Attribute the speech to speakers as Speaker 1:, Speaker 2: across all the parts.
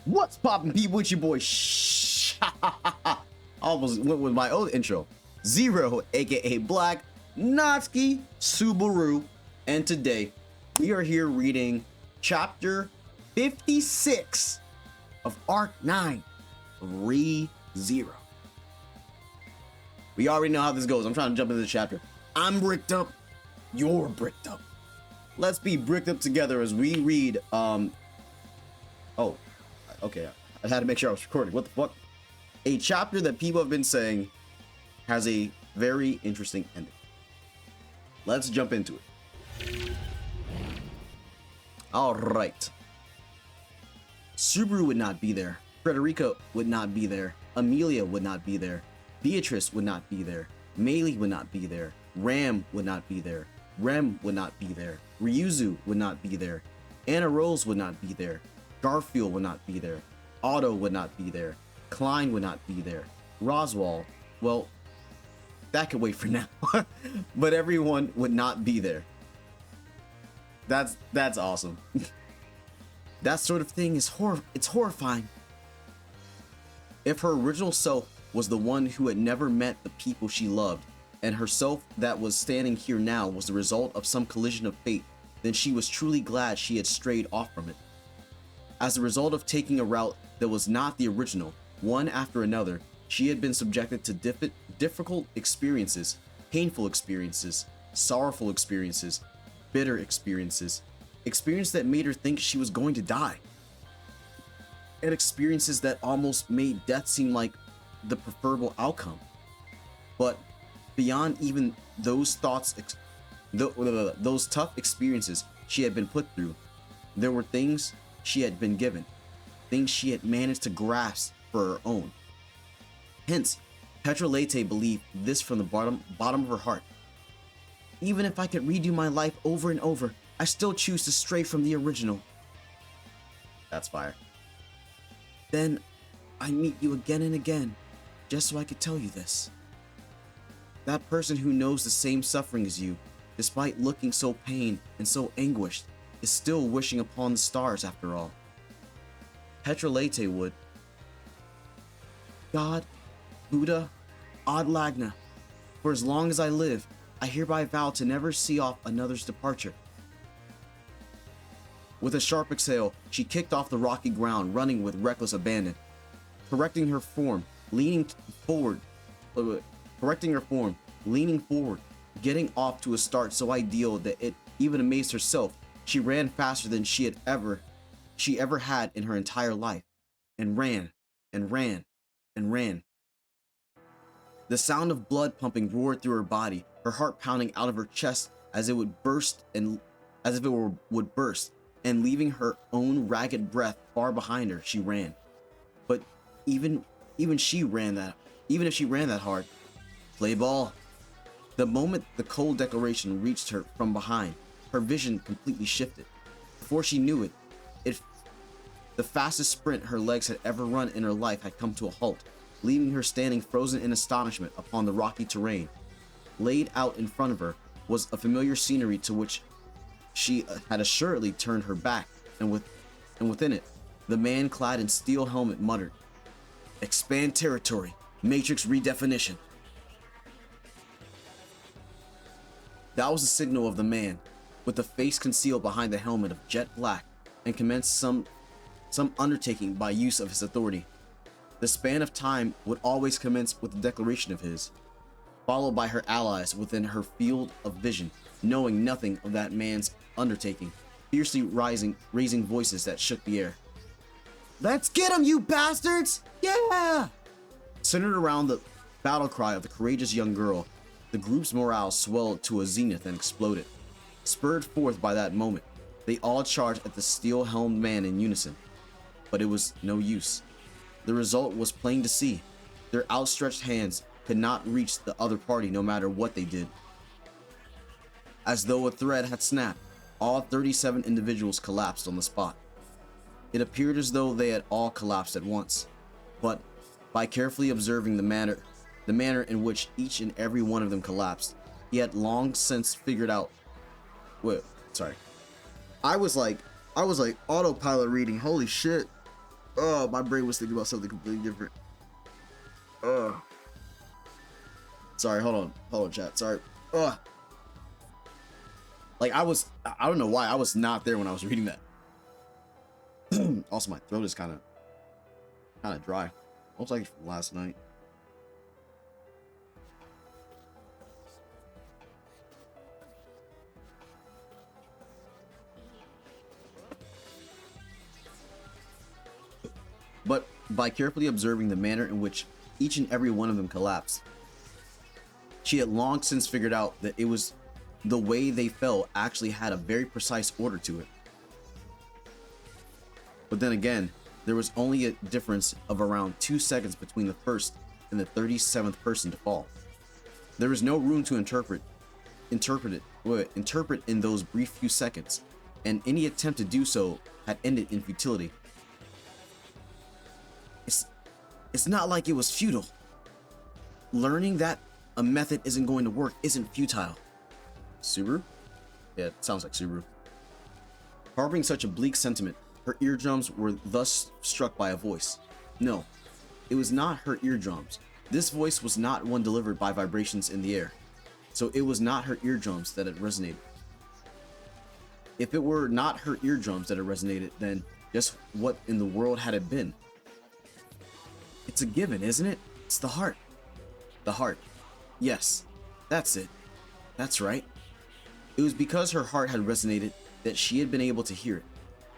Speaker 1: What's poppin', people? It's your boy almost went with my old intro. Zero, aka Black, Natsuki, Subaru, and today we are here reading chapter 56 of Arc 9 of ReZero. We already know how this goes. I'm trying to jump into the chapter. I'm bricked up, you're bricked up. Let's be bricked up together as we read, oh, okay, I had to make sure I was recording. What the fuck? A chapter that people have been saying has a very interesting ending. Let's jump into it. All right. Subaru would not be there. Frederica would not be there. Amelia would not be there. Beatrice would not be there. Meili would not be there. Ram would not be there. Rem would not be there. Ryuzu would not be there. Anna Rose would not be there. Garfield would not be there. Otto would not be there. Klein would not be there. Roswell, well, that could wait for now. But everyone would not be there. That's awesome. That sort of thing is it's horrifying. If her original self was the one who had never met the people she loved, and herself that was standing here now was the result of some collision of fate, then she was truly glad she had strayed off from it. As a result of taking a route that was not the original, one after another, she had been subjected to difficult experiences, painful experiences, sorrowful experiences, bitter experiences, experiences that made her think she was going to die, and experiences that almost made death seem like the preferable outcome. But beyond even those thoughts, those tough experiences she had been put through, there were things she had been given, things she had managed to grasp for her own. Hence, Petrolete believed this from the bottom of her heart. Even if I could redo my life over and over, I still choose to stray from the original. That's fire. Then I meet you again and again, just so I could tell you this. That person who knows the same suffering as you, despite looking so pained and so anguished, is still wishing upon the stars after all. Petrolete would. God, Buddha, Adlagna, for as long as I live, I hereby vow to never see off another's departure. With a sharp exhale, she kicked off the rocky ground, running with reckless abandon. Correcting her form, leaning forward, getting off to a start so ideal that it even amazed herself. She ran faster than she ever had in her entire life, and ran and ran and ran. The sound of blood pumping roared through her body, her heart pounding out of her chest as if it would burst, and leaving her own ragged breath far behind her. She ran, but even if she ran that hard, play ball. The moment the cold declaration reached her from behind, her vision completely shifted. Before she knew it, the fastest sprint her legs had ever run in her life had come to a halt, leaving her standing frozen in astonishment upon the rocky terrain. Laid out in front of her was a familiar scenery to which she had assuredly turned her back, and within it, the man clad in steel helmet muttered, "Expand territory, matrix redefinition." That was the signal of the man, with the face concealed behind the helmet of jet black, and commenced some undertaking by use of his authority. The span of time would always commence with a declaration of his, followed by her allies within her field of vision, knowing nothing of that man's undertaking, fiercely raising voices that shook the air. "Let's get him, you bastards! Yeah!" Centered around the battle cry of the courageous young girl, the group's morale swelled to a zenith and exploded. Spurred forth by that moment, they all charged at the steel-helmed man in unison. But it was no use. The result was plain to see. Their outstretched hands could not reach the other party no matter what they did. As though a thread had snapped, all 37 individuals collapsed on the spot. It appeared as though they had all collapsed at once, but by carefully observing the manner in which each and every one of them collapsed, he had long since figured out. I was like autopilot reading. Holy shit. Oh, my brain was thinking about something completely different. Oh. Sorry, hold on, chat. Sorry. Ugh. Like I don't know why I was not there when I was reading that. Also, my throat is kind of dry. Most likely from last night. But by carefully observing the manner in which each and every one of them collapsed, she had long since figured out that it was the way they fell actually had a very precise order to it. But then again, there was only a difference of around 2 seconds between the first and the 37th person to fall. There was no room to interpret in those brief few seconds, and any attempt to do so had ended in futility. It's not like it was futile. Learning that a method isn't going to work isn't futile. Subaru? Yeah, it sounds like Subaru. Harboring such a bleak sentiment, her eardrums were thus struck by a voice. No, it was not her eardrums. This voice was not one delivered by vibrations in the air, so it was not her eardrums that had resonated. If it were not her eardrums that had resonated, then just what in the world had it been? It's a given, isn't it? It's the heart. The heart. Yes, that's it. That's right. It was because her heart had resonated that she had been able to hear it.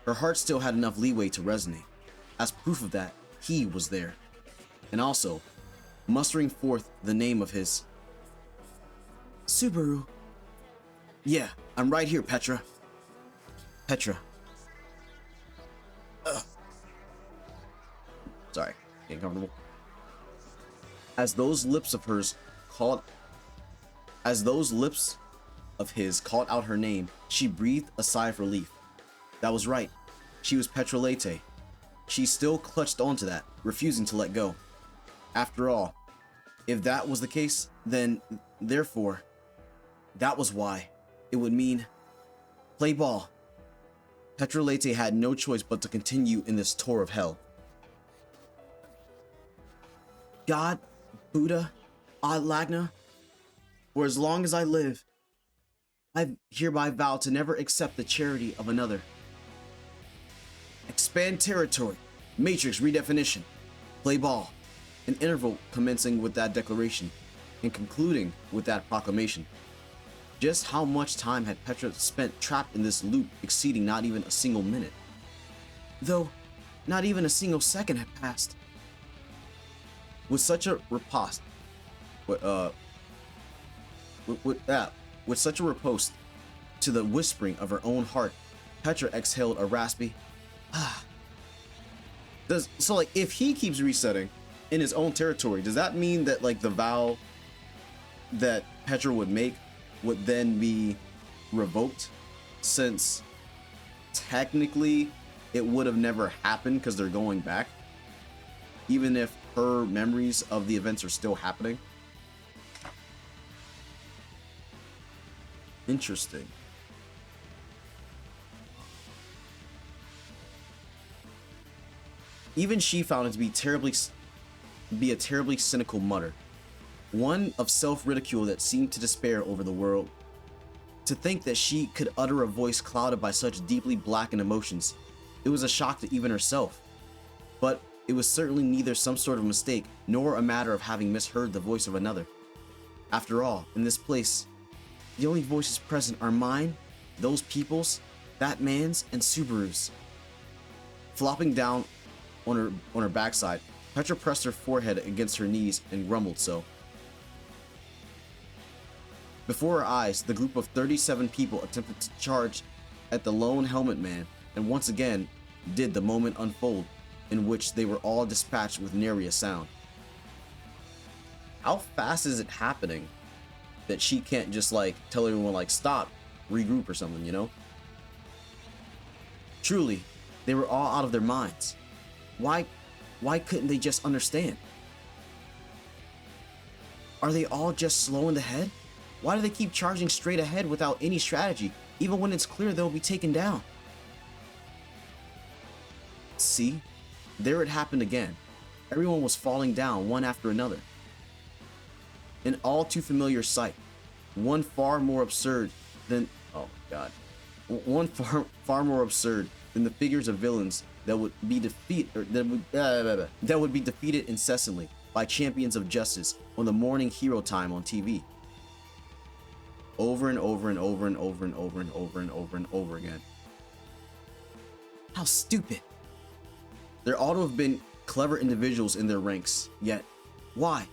Speaker 1: Her heart still had enough leeway to resonate. As proof of that, he was there. And also, mustering forth the name of his... Subaru. Yeah, I'm right here, Petra. Petra. Ugh. Sorry, getting comfortable. As those lips of his called out her name, she breathed a sigh of relief. That was right. She was Petra Lete. She still clutched onto that, refusing to let go. After all, if that was the case, then, therefore, that was why. It would mean, play ball. Petra Lete had no choice but to continue in this tour of hell. God, Buddha, Lagna, for as long as I live, I hereby vow to never accept the charity of another. Expand territory. Matrix redefinition. Play ball. An interval commencing with that declaration and concluding with that proclamation. Just how much time had Petra spent trapped in this loop exceeding not even a single minute? Though, not even a single second had passed. With such a riposte, with such a riposte to the whispering of her own heart, Petra exhaled a raspy, ah. So like, if he keeps resetting in his own territory, does that mean that like the vow that Petra would make would then be revoked, since technically it would have never happened because they're going back, even if her memories of the events are still happening? Interesting. Even she found it to be a terribly cynical mutter, one of self-ridicule that seemed to despair over the world. To think that she could utter a voice clouded by such deeply blackened emotions, it was a shock to even herself. But it was certainly neither some sort of mistake nor a matter of having misheard the voice of another. After all, in this place, the only voices present are mine, those people's, that man's, and Subaru's. Flopping down on her backside, Petra pressed her forehead against her knees and grumbled so. Before her eyes, the group of 37 people attempted to charge at the lone helmet man, and once again did the moment unfold, in which they were all dispatched with nary a sound. How fast is it happening that she can't just like tell everyone like stop, regroup or something, you know? Truly, they were all out of their minds. Why couldn't they just understand? Are they all just slow in the head? Why do they keep charging straight ahead without any strategy, even when it's clear they'll be taken down? See? there it happened again. Everyone was falling down one after another. An all too familiar sight. One far more absurd than, oh my god. One far more absurd than the figures of villains that would be defeated incessantly by champions of justice on the morning hero time on TV. Over and over and over and over and over and over and over and over again. How stupid. There ought to have been clever individuals in their ranks, yet why?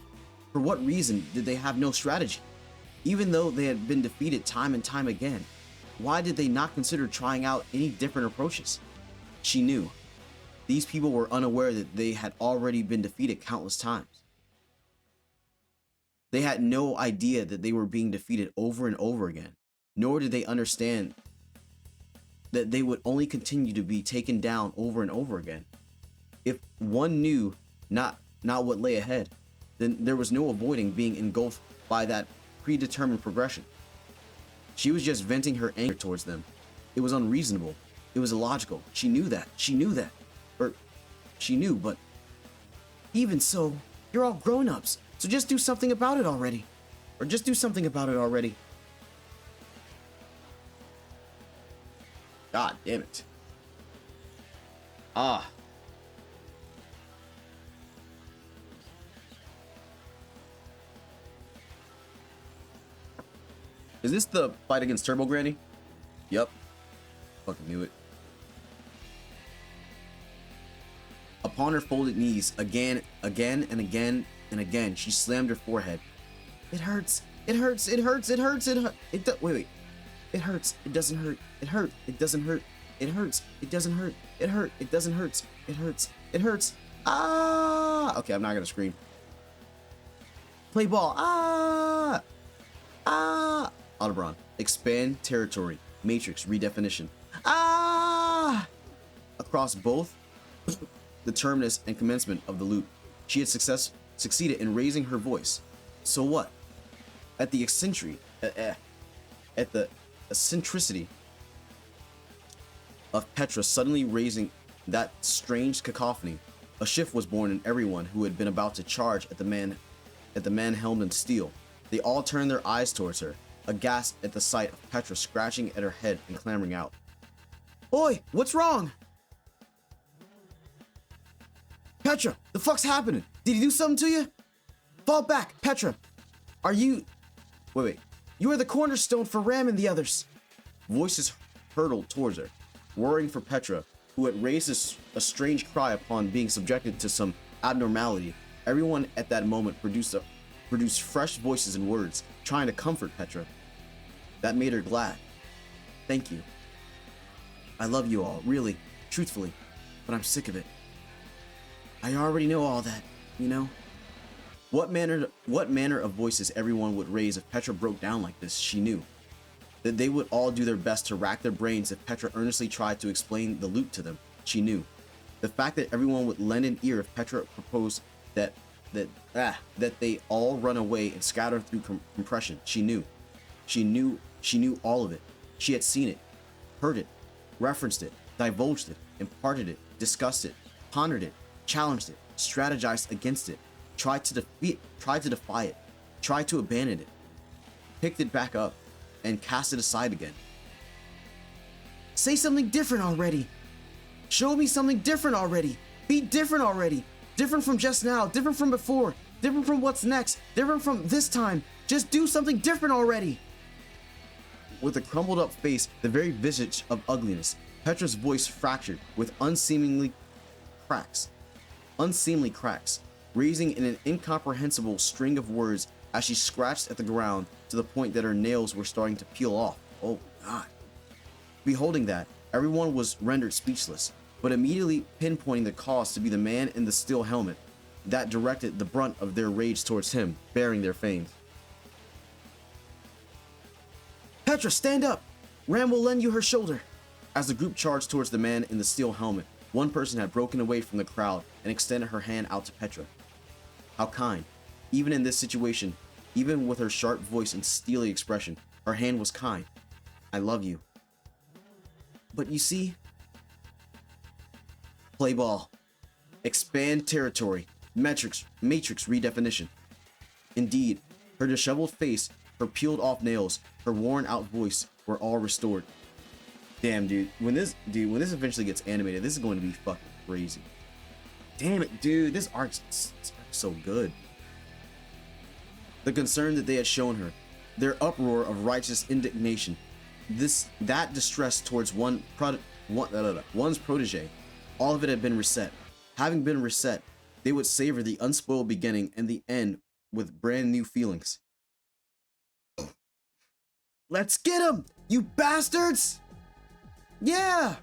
Speaker 1: For what reason did they have no strategy? Even though they had been defeated time and time again, why did they not consider trying out any different approaches? She knew. These people were unaware that they had already been defeated countless times. They had no idea that they were being defeated over and over again, nor did they understand that they would only continue to be taken down over and over again. If one knew not what lay ahead, then there was no avoiding being engulfed by that predetermined progression. She was just venting her anger towards them. It was unreasonable. It was illogical. She knew that. She knew that. Or, she knew, but even so, you're all grown-ups, so just do something about it already. Or just do something about it already. God damn it. Ah. Is this the fight against Turbo Granny? Yup. Fucking knew it. Upon her folded knees, again and again, she slammed her forehead. It hurts. It hurts. It hurts. It hurts. Wait. It hurts. It doesn't hurt. It hurt. It doesn't hurt. It hurts. It doesn't hurt. It hurt. It doesn't hurt. It hurts. It hurts. Ah! Okay, I'm not gonna scream. Play ball. Ah! Ah! Audubon. Expand territory. Matrix redefinition. Ah! Across both the terminus and commencement of the loop, she had succeeded in raising her voice. So what? At the eccentricity of Petra suddenly raising that strange cacophony, a shift was born in everyone who had been about to charge at the man helmed in steel. They all turned their eyes towards her, aghast at the sight of Petra scratching at her head and clamoring out. Oi, what's wrong? Petra, the fuck's happening? Did he do something to you? Fall back, Petra. Are you... Wait. You are the cornerstone for Ram and the others. Voices hurtled towards her, worrying for Petra, who had raised a strange cry upon being subjected to some abnormality. Everyone at that moment produced fresh voices and words, trying to comfort Petra. That made her glad. Thank you. I love you all, really, truthfully, but I'm sick of it. I already know all that, you know? What manner of voices everyone would raise if Petra broke down like this, she knew. That they would all do their best to rack their brains if Petra earnestly tried to explain the loop to them, she knew. The fact that everyone would lend an ear if Petra proposed that they all run away and scatter through compression, she knew. She knew all of it. She had seen it, heard it, referenced it, divulged it, imparted it, discussed it, pondered it, challenged it, strategized against it, tried to defy it, tried to abandon it, picked it back up, and cast it aside again. Say something different already. Show me something different already. Be different already. Different from just now, different from before, different from what's next, different from this time. Just do something different already. With a crumpled up face, the very visage of ugliness, Petra's voice fractured with unseemly cracks, raising in an incomprehensible string of words as she scratched at the ground to the point that her nails were starting to peel off. Oh God. Beholding that, everyone was rendered speechless, but immediately pinpointing the cause to be the man in the steel helmet that directed the brunt of their rage towards him, bearing their fangs. Petra, stand up! Ram will lend you her shoulder. As the group charged towards the man in the steel helmet, one person had broken away from the crowd and extended her hand out to Petra. How kind. Even in this situation, even with her sharp voice and steely expression, her hand was kind. I love you. But you see... Play ball. Expand territory. Matrix redefinition. Indeed, her disheveled face, her peeled off nails, her worn out voice were all restored. Damn, dude. When this eventually gets animated, this is going to be fucking crazy. Damn it, dude. This arc's so good. The concern that they had shown her, their uproar of righteous indignation, that distress towards one's protege, all of it had been reset. Having been reset, they would savor the unspoiled beginning and the end with brand new feelings. Let's get him, you bastards! Yeah!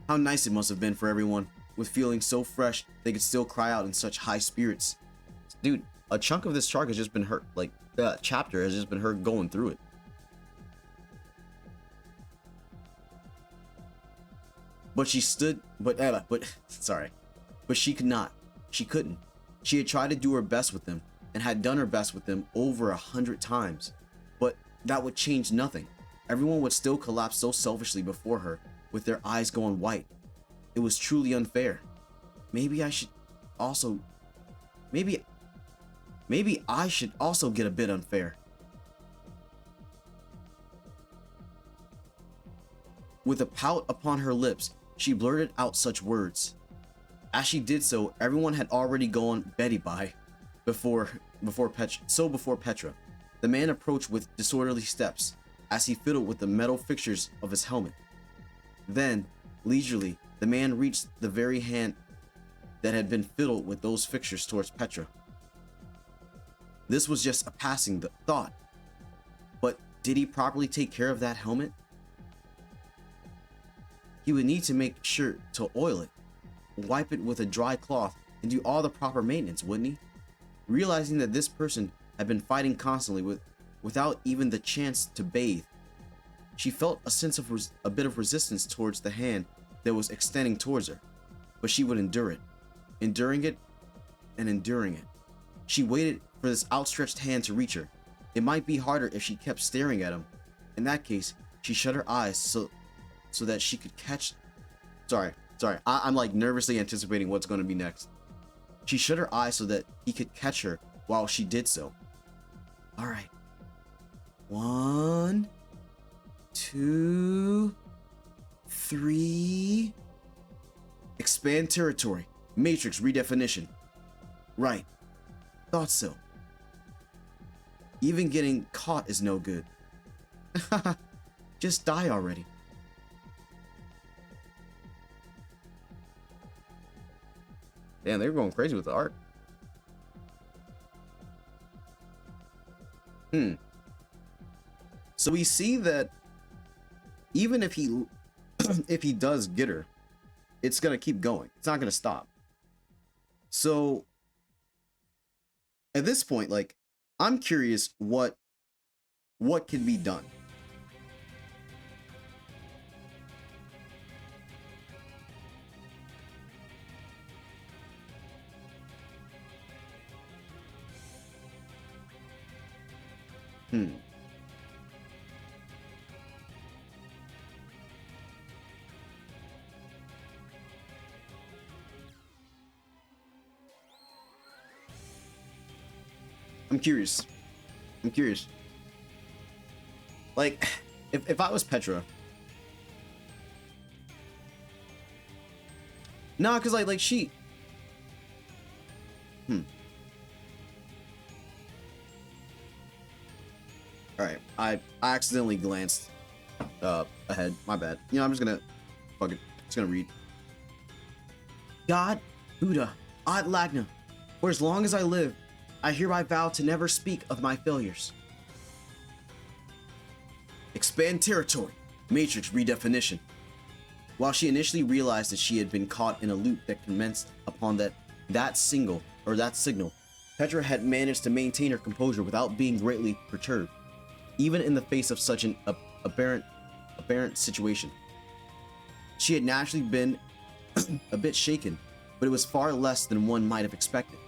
Speaker 1: How nice it must have been for everyone, with feelings so fresh they could still cry out in such high spirits. Dude, a chunk of this chart has just been hurt, like the chapter has just been her going through it. But she could not. She couldn't. She had tried to do her best with them and had done her best with them over 100 times, but that would change nothing. Everyone would still collapse so selfishly before her, with their eyes going white. It was truly unfair. Maybe I should also get a bit unfair. With a pout upon her lips, she blurted out such words. As she did so, everyone had already gone Betty by before Petra. The man approached with disorderly steps as he fiddled with the metal fixtures of his helmet. Then, leisurely, the man reached the very hand that had been fiddled with those fixtures towards Petra. This was just a passing thought. But did he properly take care of that helmet? He would need to make sure to oil it, wipe it with a dry cloth, and do all the proper maintenance, wouldn't he? Realizing that this person had been fighting constantly without even the chance to bathe, she felt a sense of a bit of resistance towards the hand that was extending towards her, but she would endure it, enduring it and enduring it. She waited for this outstretched hand to reach her. It might be harder if she kept staring at him. In that case, she shut her eyes so that she could catch. I'm like nervously anticipating what's going to be next. She shut her eyes so that he could catch her while she did so. All right. 1, 2, 3. Expand territory. Matrix redefinition. Right. Thought so. Even getting caught is no good. Just die already. Damn, they were going crazy with the art. So we see that even if he if he does get her, it's gonna keep going. It's not gonna stop. So at this point, like, I'm curious what can be done. I'm curious. Like, if I was Petra. Nah, cause like she. All right, I accidentally glanced ahead. My bad. You know, I'm just gonna fuck it. Just gonna read. God, Buddha, Ad Lagna, for as long as I live, I hereby vow to never speak of my failures. Expand territory. Matrix redefinition. While she initially realized that she had been caught in a loop that commenced upon that signal, Petra had managed to maintain her composure without being greatly perturbed, even in the face of such an apparent situation. She had naturally been a bit shaken, but it was far less than one might have expected.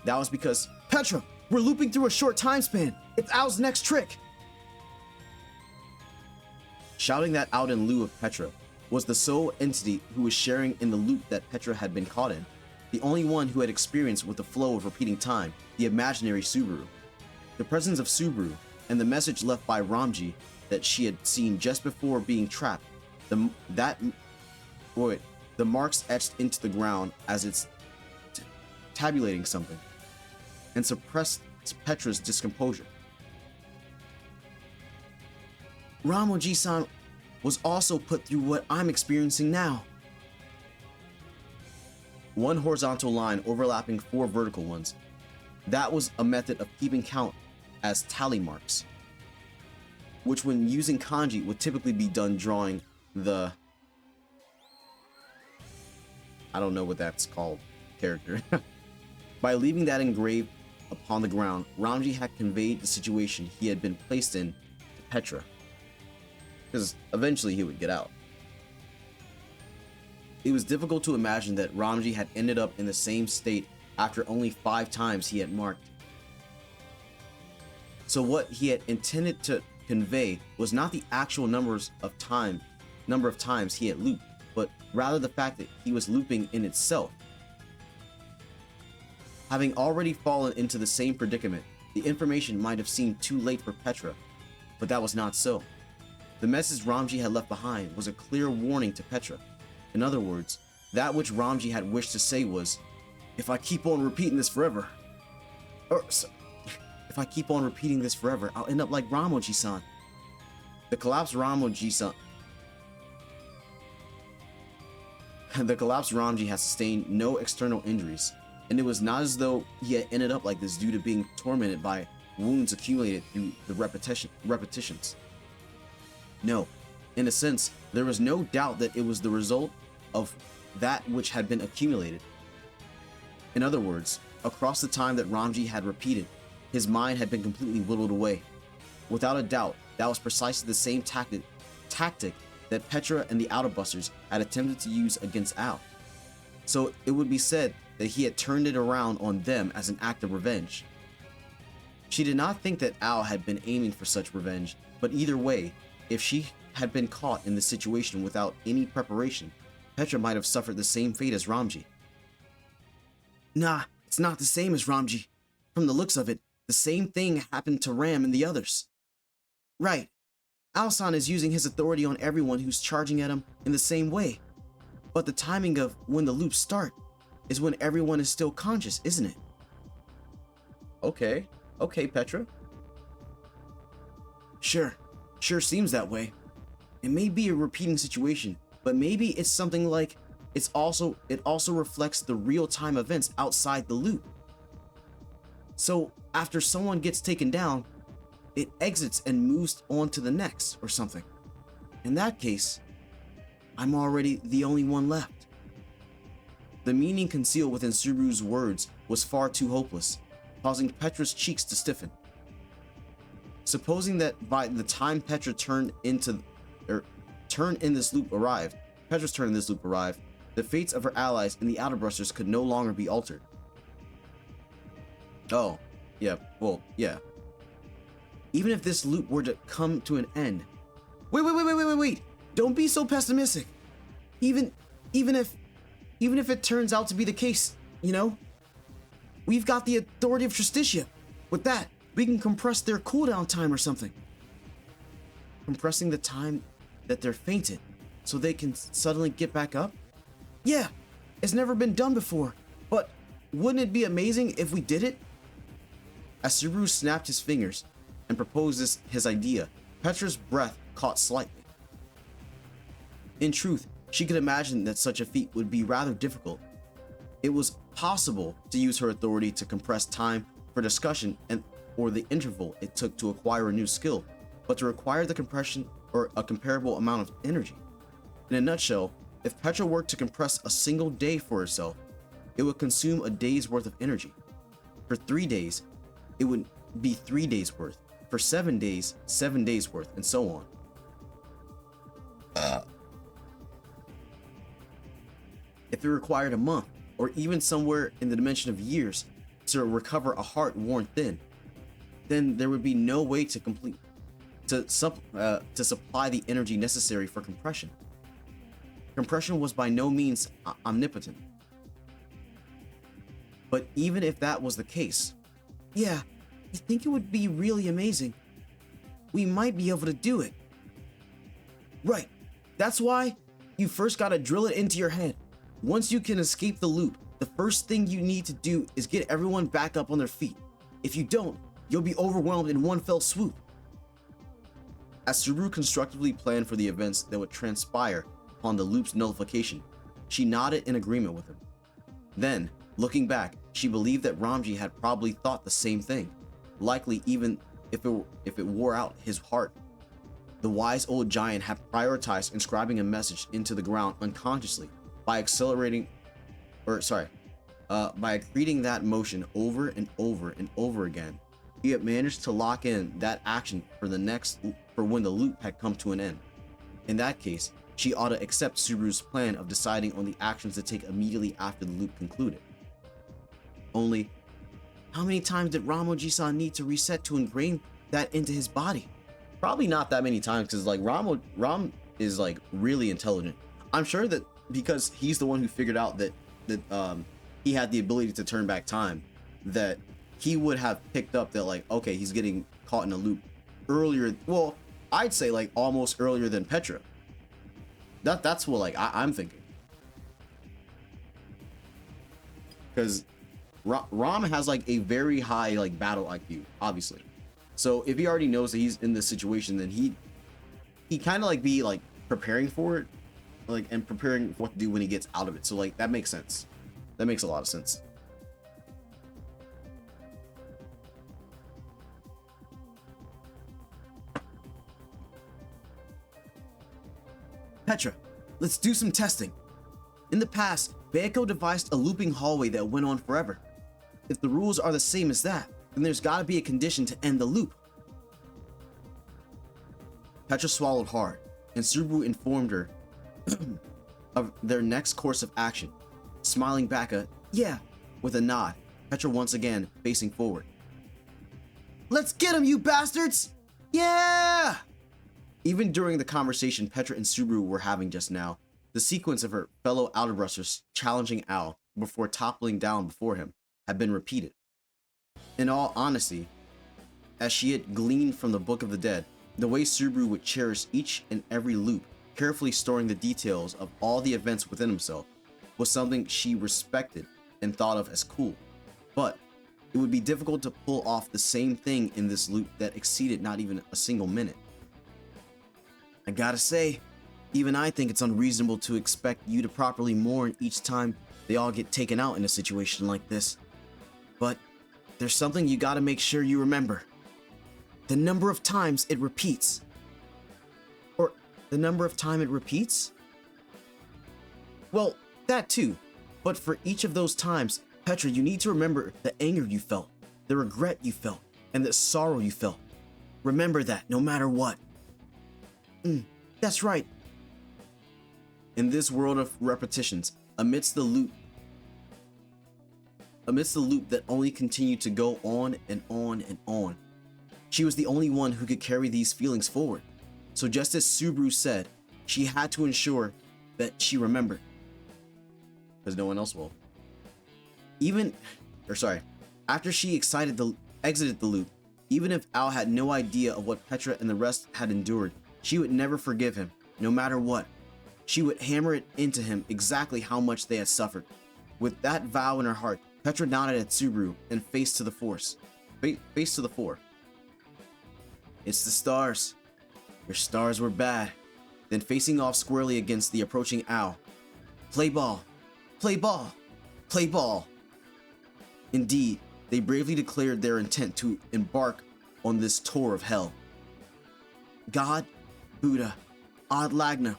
Speaker 1: That was because, Petra, we're looping through a short time span. It's Ao's next trick. Shouting that out in lieu of Petra was the sole entity who was sharing in the loop that Petra had been caught in, the only one who had experience with the flow of repeating time, the imaginary Subaru. The presence of Subaru and the message left by Ramji that she had seen just before being trapped, the marks etched into the ground as it's tabulating something, and suppressed Petra's discomposure. Ramoji-san was also put through what I'm experiencing now. One horizontal line overlapping 4 vertical ones. That was a method of keeping count as tally marks, which when using kanji would typically be done drawing the, I don't know what that's called, character. By leaving that engraved upon the ground, Ramji had conveyed the situation he had been placed in to Petra, because eventually he would get out. It was difficult to imagine that Ramji had ended up in the same state after only 5 times he had marked. So what he had intended to convey was not the actual number of times he had looped, but rather the fact that he was looping in itself. Having already fallen into the same predicament, the information might have seemed too late for Petra, but that was not so. The message Ramji had left behind was a clear warning to Petra. In other words, that which Ramji had wished to say was, if I keep on repeating this forever, if I keep on repeating this forever, I'll end up like Ramoji-san. The collapsed Ramji had sustained no external injuries, and it was not as though he had ended up like this due to being tormented by wounds accumulated through the repetitions. No, in a sense, there was no doubt that it was the result of that which had been accumulated. In other words, across the time that Ramji had repeated, his mind had been completely whittled away. Without a doubt, that was precisely the same tactic that Petra and the Autobusters had attempted to use against Al. So it would be said that he had turned it around on them as an act of revenge. She did not think that Al had been aiming for such revenge, but either way, if she had been caught in this situation without any preparation, Petra might have suffered the same fate as Ramji. Nah, it's not the same as Ramji. From the looks of it, the same thing happened to Ram and the others. Right. Al-san is using his authority on everyone who's charging at him in the same way. But the timing of when the loops start is when everyone is still conscious, isn't it? Okay, Petra. Sure seems that way. It may be a repeating situation, but maybe it's something like it also reflects the real-time events outside the loop. So after someone gets taken down, it exits and moves on to the next or something. In that case, I'm already the only one left. The meaning concealed within Subaru's words was far too hopeless, causing Petra's cheeks to stiffen. Supposing that by the time Petra's turn in this loop arrived, the fates of her allies and the Outerbrusters could no longer be altered. Oh, yeah, well, yeah. Even if this loop were to come to an end. Wait. Don't be so pessimistic. Even if it turns out to be the case, we've got the authority of Justicia. With that, we can compress their cooldown time or something. Compressing the time that they're fainted so they can suddenly get back up? Yeah, it's never been done before, but wouldn't it be amazing if we did it? As Subaru snapped his fingers and proposed his idea, Petra's breath caught slightly. In truth, she could imagine that such a feat would be rather difficult. It was possible to use her authority to compress time for discussion or the interval it took to acquire a new skill, but to require the compression or a comparable amount of energy. In a nutshell, if Petra were to compress a single day for herself, it would consume a day's worth of energy. For 3 days, it would be 3 days worth. For 7 days, 7 days worth, and so on. If it required a month, or even somewhere in the dimension of years, to recover a heart worn thin, then there would be no way to supply the energy necessary for compression. Compression was by no means omnipotent. But even if that was the case, yeah, I think it would be really amazing. We might be able to do it. Right. That's why you first gotta drill it into your head. Once you can escape the loop, the first thing you need to do is get everyone back up on their feet. If you don't, you'll be overwhelmed in one fell swoop. As Subaru constructively planned for the events that would transpire upon the loop's nullification, she nodded in agreement with him. Then, looking back, she believed that Ramji had probably thought the same thing, likely even if it wore out his heart. The wise old giant had prioritized inscribing a message into the ground unconsciously by by accreting that motion over and over and over again. He had managed to lock in that action for when the loop had come to an end. In that case, she ought to accept Subaru's plan of deciding on the actions to take immediately after the loop concluded. Only, how many times did Ramoji-san need to reset to ingrain that into his body? Probably not that many times, because like Ram is like really intelligent. I'm sure that because he's the one who figured out that he had the ability to turn back time, that he would have picked up that like, okay, he's getting caught in a loop earlier. Well, I'd say like almost earlier than Petra. That's what like I'm thinking, because Ram has like a very high like battle IQ, obviously. So if he already knows that he's in this situation, then he kind of like be like preparing for it, like, and preparing what to do when he gets out of it. So like that makes sense. That makes a lot of sense. Petra, let's do some testing. In the past, Baeko devised a looping hallway that went on forever. If the rules are the same as that, then there's gotta be a condition to end the loop. Petra swallowed hard, and Subaru informed her of their next course of action, smiling back a yeah with a nod, Petra once again facing forward. Let's get him, you bastards! Yeah! Even during the conversation Petra and Subaru were having just now, the sequence of her fellow Outerbrusters challenging Al before toppling down before him had been repeated. In all honesty, as she had gleaned from the Book of the Dead, the way Subaru would cherish each and every loop, carefully storing the details of all the events within himself, was something she respected and thought of as cool. But it would be difficult to pull off the same thing in this loop that exceeded not even a single minute. I gotta say, even I think it's unreasonable to expect you to properly mourn each time they all get taken out in a situation like this. But there's something you gotta make sure you remember. The number of times it repeats. Or the number of time it repeats? Well, that too. But for each of those times, Petra, you need to remember the anger you felt, the regret you felt, and the sorrow you felt. Remember that no matter what. That's right. In this world of repetitions, amidst the loop that only continued to go on and on and on, she was the only one who could carry these feelings forward. So just as Subaru said, she had to ensure that she remembered. Because no one else will. After she exited the loop, even if Al had no idea of what Petra and the rest had endured, she would never forgive him, no matter what. She would hammer it into him exactly how much they had suffered. With that vow in her heart, Petra nodded at Subaru and faced to the fore. It's the stars. Your stars were bad. Then facing off squarely against the approaching Al. Play ball. Play ball. Play ball. Indeed, they bravely declared their intent to embark on this tour of hell. God, Buddha, Ad Lagna,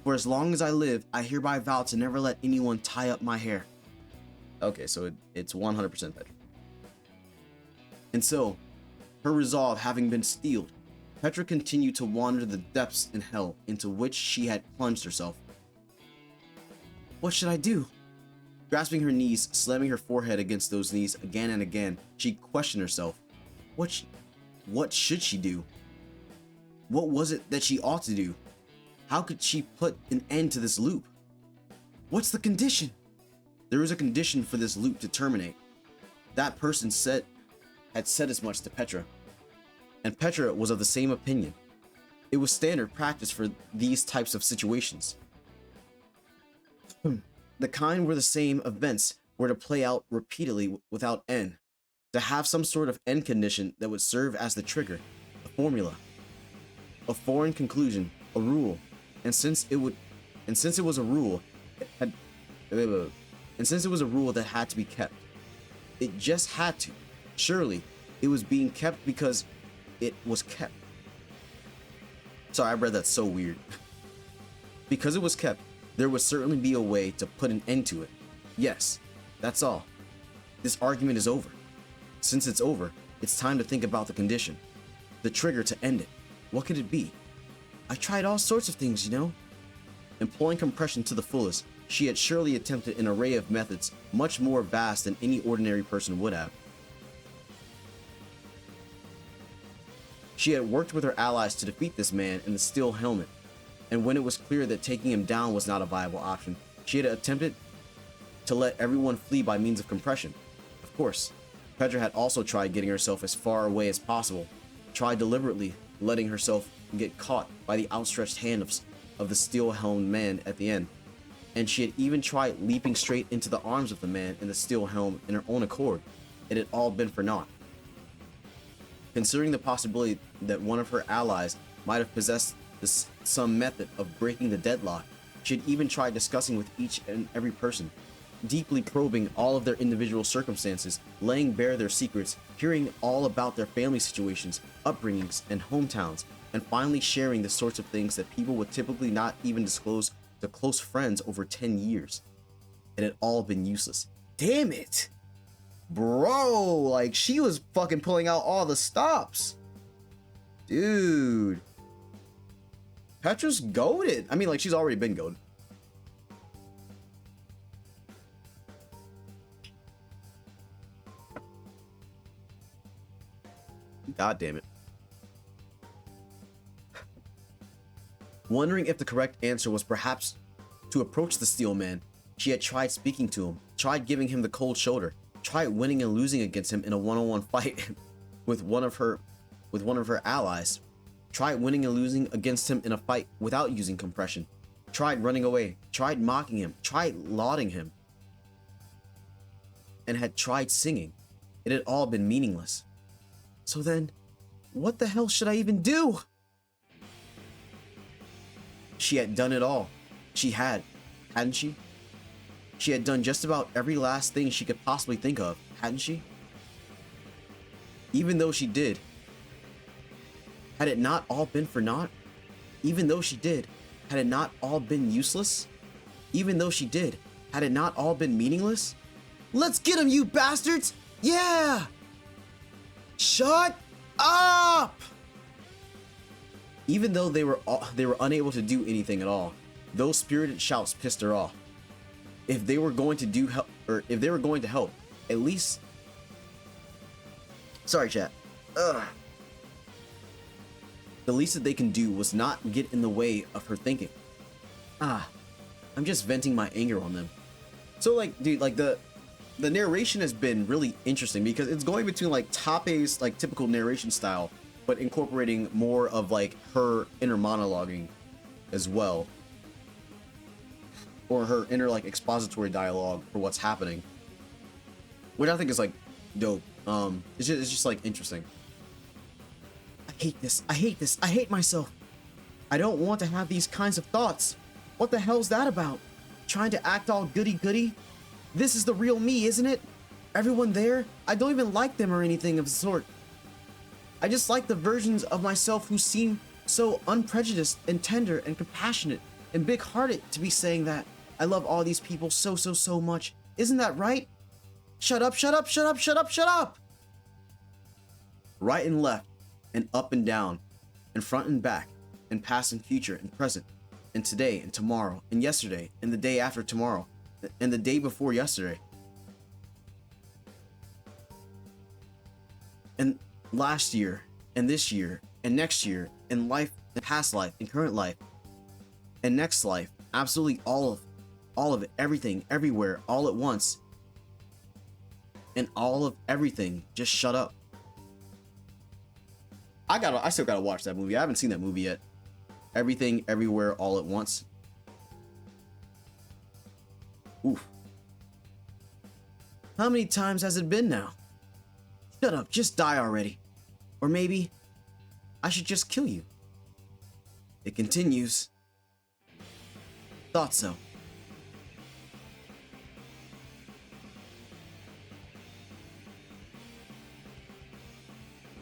Speaker 1: for as long as I live, I hereby vow to never let anyone tie up my hair. Okay, so it's 100% better. And so, her resolve having been steeled, Petra continued to wander the depths in hell into which she had plunged herself. What should I do? Grasping her knees, slamming her forehead against those knees again and again, she questioned herself. What should she do? What was it that she ought to do? How could she put an end to this loop? What's the condition? There is a condition for this loop to terminate. That person had said as much to Petra, and Petra was of the same opinion. It was standard practice for these types of situations. The kind where the same events were to play out repeatedly without end, to have some sort of end condition that would serve as the trigger, a formula, a foreign conclusion, a rule, and since it was a rule, that had to be kept. It just had to. Surely, it was being kept because it was kept. Sorry, I read that so weird. Because it was kept, there would certainly be a way to put an end to it. Yes, that's all. This argument is over. Since it's over, it's time to think about the condition. The trigger to end it. What could it be? I tried all sorts of things, you know? Employing compression to the fullest, she had surely attempted an array of methods much more vast than any ordinary person would have. She had worked with her allies to defeat this man in the steel helmet, and when it was clear that taking him down was not a viable option, she had attempted to let everyone flee by means of compression. Of course, Petra had also tried getting herself as far away as possible, tried deliberately letting herself get caught by the outstretched hand of the steel-helmed man at the end, and she had even tried leaping straight into the arms of the man in the steel helm in her own accord. It had all been for naught. Considering the possibility that one of her allies might have possessed some method of breaking the deadlock, she had even tried discussing with each and every person, deeply probing all of their individual circumstances, laying bare their secrets, hearing all about their family situations, upbringings, and hometowns, and finally sharing the sorts of things that people would typically not even disclose to close friends over 10 years. It had all been useless. Damn it! Bro, like, she was fucking pulling out all the stops. Dude. Petra's goated. I mean, like, she's already been goated. God damn it. Wondering if the correct answer was perhaps to approach the steel man, she had tried speaking to him, tried giving him the cold shoulder, tried winning and losing against him in a one-on-one fight with one of her allies, tried winning and losing against him in a fight without using compression, tried running away, tried mocking him, tried lauding him, and had tried singing. It had all been meaningless. So then, what the hell should I even do? She had done it all. She had, hadn't she? She had done just about every last thing she could possibly think of, hadn't she? Even though she did, had it not all been for naught? Even though she did, had it not all been useless? Even though she did, had it not all been meaningless? Let's get him, you bastards! Yeah! Shut up! Even though they were unable to do anything at all, those spirited shouts pissed her off. If they were going to help, at least. Sorry, chat. Ugh. The least that they can do was not get in the way of her thinking. I'm just venting my anger on them. So, like, dude, like the narration has been really interesting because it's going between like Tape's like typical narration style, but incorporating more of like her inner monologuing as well, or her inner like expository dialogue for what's happening, which I think is like dope. It's just like interesting. I hate this. I hate this. I hate myself. I don't want to have these kinds of thoughts. What the hell's that about? Trying to act all goody-goody? This is the real me, isn't it? Everyone there, I don't even like them or anything of the sort. I just like the versions of myself who seem so unprejudiced and tender and compassionate and big-hearted to be saying that. I love all these people so much. Isn't that right? Shut up, shut up, shut up, shut up, shut up! Right and left, and up and down, and front and back, and past and future and present, and today and tomorrow, and yesterday, and the day after tomorrow, and the day before yesterday. And last year, and this year, and next year, and life, and past life, and current life. And next life, absolutely all of it, everything, everywhere, all at once. And all of everything just shut up. I still gotta watch that movie. I haven't seen that movie yet. Everything, everywhere, all at once. Oof. How many times has it been now? Shut up, just die already. Or maybe I should just kill you. It continues. Thought so.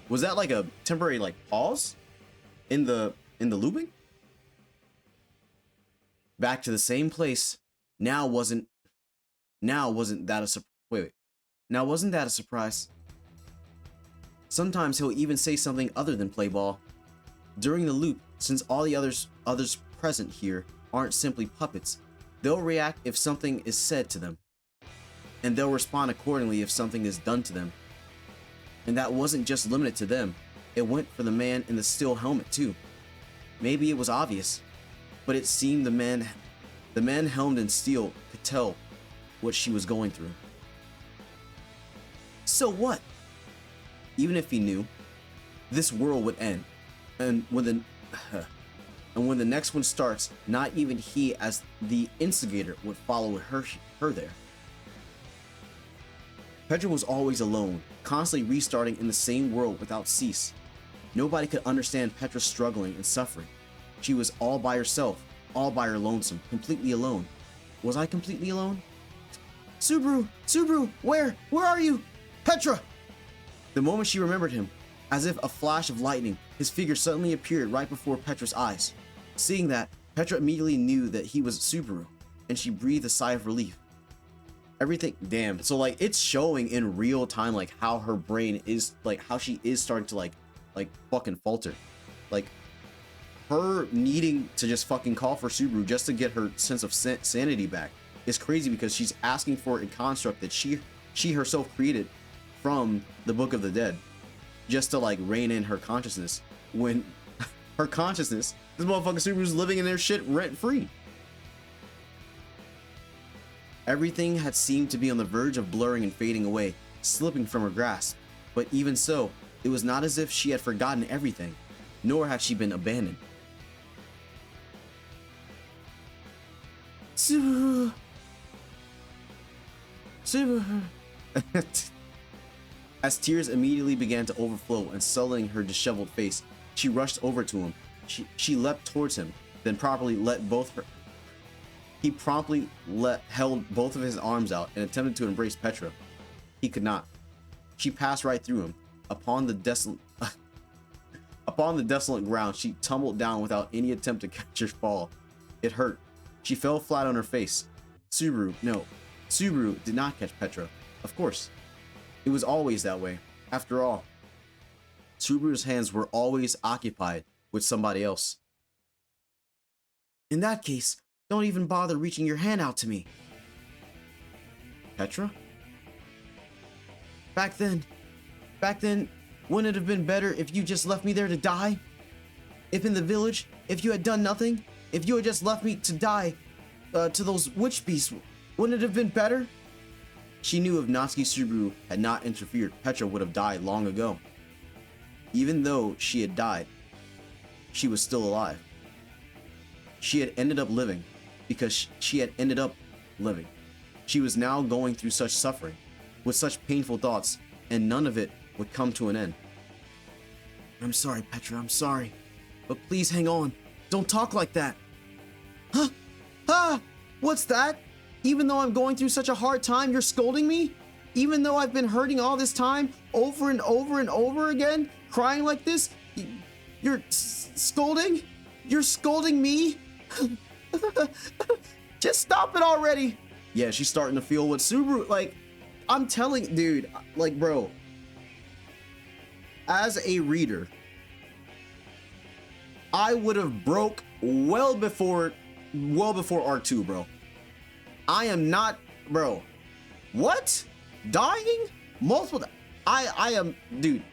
Speaker 1: Was that like a temporary like pause in the looping? Back to the same place. Now wasn't that a Now wasn't that a surprise? Sometimes he'll even say something other than play ball. During the loop, since all the others present here aren't simply puppets, they'll react if something is said to them. And they'll respond accordingly if something is done to them. And that wasn't just limited to them. It went for the man in the steel helmet too. Maybe it was obvious, but it seemed the man helmed in steel could tell what she was going through. So what? Even if he knew, this world would end. And when the next one starts, not even he as the instigator would follow her there. Petra was always alone, constantly restarting in the same world without cease. Nobody could understand Petra struggling and suffering. She was all by herself, all by her lonesome, completely alone. Was I completely alone? Subaru, where are you? Petra! The moment she remembered him, as if a flash of lightning, his figure suddenly appeared right before Petra's eyes. Seeing that, Petra immediately knew that he was Subaru, and she breathed a sigh of relief. Everything, damn. So like it's showing in real time like how her brain is, like how she is starting to like fucking falter. Like her needing to just fucking call for Subaru just to get her sense of sanity back is crazy, because she's asking for a construct that she herself created from the Book of the Dead just to like rein in her consciousness, when her consciousness, this motherfucking Subaru's living in their shit rent free. Everything had seemed to be on the verge of blurring and fading away, slipping from her grasp. But even so, it was not as if she had forgotten everything, nor had she been abandoned. Subaru. As tears immediately began to overflow and sullying her disheveled face, she rushed over to him. She leapt towards him, then He promptly held both of his arms out and attempted to embrace Petra. He could not. She passed right through him. Upon the desolate ground, she tumbled down without any attempt to catch her fall. It hurt. She fell flat on her face. Subaru did not catch Petra. Of course. It was always that way. After all, Subaru's hands were always occupied with somebody else. In that case, don't even bother reaching your hand out to me. Petra? Back then, wouldn't it have been better if you just left me there to die? If in the village, if you had done nothing, if you had just left me to die to those witch beasts, wouldn't it have been better? She knew if Natsuki Subaru had not interfered, Petra would have died long ago. Even though she had died, she was still alive. She had ended up living because she had ended up living. She was now going through such suffering, with such painful thoughts, and none of it would come to an end. I'm sorry, Petra, I'm sorry. But please hang on. Don't talk like that. Huh? Ah! What's that? Even though I'm going through such a hard time, you're scolding me? Even though I've been hurting all this time, over and over and over again, crying like this, you're scolding? You're scolding me? Just stop it already. Yeah, she's starting to feel what Subaru, like, I'm telling, dude, like, bro, as a reader, I would have broke well before Arc 2, bro. I am not, bro. What? Dying? Multiple. I am, dude.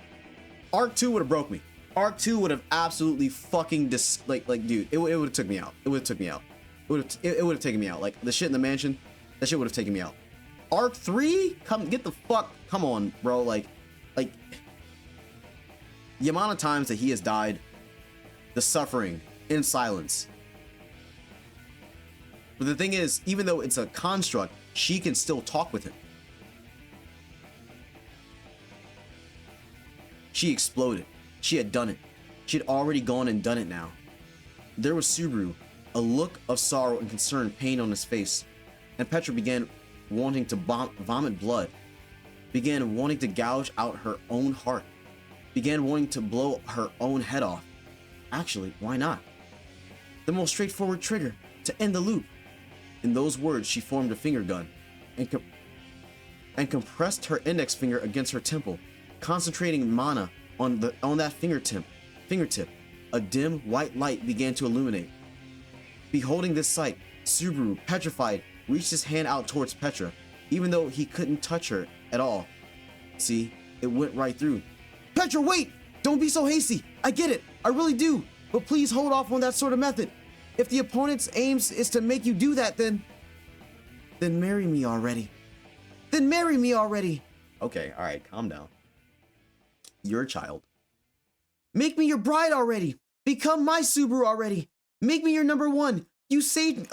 Speaker 1: Arc 2 would have broke me. Arc 2 would have absolutely fucking dude, it would have took me out. It would have took me out. It would have taken me out. Like the shit in the mansion, that shit would have taken me out. Arc 3, get the fuck, come on, bro. Like the amount of times that he has died, the suffering in silence. But the thing is, even though it's a construct, she can still talk with him. She exploded. She had done it. She had already gone and done it now. There was Subaru, a look of sorrow and concern painted on his face, and Petra began wanting to vomit blood, began wanting to gouge out her own heart, began wanting to blow her own head off. Actually, why not? The most straightforward trigger to end the loop. In those words, she formed a finger gun and compressed her index finger against her temple, concentrating mana on that fingertip. A dim white light began to illuminate. Beholding this sight, Subaru, petrified, reached his hand out towards Petra, even though he couldn't touch her at all. See, it went right through. Petra, wait! Don't be so hasty! I get it, I really do, but please hold off on that sort of method. If the opponent's aims is to make you do that, then marry me already. Then marry me already. Okay, alright, calm down. You're a child. Make me your bride already. Become my Subaru already. Make me your number one. You saved me.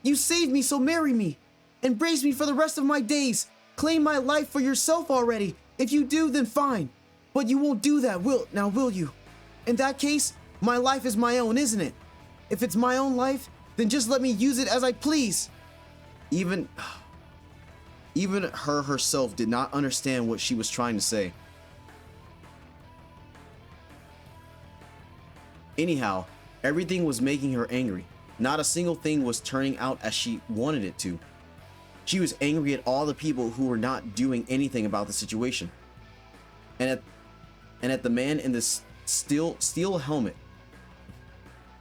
Speaker 1: You saved me, so marry me. Embrace me for the rest of my days. Claim my life for yourself already. If you do, then fine. But you won't do that, will you? In that case, my life is my own, isn't it? If it's my own life, then just let me use it as I please. Even her herself did not understand what she was trying to say. Anyhow, everything was making her angry. Not a single thing was turning out as she wanted it to. She was angry at all the people who were not doing anything about the situation. And at the man in this steel helmet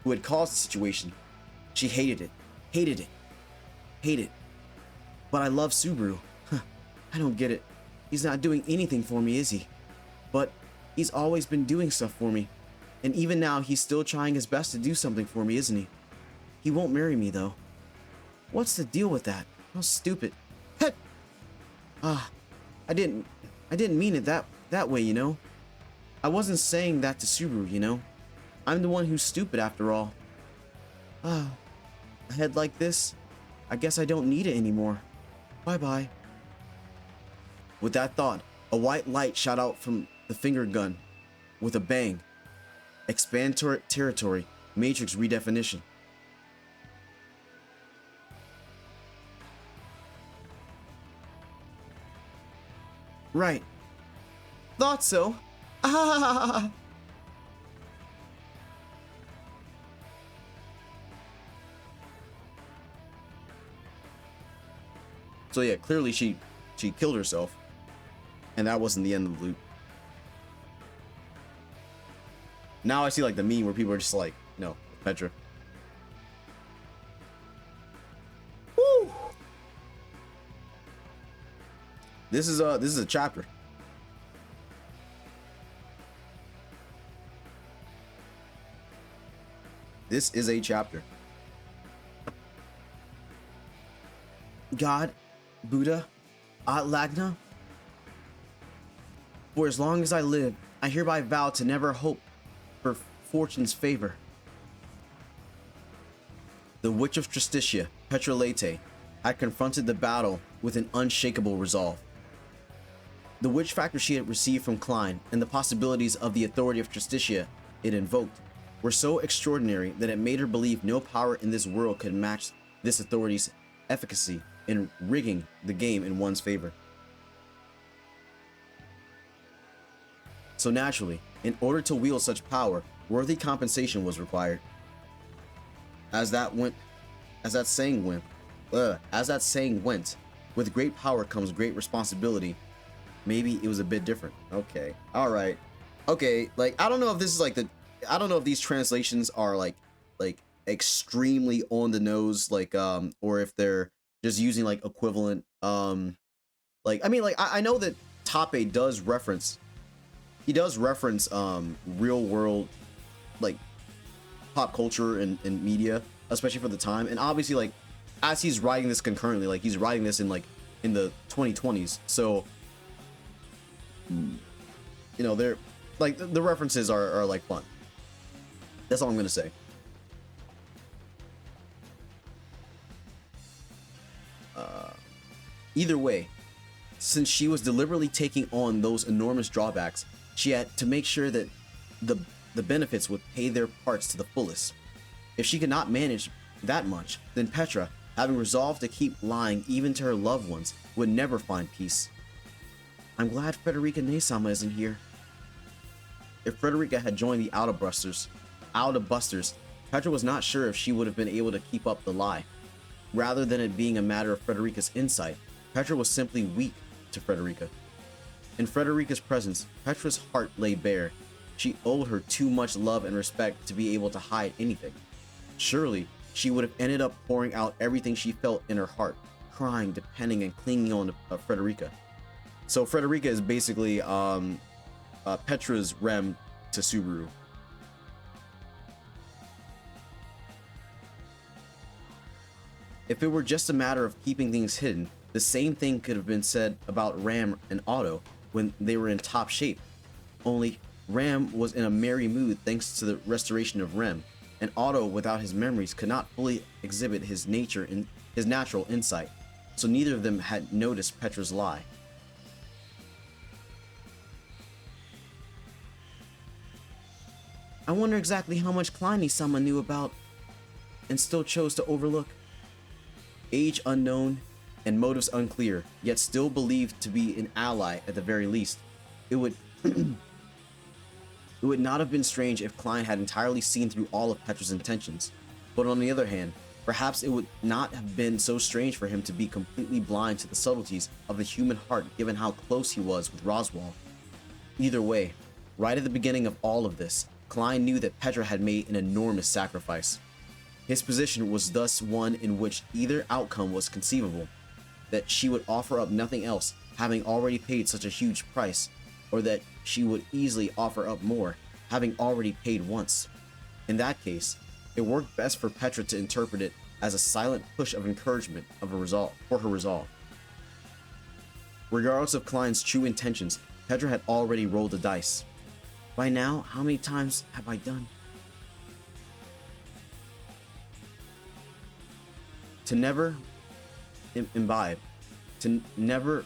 Speaker 1: who had caused the situation. She hated it. But I love Subaru. I don't get it. He's not doing anything for me, is he? But he's always been doing stuff for me. And even now, he's still trying his best to do something for me, isn't he? He won't marry me, though. What's the deal with that? How stupid. Heck! I didn't mean it that way, you know? I wasn't saying that to Subaru, you know? I'm the one who's stupid after all. A head like this, I guess I don't need it anymore. Bye-bye. With that thought, a white light shot out from the finger gun with a bang. Expand territory, matrix redefinition. Right. Thought so. Ah. So yeah, clearly she killed herself, and that wasn't the end of the loop. Now I see like the meme where people are just like, no, Petra. Woo! This is a chapter. This is a chapter. God, Buddha, Lagna. For as long as I live, I hereby vow to never hope for fortune's favor. The Witch of Tristitia, Petra Lete, had confronted the battle with an unshakable resolve. The witch factor she had received from Klein and the possibilities of the authority of Tristitia it invoked were so extraordinary that it made her believe no power in this world could match this authority's efficacy in rigging the game in one's favor. So naturally, in order to wield such power, worthy compensation was required. As that saying went, with great power comes great responsibility. Maybe it was a bit different. Okay, all right, okay. Like I don't know if this is like I don't know if these translations are like extremely on the nose, like or if they're just using like equivalent like I mean like I know that Tape does reference he does reference real world, like, pop culture and media, especially for the time. And obviously, like, as he's writing this concurrently, like, he's writing this in the 2020s, so you know, they're like, the references are like fun. That's all I'm gonna say. Either way, since she was deliberately taking on those enormous drawbacks, she had to make sure that the benefits would pay their parts to the fullest. If she could not manage that much, then Petra, having resolved to keep lying even to her loved ones, would never find peace. I'm glad Frederica Nesama isn't here. If Frederica had joined the Out-of-Busters, Petra was not sure if she would have been able to keep up the lie. Rather than it being a matter of Frederica's insight, Petra was simply weak to Frederica. In Frederica's presence, Petra's heart lay bare. She owed her too much love and respect to be able to hide anything. Surely, she would have ended up pouring out everything she felt in her heart, crying, depending, and clinging on to Frederica. So Frederica is basically Petra's Rem to Subaru. If it were just a matter of keeping things hidden, the same thing could have been said about Ram and Otto when they were in top shape. Only Ram was in a merry mood thanks to the restoration of Rem, and Otto, without his memories, could not fully exhibit his natural insight, so neither of them had noticed Petra's lie. I wonder exactly how much Kleiny-sama knew about and still chose to overlook. Age unknown and motives unclear, yet still believed to be an ally at the very least. It would it would not have been strange if Klein had entirely seen through all of Petra's intentions. But on the other hand, perhaps it would not have been so strange for him to be completely blind to the subtleties of the human heart given how close he was with Roswell. Either way, right at the beginning of all of this, Klein knew that Petra had made an enormous sacrifice. His position was thus one in which either outcome was conceivable, that she would offer up nothing else, having already paid such a huge price, or that she would easily offer up more, having already paid once. In that case, it worked best for Petra to interpret it as a silent push of encouragement for her resolve. Regardless of Klein's true intentions, Petra had already rolled the dice. By now, how many times have I done? To never imbibe, to never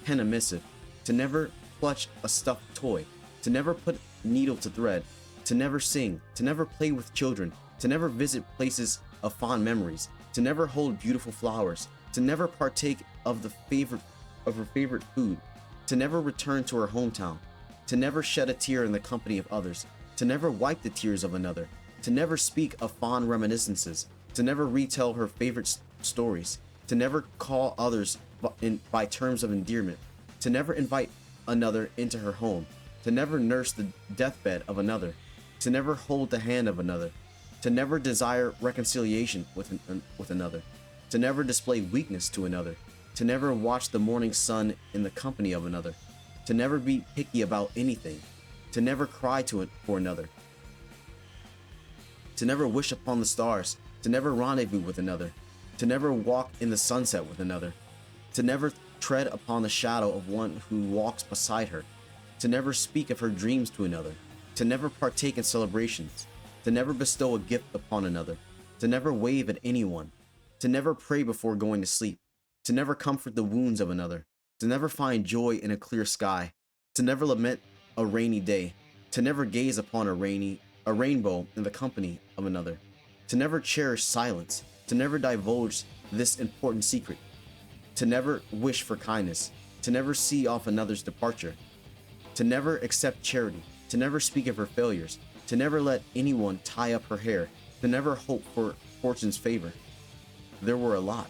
Speaker 1: pen a missive, to never clutch a stuffed toy, to never put needle to thread, to never sing, to never play with children, to never visit places of fond memories, to never hold beautiful flowers, to never partake of her favorite food, to never return to her hometown, to never shed a tear in the company of others, to never wipe the tears of another, to never speak of fond reminiscences, to never retell her favorite stories, to never call others by terms of endearment, to never invite another into her home, to never nurse the deathbed of another, to never hold the hand of another, to never desire reconciliation with another, to never display weakness to another, to never watch the morning sun in the company of another, to never be picky about anything, to never cry for another, to never wish upon the stars, to never rendezvous with another, to never walk in the sunset with another, to never tread upon the shadow of one who walks beside her, to never speak of her dreams to another, to never partake in celebrations, to never bestow a gift upon another, to never wave at anyone, to never pray before going to sleep, to never comfort the wounds of another, to never find joy in a clear sky, to never lament a rainy day, to never gaze upon a rainbow in the company of another, to never cherish silence, to never divulge this important secret, to never wish for kindness, to never see off another's departure, to never accept charity, to never speak of her failures, to never let anyone tie up her hair, to never hope for fortune's favor. There were a lot.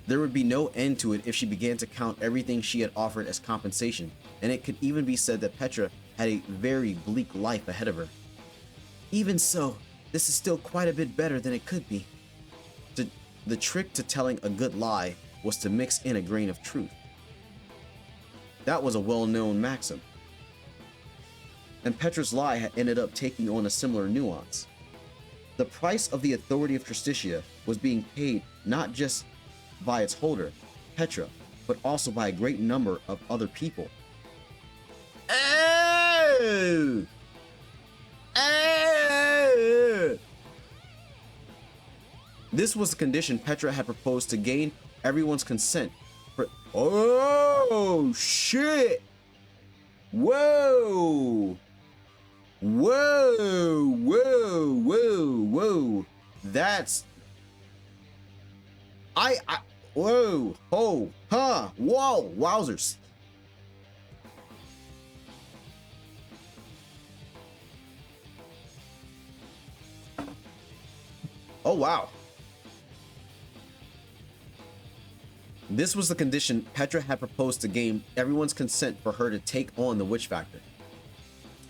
Speaker 1: There would be no end to it if she began to count everything she had offered as compensation, and it could even be said that Petra had a very bleak life ahead of her. Even so, this is still quite a bit better than it could be. The trick to telling a good lie was to mix in a grain of truth. That was a well-known maxim. And Petra's lie had ended up taking on a similar nuance. The price of the authority of Justitia was being paid not just by its holder, Petra, but also by a great number of other people. Oh! Oh! This was the condition Petra had proposed to gain everyone's consent. Oh, shit! Whoa! Whoa! Whoa! Whoa! Whoa! That's... Whoa! Oh! Huh! Whoa! Wowzers! Oh, wow. This was the condition Petra had proposed to gain everyone's consent for her to take on the witch factor.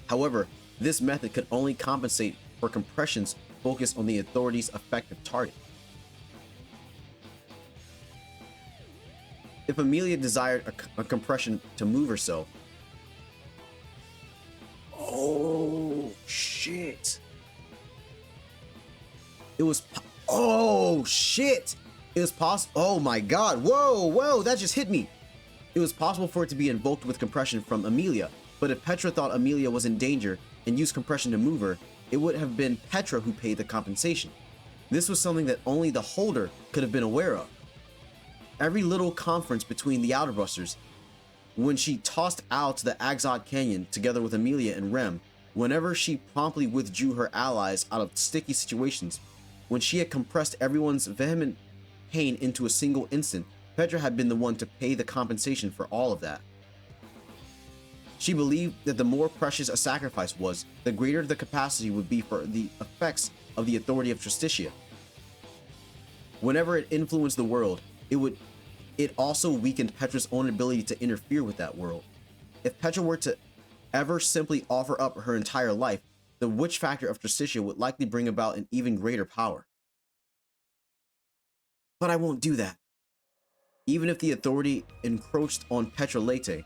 Speaker 1: However, this method could only compensate for compressions focused on the authority's effective target. If Amelia desired a compression to move herself... Oh, shit. It was... Oh, shit. It was possible. Oh my god. Whoa, whoa, that just hit me. It was possible for it to be invoked with compression from Amelia, but if Petra thought Amelia was in danger and used compression to move her, it would have been Petra who paid the compensation. This was something that only the holder could have been aware of. Every little conference between the Outerbusters, when she tossed Al to the Axod Canyon together with Amelia and Rem, whenever she promptly withdrew her allies out of sticky situations, when she had compressed everyone's vehement pain into a single instant, Petra had been the one to pay the compensation for all of that. She believed that the more precious a sacrifice was, the greater the capacity would be for the effects of the authority of Justitia. Whenever it influenced the world, it also weakened Petra's own ability to interfere with that world. If Petra were to ever simply offer up her entire life, the witch factor of Justitia would likely bring about an even greater power. But I won't do that. Even if the authority encroached on Petra Lete.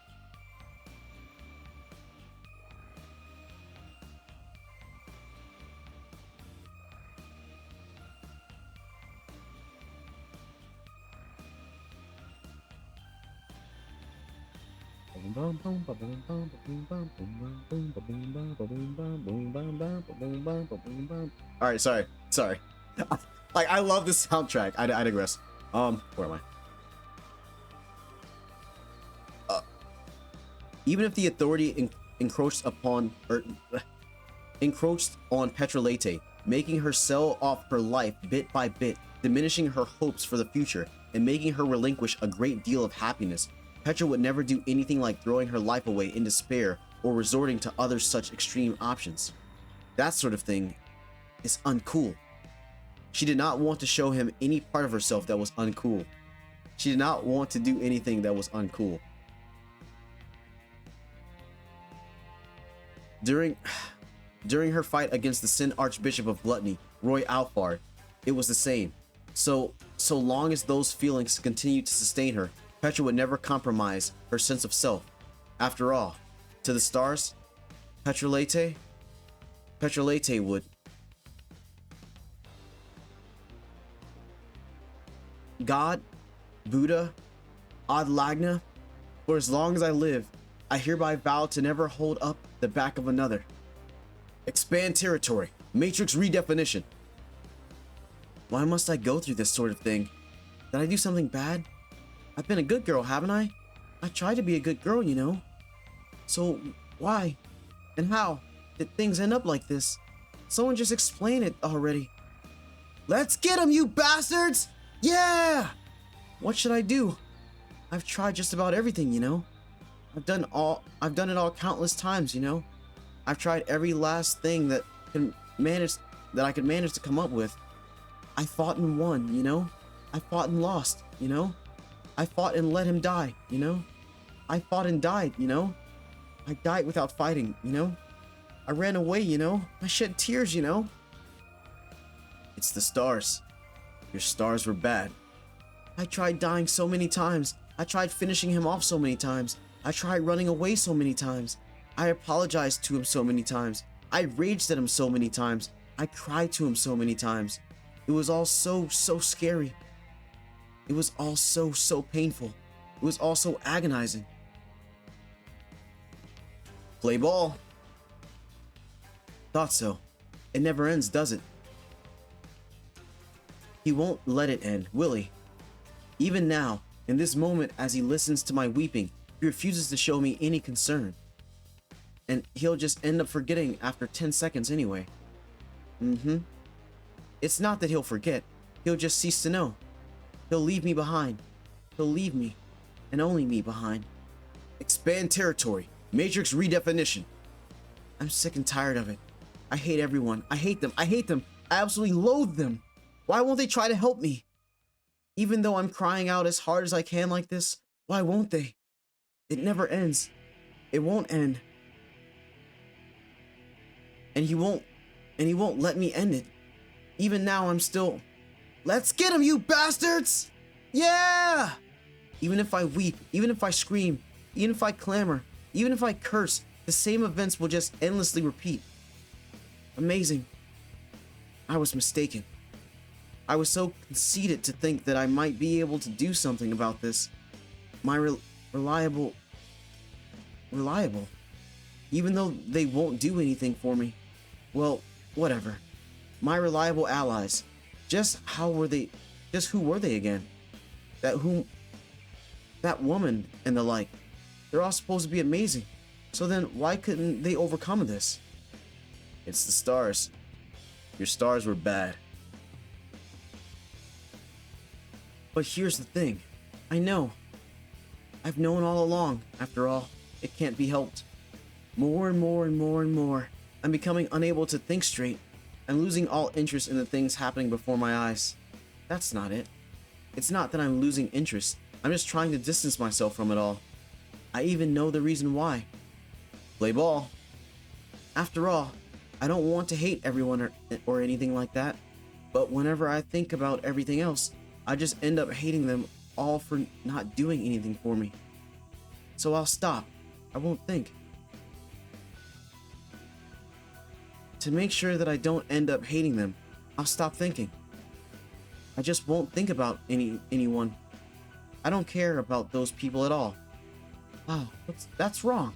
Speaker 1: Alright, sorry. Like, I love this soundtrack. I digress. Where am I? Even if the authority encroached on Petra Lete, making her sell off her life bit by bit, diminishing her hopes for the future, and making her relinquish a great deal of happiness, Petra would never do anything like throwing her life away in despair or resorting to other such extreme options. That sort of thing is uncool. She did not want to show him any part of herself that was uncool. She did not want to do anything that was uncool. During her fight against the Sin Archbishop of Gluttony, Roy Alfard, it was the same. So long as those feelings continued to sustain her, Petra would never compromise her sense of self. After all, to the stars, Petra Lete would. God, Buddha, Ad Lagna, for as long as I live, I hereby vow to never hold up the back of another. Expand territory. Matrix redefinition. Why must I go through this sort of thing? Did I do something bad? I've been a good girl, haven't I? I tried to be a good girl, you know. So why and how did things end up like this? Someone just explain it already. Let's get him, you bastards! Yeah! What should I do? I've tried just about everything, you know. I've done it all countless times, you know. I've tried every last thing that I could manage to come up with. I fought and won, you know. I fought and lost, you know. I fought and let him die, you know. I fought and died, you know. I died without fighting, you know. I ran away, you know. I shed tears, you know. It's the stars. Your stars were bad. I tried dying so many times. I tried finishing him off so many times. I tried running away so many times. I apologized to him so many times. I raged at him so many times. I cried to him so many times. It was all so scary. It was all so painful. It was all so agonizing. Play ball. Thought so. It never ends, does it? He won't let it end, will he? Even now, in this moment, as he listens to my weeping, he refuses to show me any concern. And he'll just end up forgetting after 10 seconds anyway. It's not that he'll forget. He'll just cease to know. He'll leave me behind. He'll leave me, and only me, behind. Expand territory. Matrix redefinition. I'm sick and tired of it. I hate everyone. I hate them. I hate them. I absolutely loathe them. Why won't they try to help me? Even though I'm crying out as hard as I can like this, why won't they? It never ends. It won't end. And he won't let me end it. Even now I'm still, let's get him, you bastards! Yeah! Even if I weep, even if I scream, even if I clamor, even if I curse, the same events will just endlessly repeat. Amazing. I was mistaken. I was so conceited to think that I might be able to do something about this. My reliable, even though they won't do anything for me. Well, whatever. My reliable allies. Just who were they again? That woman and the like. They're all supposed to be amazing. So then why couldn't they overcome this? It's the stars. Your stars were bad. But here's the thing. I know. I've known all along. After all, it can't be helped. More and more, I'm becoming unable to think straight. I'm losing all interest in the things happening before my eyes. That's not it. It's not that I'm losing interest. I'm just trying to distance myself from it all. I even know the reason why. Play ball. After all, I don't want to hate everyone or anything like that. But whenever I think about everything else, I just end up hating them all for not doing anything for me. So I'll stop. I won't think. To make sure that I don't end up hating them, I'll stop thinking. I just won't think about anyone. I don't care about those people at all. Wow, that's wrong.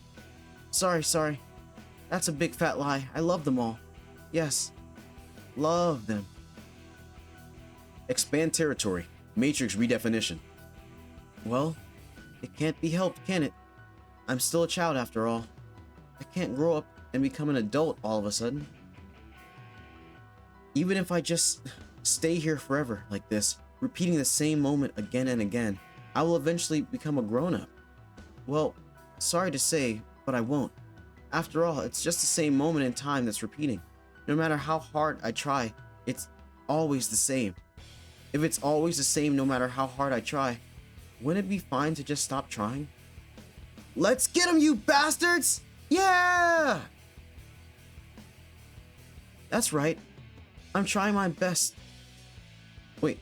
Speaker 1: Sorry. That's a big fat lie. I love them all. Yes, love them. Expand territory. Matrix redefinition. Well, it can't be helped, can it? I'm still a child after all. I can't grow up and become an adult all of a sudden. Even if I just stay here forever like this, repeating the same moment again and again, I will eventually become a grown-up. Well, sorry to say, but I won't. After all, it's just the same moment in time that's repeating. No matter how hard I try, it's always the same. If it's always the same no matter how hard I try, wouldn't it be fine to just stop trying? Let's get him, you bastards! Yeah! That's right. I'm trying my best. Wait.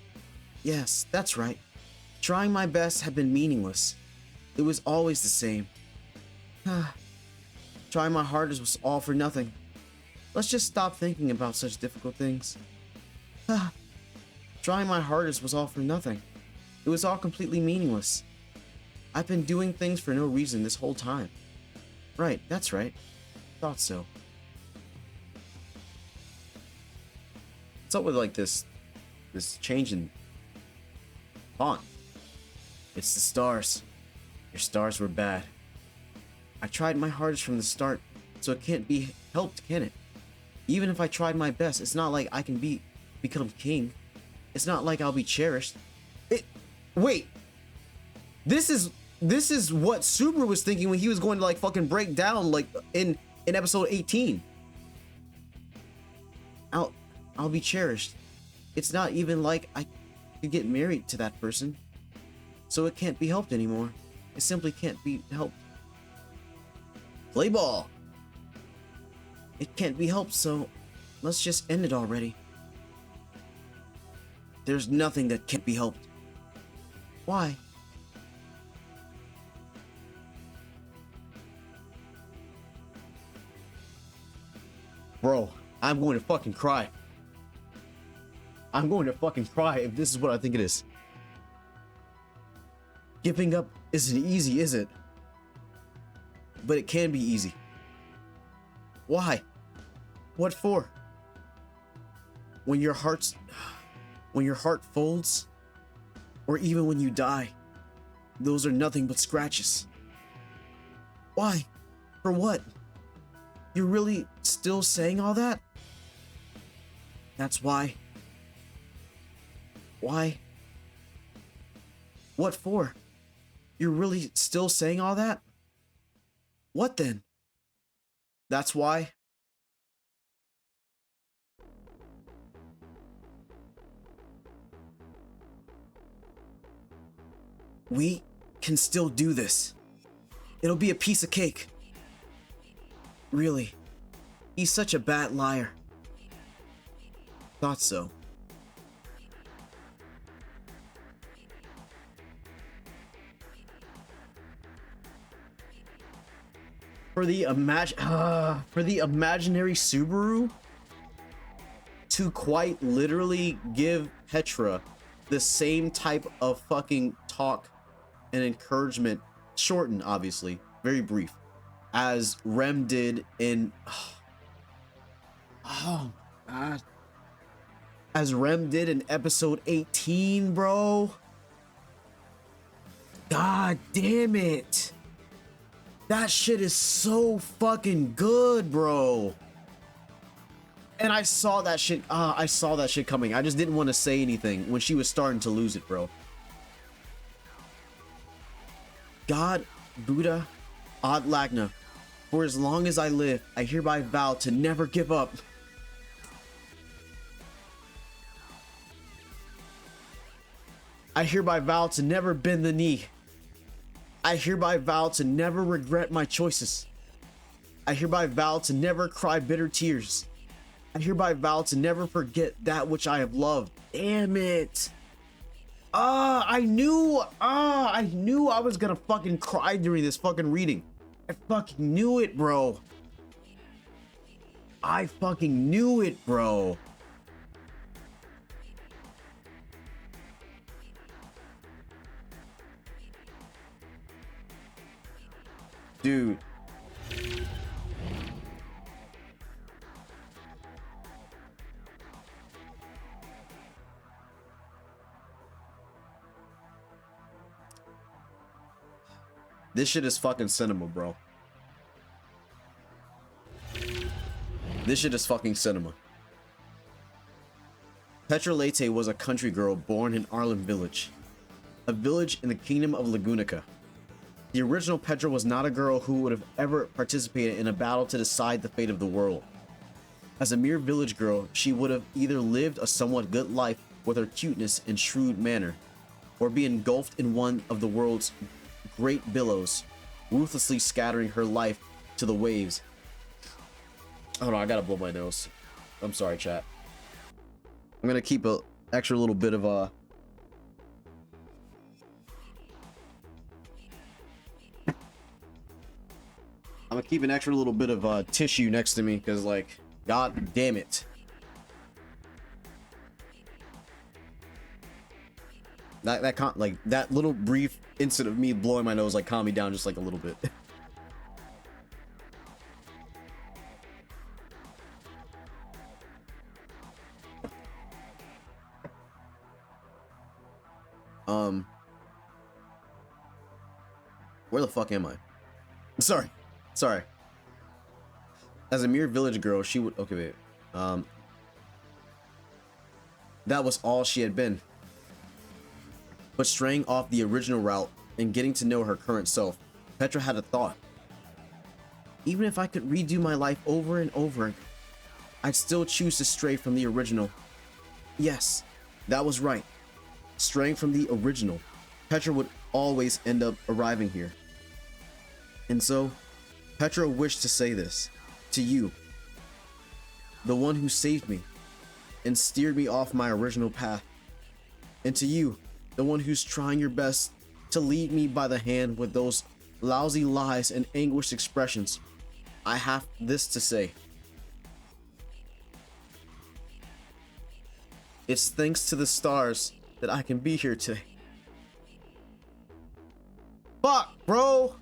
Speaker 1: Yes, that's right. Trying my best had been meaningless. It was always the same. Trying my hardest was all for nothing. Let's just stop thinking about such difficult things. Trying my hardest was all for nothing. It was all completely meaningless. I've been doing things for no reason this whole time. Right, that's right. Thought so. What's up with like this change in font? It's the stars. Your stars were bad. I tried my hardest from the start, so it can't be helped, can it? Even if I tried my best, it's not like I can become king. It's not like I'll be cherished. Wait. This is what Subaru was thinking when he was going to like fucking break down like in episode 18. I'll be cherished. It's not even like I could get married to that person. So it can't be helped anymore. It simply can't be helped. Play ball. It can't be helped, so let's just end it already. There's nothing that can't be helped. Why? Bro, I'm going to fucking cry. I'm going to fucking cry if this is what I think it is. Giving up isn't easy, is it? But it can be easy. Why? What for? When your heart folds, or even when you die, those are nothing but scratches. Why? For what? You're really still saying all that? That's why. Why? What for? You're really still saying all that? What then? That's why. We can still do this. It'll be a piece of cake. Really. He's such a bad liar. Thought so. For the imaginary Subaru to quite literally give Petra the same type of fucking talk and encouragement, shortened obviously, very brief, as Rem did in oh god, as Rem did in episode 18, bro. God damn it. That shit is so fucking good, bro. And I saw that shit. I saw that shit coming. I just didn't want to say anything when she was starting to lose it, bro. God, Buddha, Ad Lagna, for as long as I live, I hereby vow to never give up. I hereby vow to never bend the knee. I hereby vow to never regret my choices. I hereby vow to never cry bitter tears. I hereby vow to never forget that which I have loved. Damn it. I knew I was gonna fucking cry during this fucking reading. I fucking knew it, bro. I fucking knew it, bro. Dude. This shit is fucking cinema, bro. This shit is fucking cinema. Petra Lete was a country girl born in Arlen Village, a village in the kingdom of Lagunica. The original Petra was not a girl who would have ever participated in a battle to decide the fate of the world. As a mere village girl, she would have either lived a somewhat good life with her cuteness and shrewd manner, or be engulfed in one of the world's great billows, ruthlessly scattering her life to the waves. Hold on, I gotta blow my nose. I'm sorry, chat. I'm gonna keep a extra little bit of I'm gonna keep an extra little bit of tissue next to me, because, like, god damn it. That little brief instant of me blowing my nose, like, calmed me down just like a little bit. Where the fuck am I? Sorry. As a mere village girl, she would... Okay, wait. That was all she had been. But straying off the original route and getting to know her current self, Petra had a thought. Even if I could redo my life over and over, I'd still choose to stray from the original. Yes, that was right. Straying from the original, Petra would always end up arriving here. And so, Petra wished to say this to you, the one who saved me and steered me off my original path, and to you, the one who's trying your best to lead me by the hand with those lousy lies and anguished expressions. I have this to say. It's thanks to the stars that I can be here today. Fuck, bro!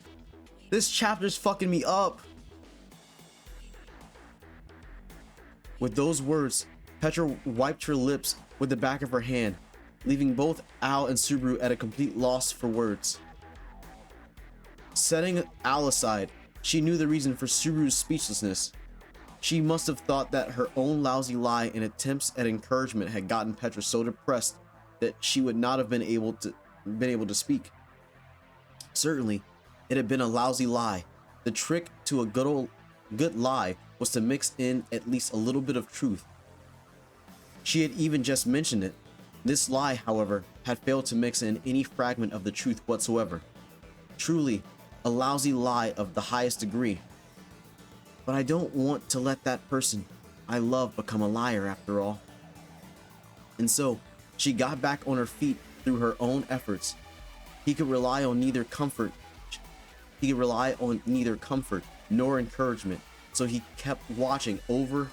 Speaker 1: This chapter's fucking me up. With those words, Petra wiped her lips with the back of her hand, leaving both Al and Subaru at a complete loss for words. Setting Al aside, she knew the reason for Subaru's speechlessness. She must have thought that her own lousy lie and attempts at encouragement had gotten Petra so depressed that she would not have been able to speak. Certainly, it had been a lousy lie. The trick to a good lie was to mix in at least a little bit of truth. She had even just mentioned it. This lie, however, had failed to mix in any fragment of the truth whatsoever. Truly, a lousy lie of the highest degree. But I don't want to let that person I love become a liar after all. And so, she got back on her feet through her own efforts. He could rely on neither comfort nor encouragement, so he kept watching over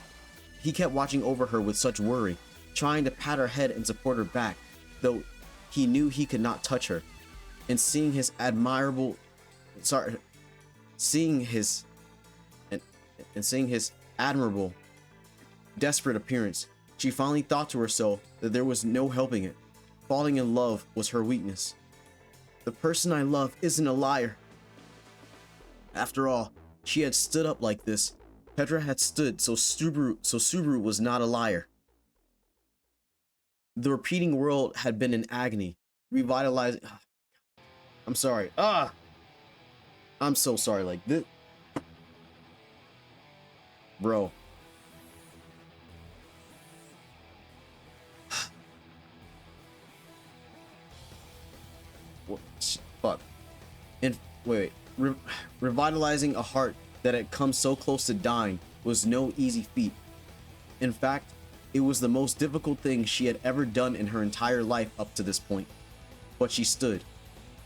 Speaker 1: her with such worry, trying to pat her head and support her back, though he knew he could not touch her. And seeing his admirable desperate appearance, she finally thought to herself that there was no helping it. Falling in love was her weakness. The person I love isn't a liar. After all, she had stood up like this. Petra had stood, so Subaru was not a liar. The repeating world had been in agony, revitalizing. I'm sorry. I'm so sorry. Like this, bro. What? Fuck. And wait. Revitalizing a heart that had come so close to dying was no easy feat. In fact, it was the most difficult thing she had ever done in her entire life up to this point. But she stood.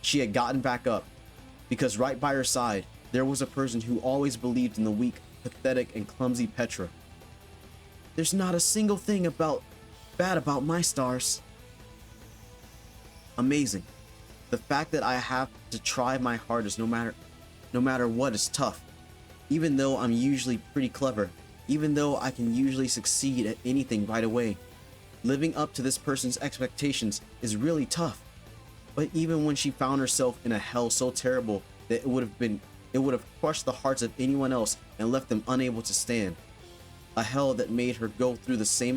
Speaker 1: She had gotten back up, because right by her side, there was a person who always believed in the weak, pathetic, and clumsy Petra. There's not a single thing bad about my stars. Amazing. The fact that I have to try my hardest no matter what is tough. Even though I'm usually pretty clever, even though I can usually succeed at anything right away, living up to this person's expectations is really tough. But even when she found herself in a hell so terrible that it would have crushed the hearts of anyone else and left them unable to stand. A hell that made her go through the same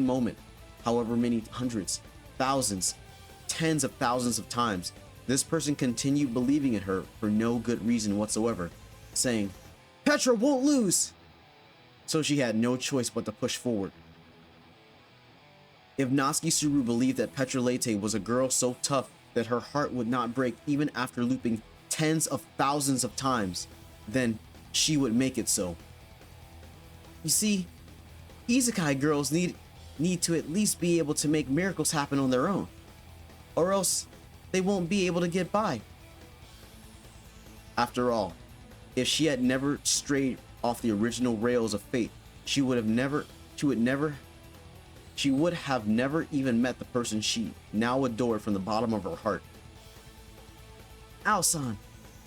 Speaker 1: moment, however many hundreds, thousands, tens of thousands of times. This person continued believing in her for no good reason whatsoever, saying, "Petra won't lose!" So she had no choice but to push forward. If Natsuki Subaru believed that Petra Lete was a girl so tough that her heart would not break even after looping tens of thousands of times, then she would make it so. You see, isekai girls need to at least be able to make miracles happen on their own, or else they won't be able to get by. After all, if she had never strayed off the original rails of fate, she would have never even met the person she now adored from the bottom of her heart. Ao-san,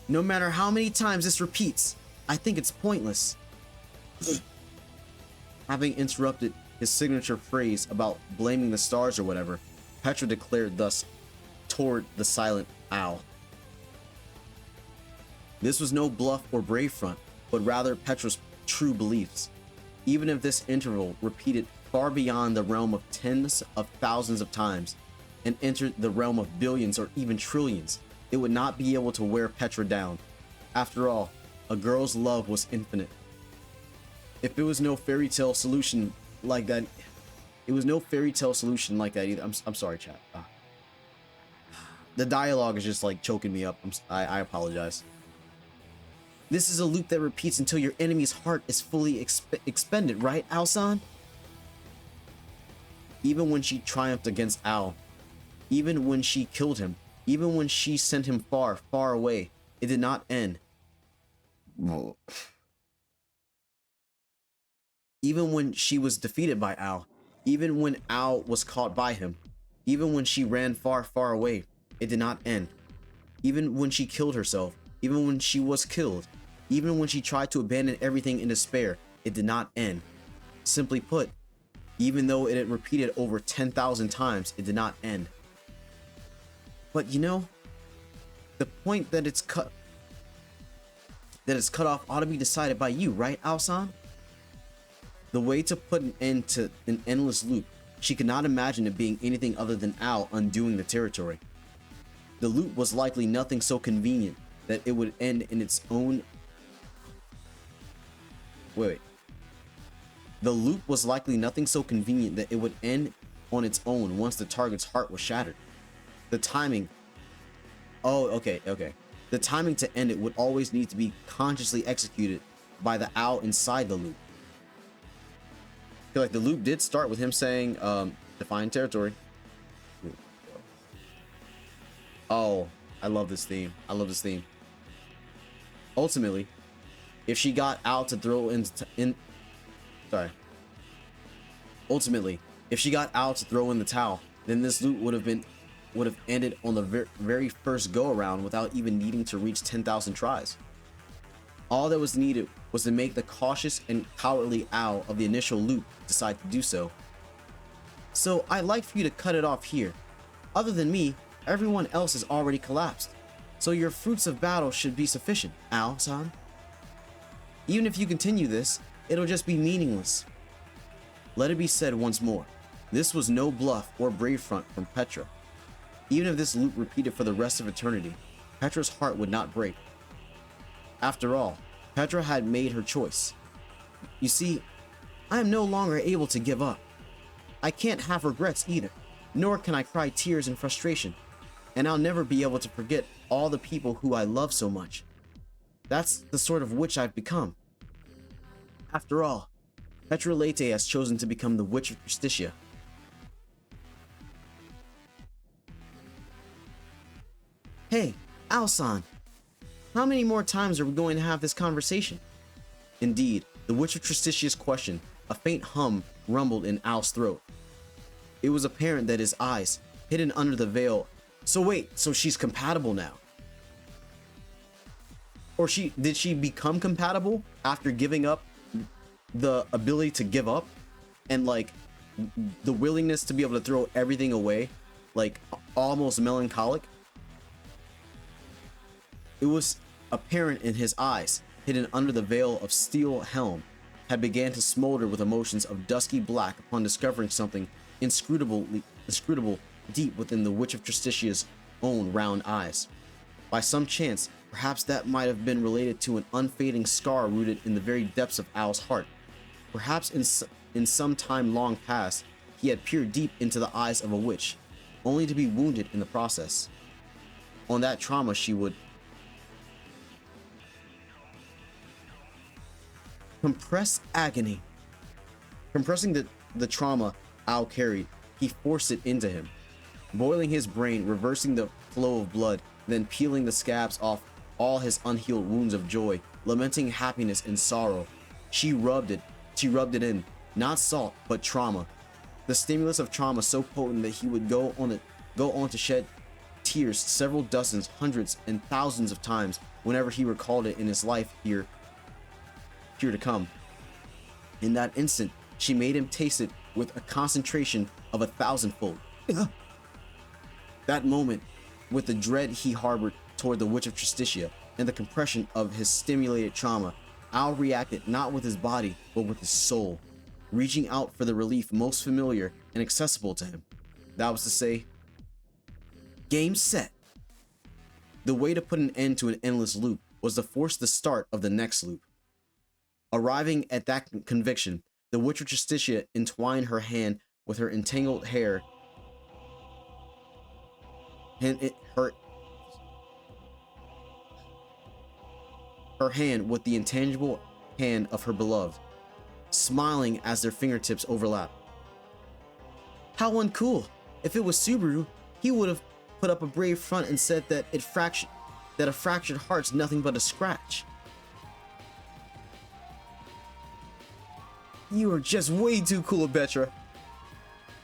Speaker 1: no matter how many times this repeats, I think it's pointless. Having interrupted his signature phrase about blaming the stars or whatever, Petra declared thus toward the silent Al. This was no bluff or brave front, but rather Petra's true beliefs. Even if this interval repeated far beyond the realm of tens of thousands of times and entered the realm of billions or even trillions, it would not be able to wear Petra down. After all, a girl's love was infinite. If it was no fairy tale solution like that, either. I'm sorry, chat. The dialogue is just like choking me up. I apologize. This is a loop that repeats until your enemy's heart is fully expended, right, Ao-san? Even when she triumphed against Al, even when she killed him, even when she sent him far, far away, it did not end. Even when she was defeated by Al, Even when Ao was caught by him, even when she ran far, far away, it did not end. Even when she killed herself, even when she was killed, even when she tried to abandon everything in despair, it did not end. Simply put, even though it had repeated over 10,000 times, it did not end. But you know, the point that it's cut off ought to be decided by you, right, Ao-san? The way to put an end to an endless loop, she could not imagine it being anything other than Ao undoing the territory. The loop was likely nothing so convenient that it would end in its own... The loop was likely nothing so convenient that it would end on its own once the target's heart was shattered. The timing... Oh, okay. The timing to end it would always need to be consciously executed by the Ao inside the loop. I feel like the loop did start with him saying, define territory. Oh, I love this theme. Ultimately, if she got Ao to throw Ultimately, if she got Ao to throw in the towel, then this loop would have ended on the very first go around without even needing to reach 10,000 tries. All that was needed was to make the cautious and cowardly Ao of the initial loop decide to do so. So I'd like for you to cut it off here. Other than me, everyone else has already collapsed. So your fruits of battle should be sufficient, Ao-san. Even if you continue this, it'll just be meaningless. Let it be said once more, this was no bluff or brave front from Petra. Even if this loop repeated for the rest of eternity, Petra's heart would not break. After all, Petra had made her choice. You see, I am no longer able to give up. I can't have regrets either, nor can I cry tears in frustration, and I'll never be able to forget all the people who I love so much. That's the sort of witch I've become. After all, Petra Lete has chosen to become the Witch of Justitia. Hey, Ao-san, how many more times are we going to have this conversation? Indeed, the Witch of Justitia's question, a faint hum rumbled in Ao's throat. It was apparent that his eyes, hidden under the veil... So she's compatible now? Or did she become compatible after giving up the ability to give up? And like, the willingness to be able to throw everything away? Like, almost melancholic? It was apparent in his eyes, hidden under the veil of steel helm, had began to smolder with emotions of dusky black upon discovering something inscrutable deep within the Witch of Justitia's own round eyes. By some chance, perhaps that might have been related to an unfading scar rooted in the very depths of Ao's heart. Perhaps in some time long past, he had peered deep into the eyes of a witch, only to be wounded in the process. On that trauma she would... compress agony. Compressing the trauma Ao carried, he forced it into him, boiling his brain, reversing the flow of blood, then peeling the scabs off all his unhealed wounds of joy, lamenting happiness and sorrow. She rubbed it in, not salt, but trauma. The stimulus of trauma so potent that he would go on to shed tears several dozens, hundreds, and thousands of times whenever he recalled it in his life here to come. In that instant, she made him taste it with a concentration of 1,000-fold. That moment, with the dread he harbored toward the Witch of Justitia and the compression of his stimulated trauma, Ao reacted not with his body, but with his soul, reaching out for the relief most familiar and accessible to him. That was to say, game set. The way to put an end to an endless loop was to force the start of the next loop. Arriving at that conviction, the Witch of Justitia entwined her hand with her entangled hair, her hand with the intangible hand of her beloved, smiling as their fingertips overlapped. How uncool! If it was Subaru, he would have put up a brave front and said that a fractured heart's nothing but a scratch. You are just way too cool, Petra.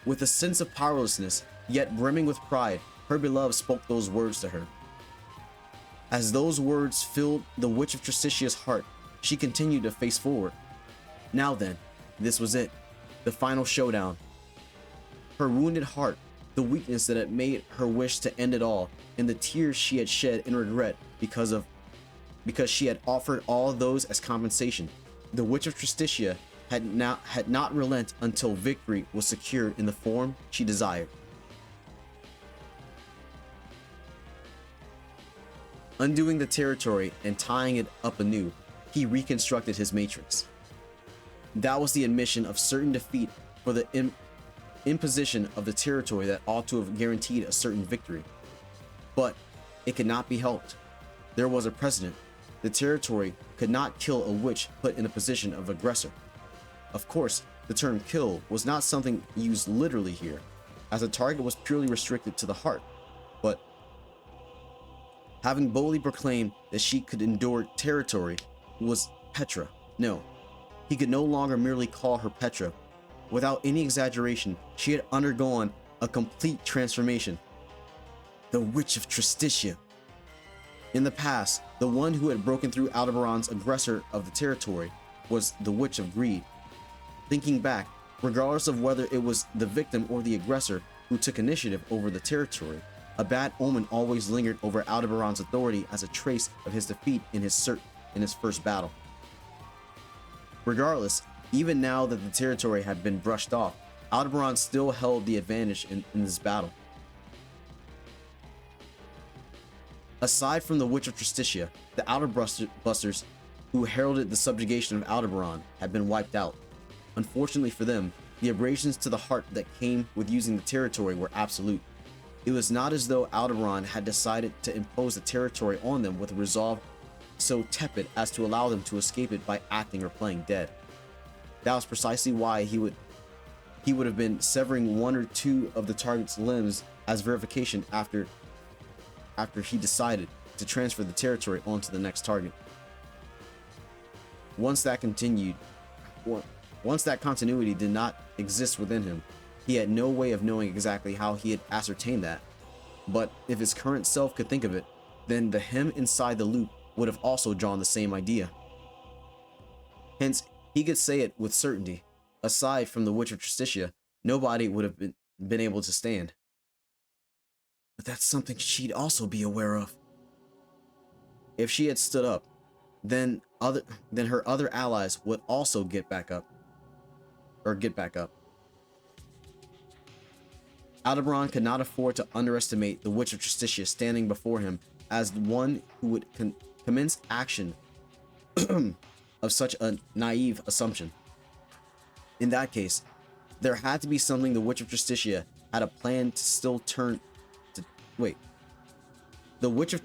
Speaker 1: With a sense of powerlessness, yet brimming with pride, her beloved spoke those words to her. As those words filled the Witch of Tristicia's heart, she continued to face forward. Now then, this was it, the final showdown. Her wounded heart, the weakness that had made her wish to end it all, and the tears she had shed in regret because she had offered all those as compensation. The Witch of Tristitia had not relent until victory was secured in the form she desired. Undoing the territory and tying it up anew, he reconstructed his matrix. That was the admission of certain defeat for the imposition of the territory that ought to have guaranteed a certain victory. But it could not be helped. There was a precedent. The territory could not kill a witch put in a position of aggressor. Of course, the term kill was not something used literally here, as the target was purely restricted to the heart. But having boldly proclaimed that she could endure territory was Petra. No, he could no longer merely call her Petra. Without any exaggeration, she had undergone a complete transformation. The Witch of Tristitia. In the past, the one who had broken through Aldebaran's aggressor of the territory was the Witch of Greed. Thinking back, regardless of whether it was the victim or the aggressor who took initiative over the territory, a bad omen always lingered over Aldebaran's authority as a trace of his defeat in his first battle. Regardless, even now that the territory had been brushed off, Aldebaran still held the advantage in this battle. Aside from the Witch of Tristitia, the Outerbusters who heralded the subjugation of Aldebaran had been wiped out. Unfortunately for them, the abrasions to the heart that came with using the territory were absolute. It was not as though Aldebaran had decided to impose the territory on them with a resolve so tepid as to allow them to escape it by acting or playing dead. That was precisely why he would have been severing one or two of the target's limbs as verification after he decided to transfer the territory onto the next target. Once that continuity did not exist within him, he had no way of knowing exactly how he had ascertained that. But if his current self could think of it, then the him inside the loop would have also drawn the same idea. Hence, he could say it with certainty. Aside from the Witch of Tristitia, nobody would have been able to stand. But that's something she'd also be aware of. If she had stood up, then her other allies would also get back up. Aldebaran could not afford to underestimate the Witch of Tristitia standing before him as the one who would commence action of such a naive assumption. In that case, there had to be something the Witch of Tristitia had a plan to still turn to wait. The Witch of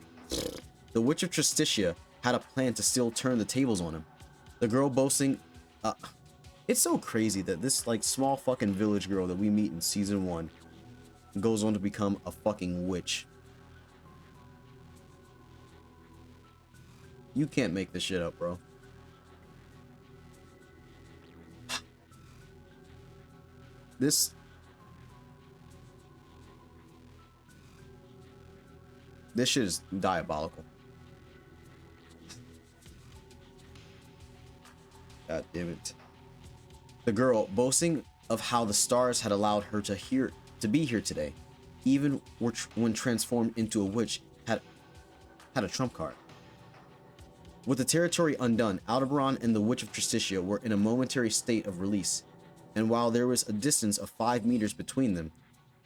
Speaker 1: Tristitia had a plan to still turn the tables on him. The girl boasting it's so crazy that this like small fucking village girl that we meet in season 1 goes on to become a fucking witch. You can't make this shit up, bro. This shit is diabolical. God damn it. The girl boasting of how the stars had allowed her to be here today, even when transformed into a witch, had a trump card. With the territory undone, Aldebaran and the Witch of Tristitia were in a momentary state of release, and while there was a distance of 5 meters between them,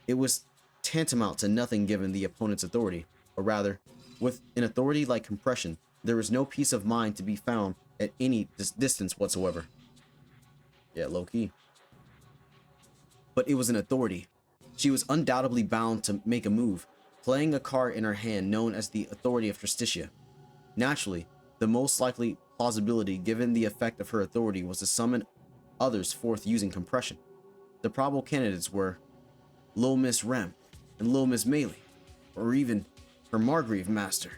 Speaker 1: it was tantamount to nothing given the opponent's authority, or rather, with an authority like compression, there was no peace of mind to be found at any distance whatsoever. Yeah, low-key. But it was an authority. She was undoubtedly bound to make a move, playing a card in her hand known as the authority of Tristitia. Naturally, the most likely plausibility given the effect of her authority was to summon others forth using compression. The probable candidates were Lil Miss Rem and Lil Miss Melee, or even her Margrave Master.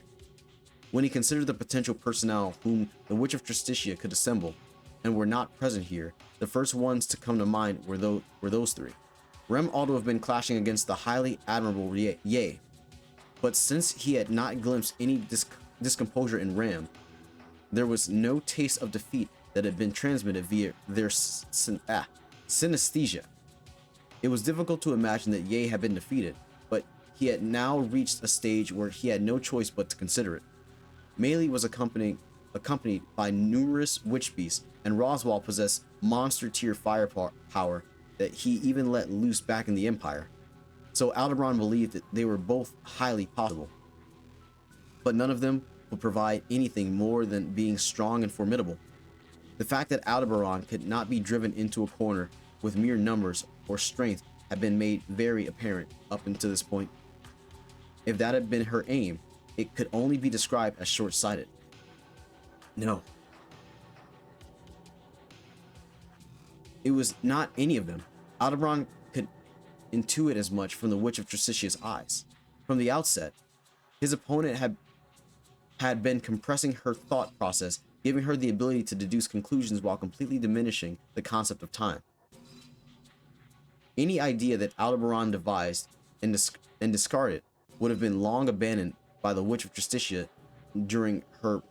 Speaker 1: When he considered the potential personnel whom the Witch of Tristitia could assemble, and were not present here, the first ones to come to mind were those three. Rem ought to have been clashing against the highly admirable Ye, but since he had not glimpsed any discomposure in Ram, there was no taste of defeat that had been transmitted via their synesthesia. It was difficult to imagine that Ye had been defeated, but he had now reached a stage where he had no choice but to consider it. Meili was accompanied by numerous witch beasts, and Roswaal possessed monster-tier firepower that he even let loose back in the Empire. So Aldebaran believed that they were both highly possible. But none of them would provide anything more than being strong and formidable. The fact that Aldebaran could not be driven into a corner with mere numbers or strength had been made very apparent up until this point. If that had been her aim, it could only be described as short-sighted. No. It was not any of them. Aldebaran could intuit as much from the Witch of Tristicia's eyes. From the outset, his opponent had been compressing her thought process, giving her the ability to deduce conclusions while completely diminishing the concept of time. Any idea that Aldebaran devised and discarded would have been long abandoned by the Witch of Tristicia during her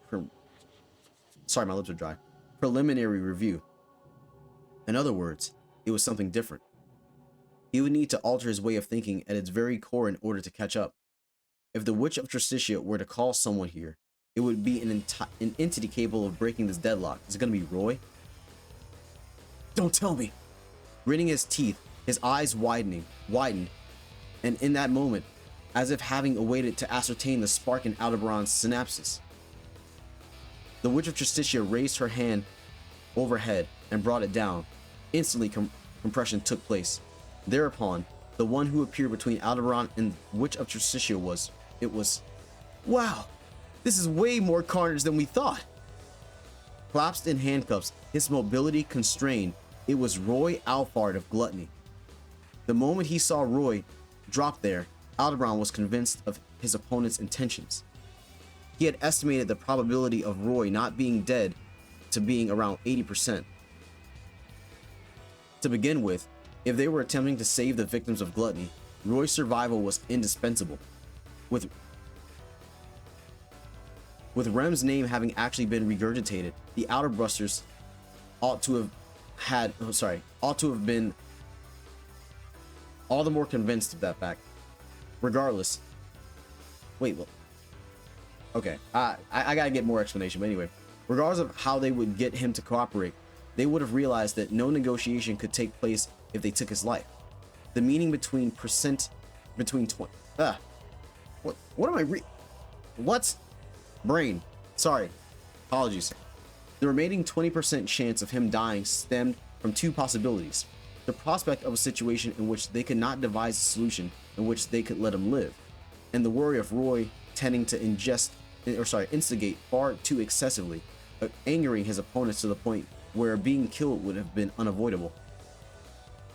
Speaker 1: sorry, my lips are dry. Preliminary review. In other words, it was something different. He would need to alter his way of thinking at its very core in order to catch up. If the Witch of Tristicia were to call someone here, it would be an entity capable of breaking this deadlock. Is it going to be Roy? Don't tell me! Gritting his teeth, his eyes widened, and in that moment, as if having awaited to ascertain the spark in Aldebaran's synapses, the Witch of Tristicia raised her hand overhead and brought it down. Instantly, compression took place. Thereupon, the one who appeared between Aldebaran and the Witch of Tristicia was... Wow! This is way more carnage than we thought! Collapsed in handcuffs, his mobility constrained, it was Roy Alphard of Gluttony. The moment he saw Roy drop there, Aldebaran was convinced of his opponent's intentions. He had estimated the probability of Roy not being dead to being around 80%. To begin with, if they were attempting to save the victims of Gluttony, Roy's survival was indispensable. With Rem's name having actually been regurgitated, the Outerbusters ought to have been all the more convinced of that fact. Regardless, okay, I gotta get more explanation, but anyway, regardless of how they would get him to cooperate, they would have realized that no negotiation could take place if they took his life. The meaning between 20. What am I what? Brain. Sorry. Apologies. The remaining 20% chance of him dying stemmed from two possibilities. The prospect of a situation in which they could not devise a solution in which they could let him live, and the worry of Roy tending to instigate far too excessively, angering his opponents to the point where being killed would have been unavoidable.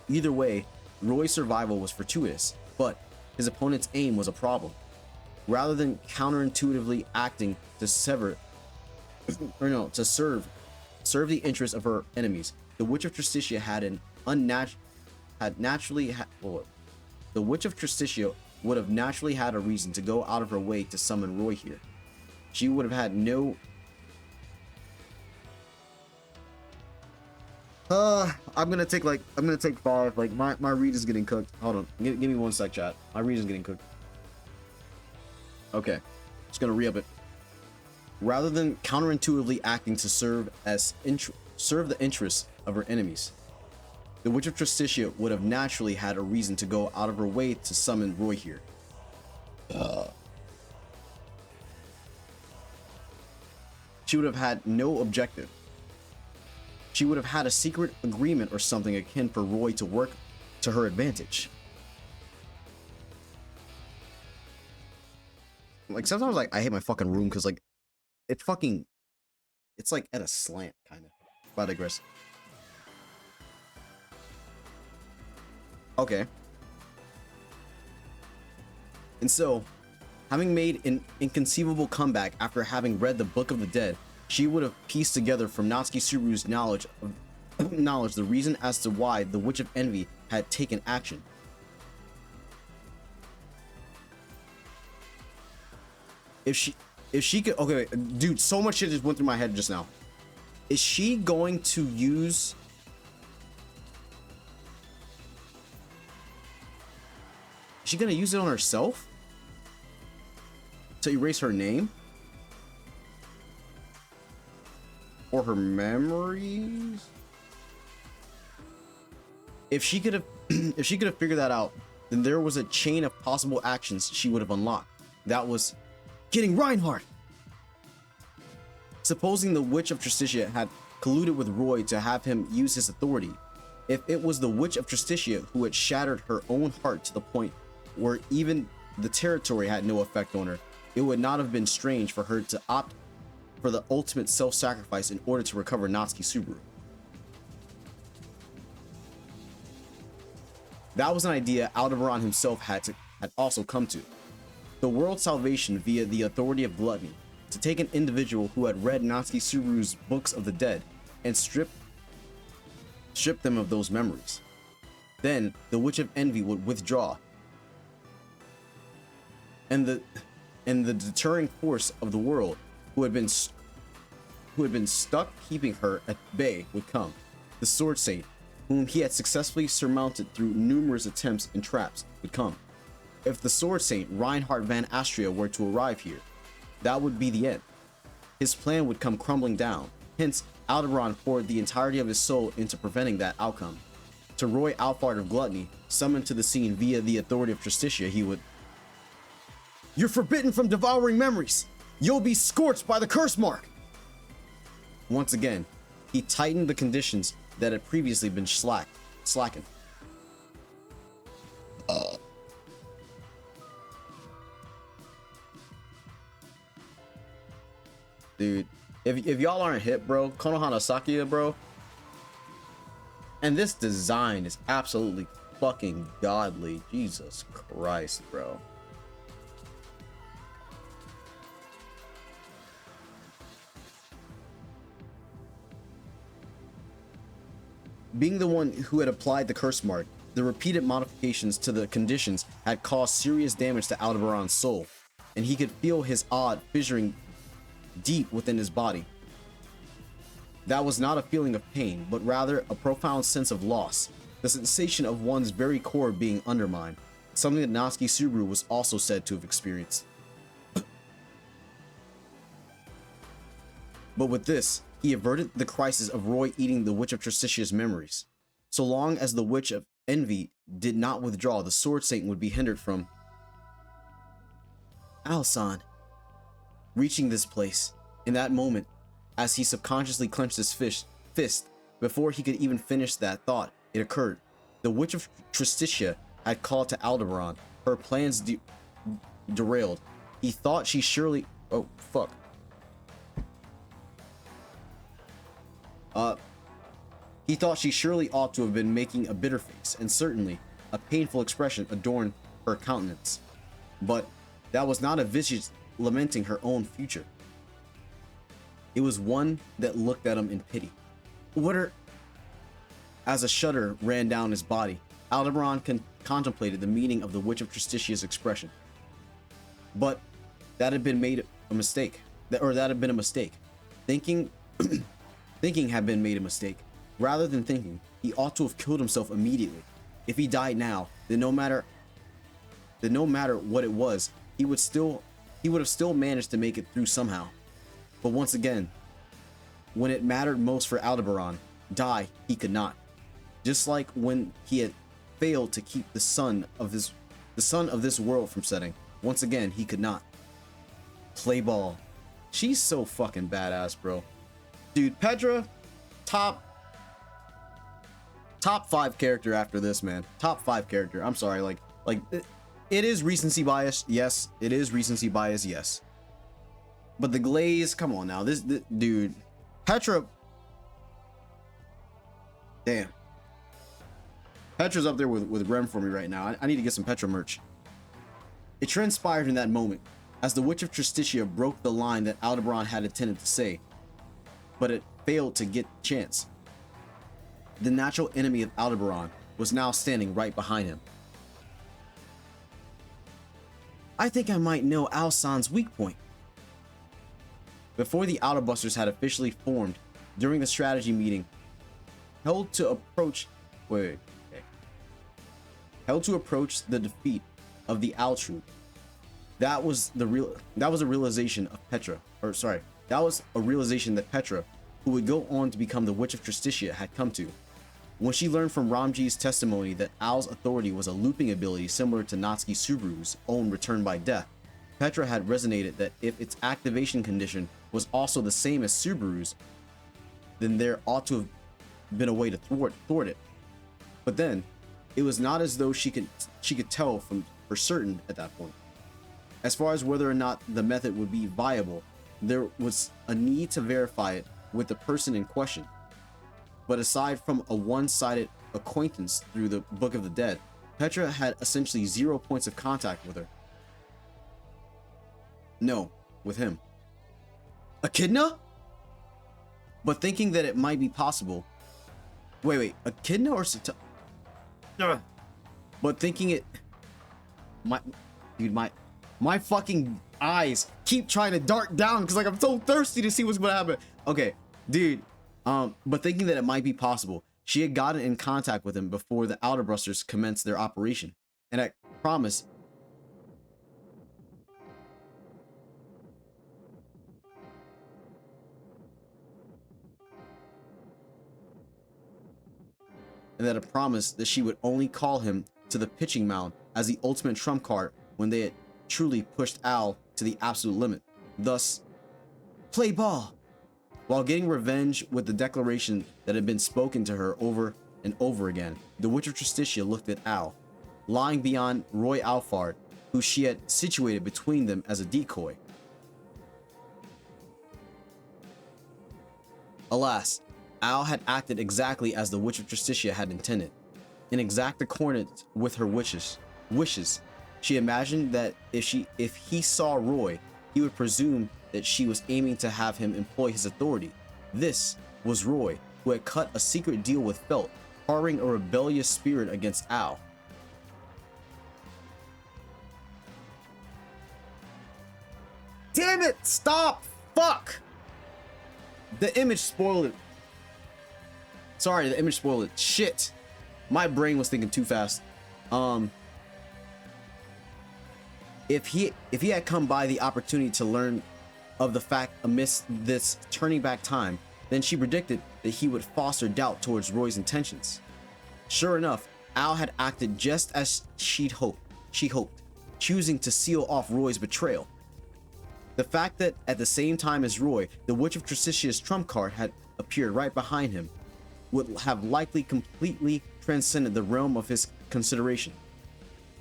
Speaker 1: Either way, Roy's survival was fortuitous, but his opponent's aim was a problem. Rather than counterintuitively acting to serve the interests of her enemies, the Witch of Tristicia the Witch of Tristicia would have naturally had a reason to go out of her way to summon Roy here. She would have had no... I'm gonna take 5. Like my read is getting cooked. Hold on, give me one sec, chat. My read is getting cooked. Okay, just gonna re-up it. Rather than counterintuitively acting to serve the interests of her enemies, the Witch of Tristicia would have naturally had a reason to go out of her way to summon Roy here. She would have had no objective. She would have had a secret agreement or something akin for Roy to work to her advantage. Like sometimes I hate my fucking room because like it's like at a slant kind of. But I digress. Okay. And so, having made an inconceivable comeback after having read the Book of the Dead, she would have pieced together from Natsuki Subaru's knowledge the reason as to why the Witch of Envy had taken action. If she could, okay, dude, so much shit just went through my head just now. Is she going to use? Is she gonna use it on herself to erase her name or her memories? If she could have, if she could have figured that out, then there was a chain of possible actions she would have unlocked. That was getting Reinhardt. Supposing the Witch of Justitia had colluded with Roy to have him use his authority, if it was the Witch of Justitia who had shattered her own heart to the point where even the territory had no effect on her, it would not have been strange for her to opt for the ultimate self-sacrifice in order to recover Natsuki Subaru. That was an idea Aldebaran himself had also come to. The world's salvation via the authority of gluttony, to take an individual who had read Natsuki Subaru's books of the dead and strip them of those memories. Then the Witch of Envy would withdraw, and the deterring force of the world who had been stuck keeping her at bay would come. The Sword Saint, whom he had successfully surmounted through numerous attempts and traps, would come. If the Sword Saint Reinhardt van Astria were to arrive here, that would be the end. His plan would come crumbling down. Hence, Aldebaran poured the entirety of his soul into preventing that outcome. To Roy Alphard of Gluttony, summoned to the scene via the authority of Justitia, he would, "You're forbidden from devouring memories. You'll be scorched by the curse mark." Once again, he tightened the conditions that had previously been slackened. Dude, if y'all aren't hip, bro, Konohana Sakuya, bro, and this design is absolutely fucking godly. Jesus Christ, bro. Being the one who had applied the curse mark, the repeated modifications to the conditions had caused serious damage to Aldebaran's soul, and he could feel his odd fissuring deep within his body. That was not a feeling of pain, but rather a profound sense of loss, the sensation of one's very core being undermined, something that Natsuki Subaru was also said to have experienced. But with this, he averted the crisis of Roy eating the Witch of Justitia's memories. So long as the Witch of Envy did not withdraw, the Sword Saint would be hindered from Alsan reaching this place. In that moment, as he subconsciously clenched his fist, before he could even finish that thought, it occurred. The Witch of Justitia had called to Aldebaran. Her plans derailed. He thought she surely... Oh, fuck. He thought she surely ought to have been making a bitter face, and certainly a painful expression adorned her countenance. But that was not a visage lamenting her own future. It was one that looked at him in pity. As a shudder ran down his body, Aldebaran contemplated the meaning of the Witch of Justitia's expression. But that had been a mistake. Thinking had been made a mistake. Rather than thinking, he ought to have killed himself immediately. If he died now, then no matter what it was, he would have still managed to make it through somehow. But once again, when it mattered most for Aldebaran, die he could not. Just like when he had failed to keep the sun of this world from setting, once again he could not. Play ball. She's so fucking badass, bro. Dude, Pedra, top 5 character after this, man. Top 5 character. I'm sorry, like it is recency bias. Yes, it is recency bias. Yes, but the glaze. Come on now, this dude, Petra. Damn, Petra's up there with Rem for me right now. I need to get some Petra merch. It transpired in that moment, as the Witch of Justitia broke the line that Aldebaran had intended to say, but it failed to get a chance. The natural enemy of Aldebaran was now standing right behind him. "I think I might know Alsan's weak point," Before the Outerbusters had officially formed, during the strategy meeting held to approach the defeat of the Owl Troop, that was a realization that Petra, who would go on to become the Witch of Justicia, had come to. When she learned from Ramji's testimony that Owl's authority was a looping ability similar to Natsuki Subaru's own Return by Death, Petra had resonated that if its activation condition was also the same as Subaru's, then there ought to have been a way to thwart it. But then, it was not as though she could tell for certain at that point. As far as whether or not the method would be viable, there was a need to verify it with the person in question. But aside from a one-sided acquaintance through the Book of the Dead, Petra had essentially 0 points of contact with her. No, with him. Echidna? But thinking that it might be possible. Wait, Echidna or Sata? But thinking it. My fucking eyes keep trying to dart down because like I'm so thirsty to see what's gonna happen. Okay, dude. But thinking that it might be possible, she had gotten in contact with him before the Outerbusters commenced their operation, and had promised that she would only call him to the pitching mound as the ultimate trump card when they had truly pushed Owl to the absolute limit. Thus, play ball. While getting revenge with the declaration that had been spoken to her over and over again, the Witch of Justicia looked at Owl, lying beyond Roy Alfard, who she had situated between them as a decoy. Alas, Owl had acted exactly as the Witch of Justicia had intended. In exact accordance with her wishes, she imagined that if he saw Roy, he would presume that she was aiming to have him employ his authority. This was Roy, who had cut a secret deal with Felt, harboring a rebellious spirit against Owl. Damn it! Stop! Fuck! The image spoiled it. Sorry, the image spoiled it. Shit! My brain was thinking too fast. If he had come by the opportunity to learn of the fact amidst this turning back time, then she predicted that he would foster doubt towards Roy's intentions. Sure enough, Owl had acted just as she hoped, choosing to seal off Roy's betrayal. The fact that at the same time as Roy, the Witch of Justicia's trump card had appeared right behind him would have likely completely transcended the realm of his consideration.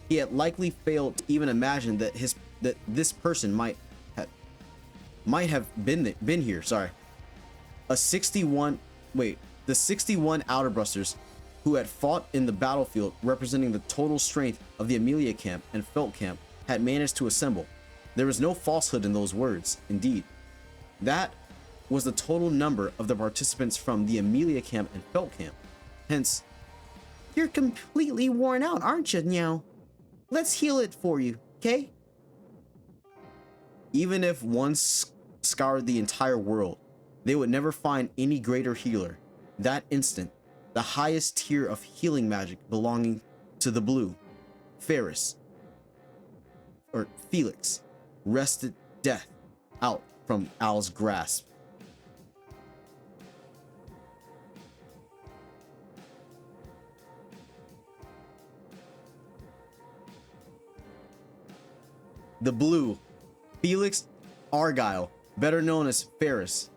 Speaker 1: He had likely failed to even imagine that this person might have been here. Sorry, the 61 Outerbusters who had fought in the battlefield, representing the total strength of the Amelia camp and Felt camp, had managed to assemble. There was no falsehood in those words. Indeed, that was the total number of the participants from the Amelia camp and Felt camp. Hence, you're completely worn out, aren't you, Meow? Let's heal it for you, okay? Even if one scoured the entire world, they would never find any greater healer. That instant, the highest tier of healing magic belonging to the blue, Felix, wrested death out from Owl's grasp. The blue, Felix Argyle, better known as Ferris.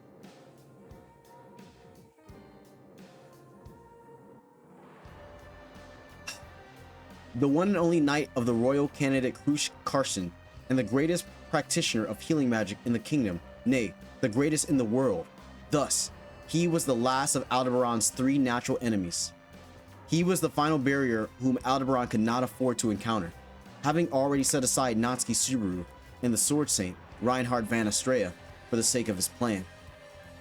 Speaker 1: The one and only knight of the royal candidate Krush Carson, and the greatest practitioner of healing magic in the kingdom, nay, the greatest in the world. Thus, he was the last of Aldebaran's 3 natural enemies. He was the final barrier whom Aldebaran could not afford to encounter, having already set aside Natsuki Subaru and the Sword Saint, Reinhard van Estrella, for the sake of his plan.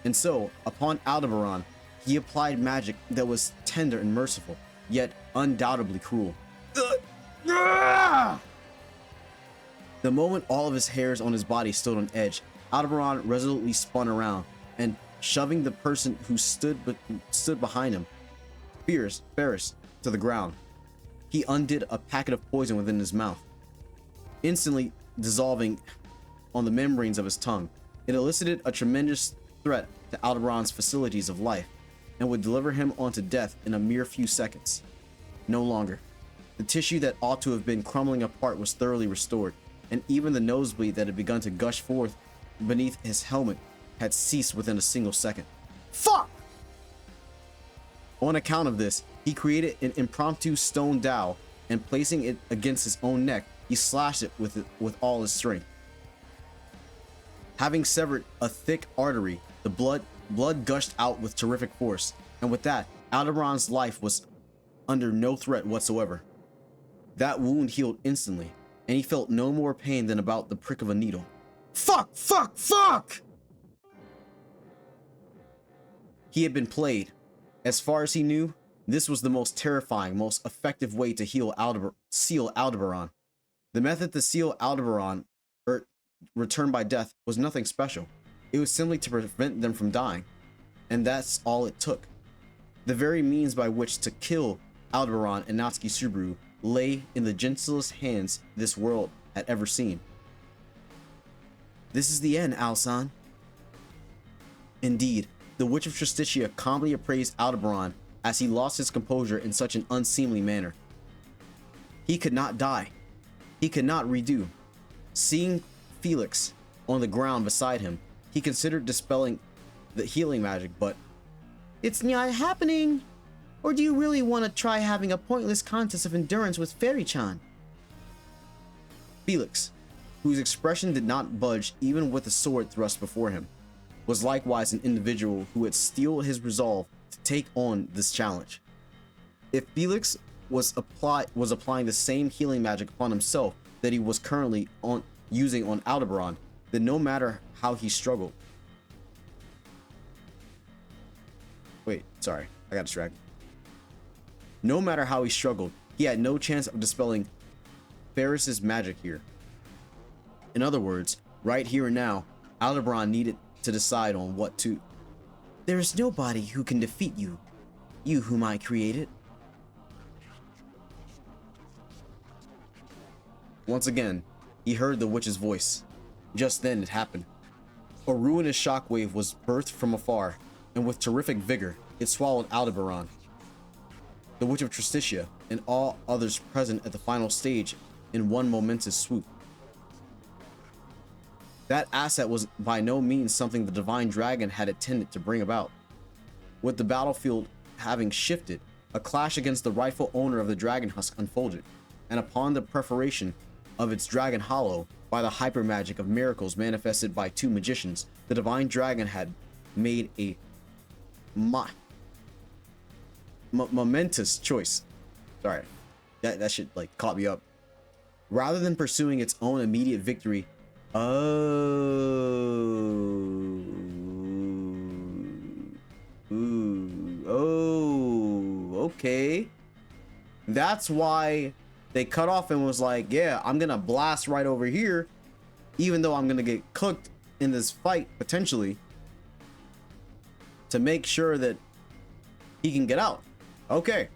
Speaker 1: And so, upon Aldebaran, he applied magic that was tender and merciful, yet undoubtedly cruel. The moment all of his hairs on his body stood on edge, Aldebaran resolutely spun around and, shoving the person who stood behind him, Ferris, to the ground. He undid a packet of poison within his mouth, instantly dissolving on the membranes of his tongue. It elicited a tremendous threat to Aldebaran's facilities of life and would deliver him onto death in a mere few seconds. No longer. The tissue that ought to have been crumbling apart was thoroughly restored, and even the nosebleed that had begun to gush forth beneath his helmet had ceased within a single second. Fuck! On account of this, he created an impromptu stone dowel, and placing it against his own neck, he slashed it with all his strength. Having severed a thick artery, the blood gushed out with terrific force, and with that, Aldebaran's life was under no threat whatsoever. That wound healed instantly, and he felt no more pain than about the prick of a needle. Fuck! Fuck! Fuck! He had been played. As far as he knew, this was the most terrifying, most effective way to seal Aldebaran. The method to seal Aldebaran, or return by death, was nothing special. It was simply to prevent them from dying, and that's all it took. The very means by which to kill Aldebaran and Natsuki Subaru lay in the gentlest hands this world had ever seen. This is the end, Al-san. Indeed, the Witch of Justitia calmly appraised Aldebaran as he lost his composure in such an unseemly manner. He could not die. He could not redo. Seeing Felix on the ground beside him, he considered dispelling the healing magic, but it's not happening. Or do you really want to try having a pointless contest of endurance with Fairy-chan? Felix, whose expression did not budge even with the sword thrust before him, was likewise an individual who had steeled his resolve to take on this challenge. If Felix was applying the same healing magic upon himself that he was currently using on Aldebaran, then no matter how he struggled. Wait, sorry, I got distracted. No matter how he struggled, he had no chance of dispelling Ferris's magic here. In other words, right here and now, Aldebaran needed to decide on what to. There is nobody who can defeat you, you whom I created. Once again, he heard the witch's voice. Just then it happened. A ruinous shockwave was birthed from afar, and with terrific vigor, it swallowed Aldebaran, the Witch of Justitia, and all others present at the final stage in one momentous swoop. That asset was by no means something the Divine Dragon had intended to bring about. With the battlefield having shifted, a clash against the rightful owner of the Dragon Husk unfolded, and upon the perforation of its Dragon Hollow by the hyper magic of miracles manifested by two magicians, the Divine Dragon had made a momentous choice. Sorry, that shit like caught me up. Rather than pursuing its own immediate victory, okay. That's why they cut off and was like, yeah, I'm gonna blast right over here, even though I'm gonna get cooked in this fight potentially, to make sure that he can get out. Okay.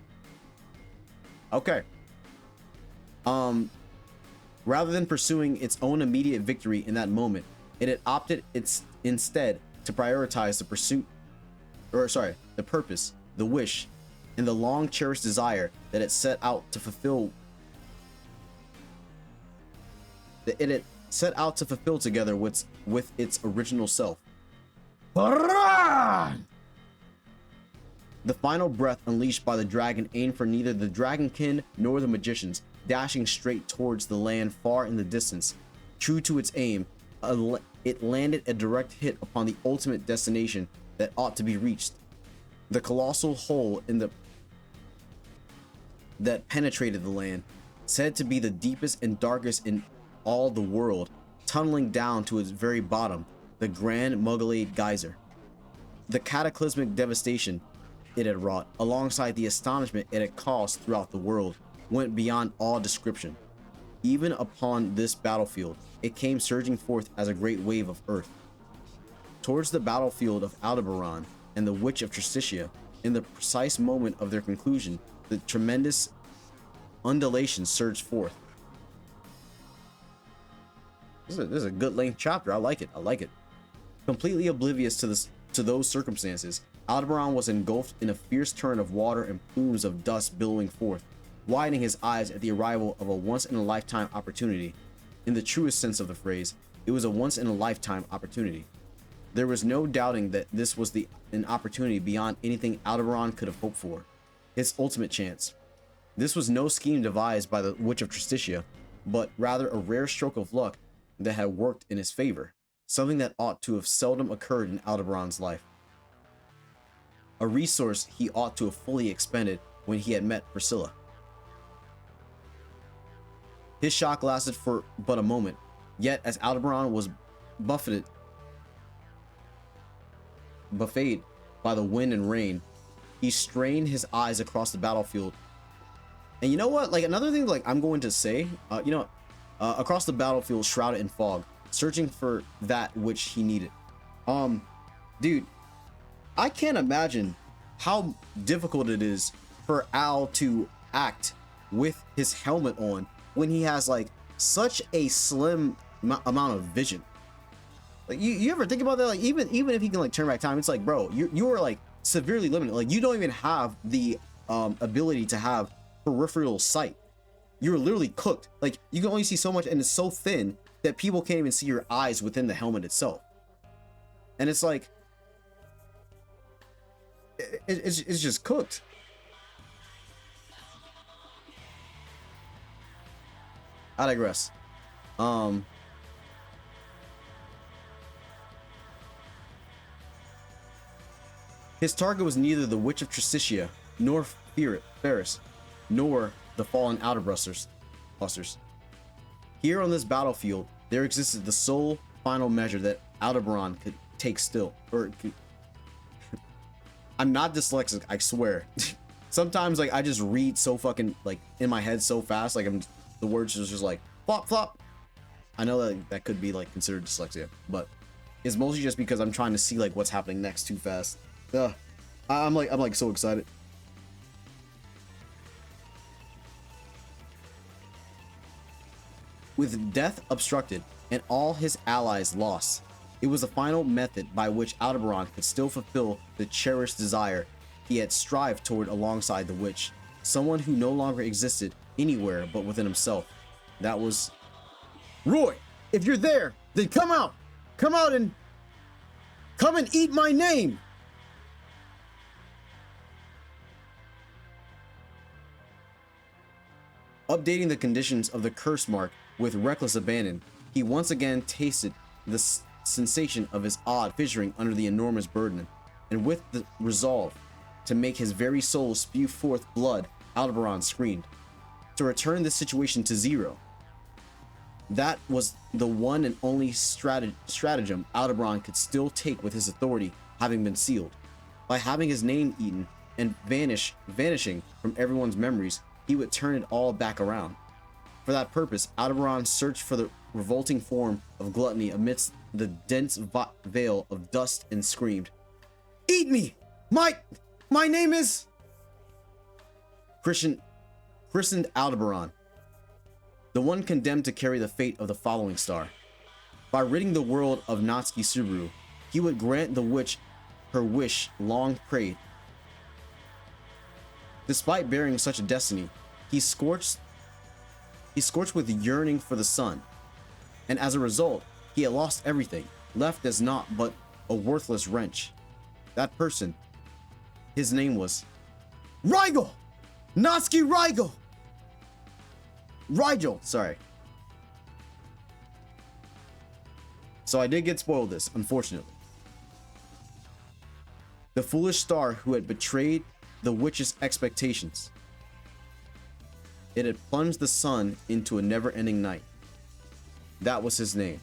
Speaker 1: Rather than pursuing its own immediate victory in that moment, it had opted instead to prioritize the purpose, the wish, and the long cherished desire that it set out to fulfill. That it had set out to fulfill together with its original self. The final breath unleashed by the dragon aimed for neither the dragonkin nor the magicians, dashing straight towards the land far in the distance. True to its aim, it landed a direct hit upon the ultimate destination that ought to be reached. The colossal hole that penetrated the land, said to be the deepest and darkest in all the world, tunneling down to its very bottom, the Grand Mughalade Geyser. The cataclysmic devastation it had wrought, alongside the astonishment it had caused throughout the world, went beyond all description. Even upon this battlefield, it came surging forth as a great wave of earth. Towards the battlefield of Aldebaran and the Witch of Tristitia, in the precise moment of their conclusion, the tremendous undulation surged forth. This is a good length chapter. I like it. I like it. Completely oblivious to those circumstances, Aldebaran was engulfed in a fierce torrent of water and plumes of dust billowing forth, widening his eyes at the arrival of a once-in-a-lifetime opportunity. In the truest sense of the phrase, it was a once-in-a-lifetime opportunity. There was no doubting that this was an opportunity beyond anything Aldebaran could have hoped for. His ultimate chance. This was no scheme devised by the Witch of Tristitia, but rather a rare stroke of luck that had worked in his favor, something that ought to have seldom occurred in Aldebaran's life. A resource he ought to have fully expended when he had met Priscilla. His shock lasted for but a moment, yet as Aldebaran was buffeted by the wind and rain, he strained his eyes across the battlefield. And you know what? Like, another thing, like, I'm going to say, across the battlefield shrouded in fog, searching for that which he needed. Dude, I can't imagine how difficult it is for Al to act with his helmet on when he has like such a slim amount of vision. Like, you ever think about that? Like, even if he can like turn back time, it's like, bro, you are like severely limited. Like, you don't even have the ability to have peripheral sight. You're literally cooked. Like, you can only see so much, and it's so thin that people can't even see your eyes within the helmet itself. And it's like, it's just cooked. I digress. His target was neither the Witch of Tristitia, nor Ferris, nor the fallen Outerbrusters. Here on this battlefield, there existed the sole final measure that Aldebaran could take still. I'm not dyslexic, I swear. Sometimes, like, I just read so fucking, like, in my head so fast, like, the words are just like, flop, flop. I know that could be, like, considered dyslexia, but it's mostly just because I'm trying to see, like, what's happening next too fast. I'm like so excited. With death obstructed and all his allies lost, it was the final method by which Aldebaran could still fulfill the cherished desire he had strived toward alongside the witch, someone who no longer existed anywhere but within himself. That was Roy. If you're there, then come out and come and eat my name. Updating the conditions of the curse mark with reckless abandon, he once again tasted the sensation of his odd fissuring under the enormous burden, and with the resolve to make his very soul spew forth blood, Aldebaran screamed. To return this situation to zero. That was the one and only stratagem Aldebaran could still take with his authority having been sealed. By having his name eaten and vanishing from everyone's memories, he would turn it all back around. For that purpose, Aldebaran searched for the revolting form of gluttony amidst the dense veil of dust and screamed, "Eat me! My name is..." Christened Aldebaran, the one condemned to carry the fate of the following star. By ridding the world of Natsuki Subaru, he would grant the witch her wish long prayed. Despite bearing such a destiny, he scorched with yearning for the sun, and as a result, he had lost everything, left as naught but a worthless wrench. That person, his name was Rigel! Natsuki Rigel, sorry. So I did get spoiled this, unfortunately. The foolish star who had betrayed the witch's expectations. It had plunged the sun into a never-ending night. That was his name.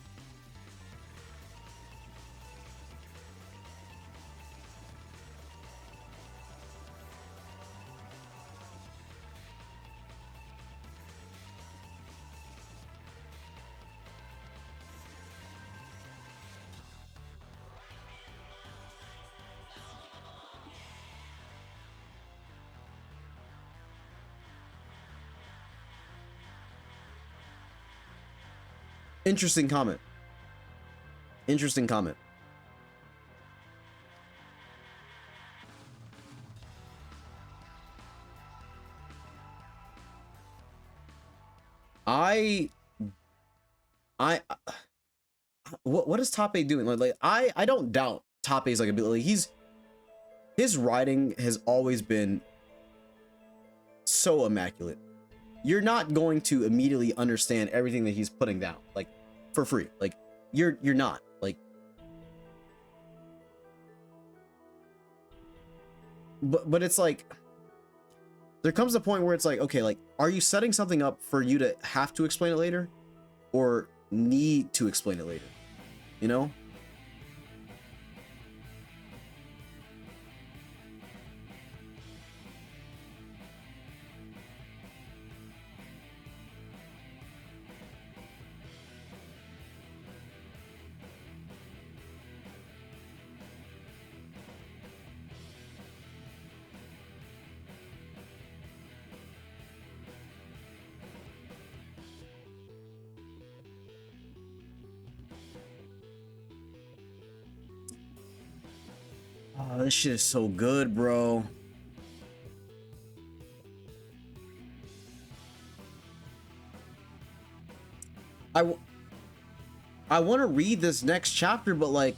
Speaker 1: Interesting comment. Interesting comment. What is Tape doing? Like I don't doubt Tape's like ability. His writing has always been so immaculate. You're not going to immediately understand everything that he's putting down, like for free. Like you're not like, but it's like there comes a point where it's like, okay, like, are you setting something up for you to have to explain it later, or need to explain it later? You know? Oh, this shit is so good, bro. I want to read this next chapter, but like,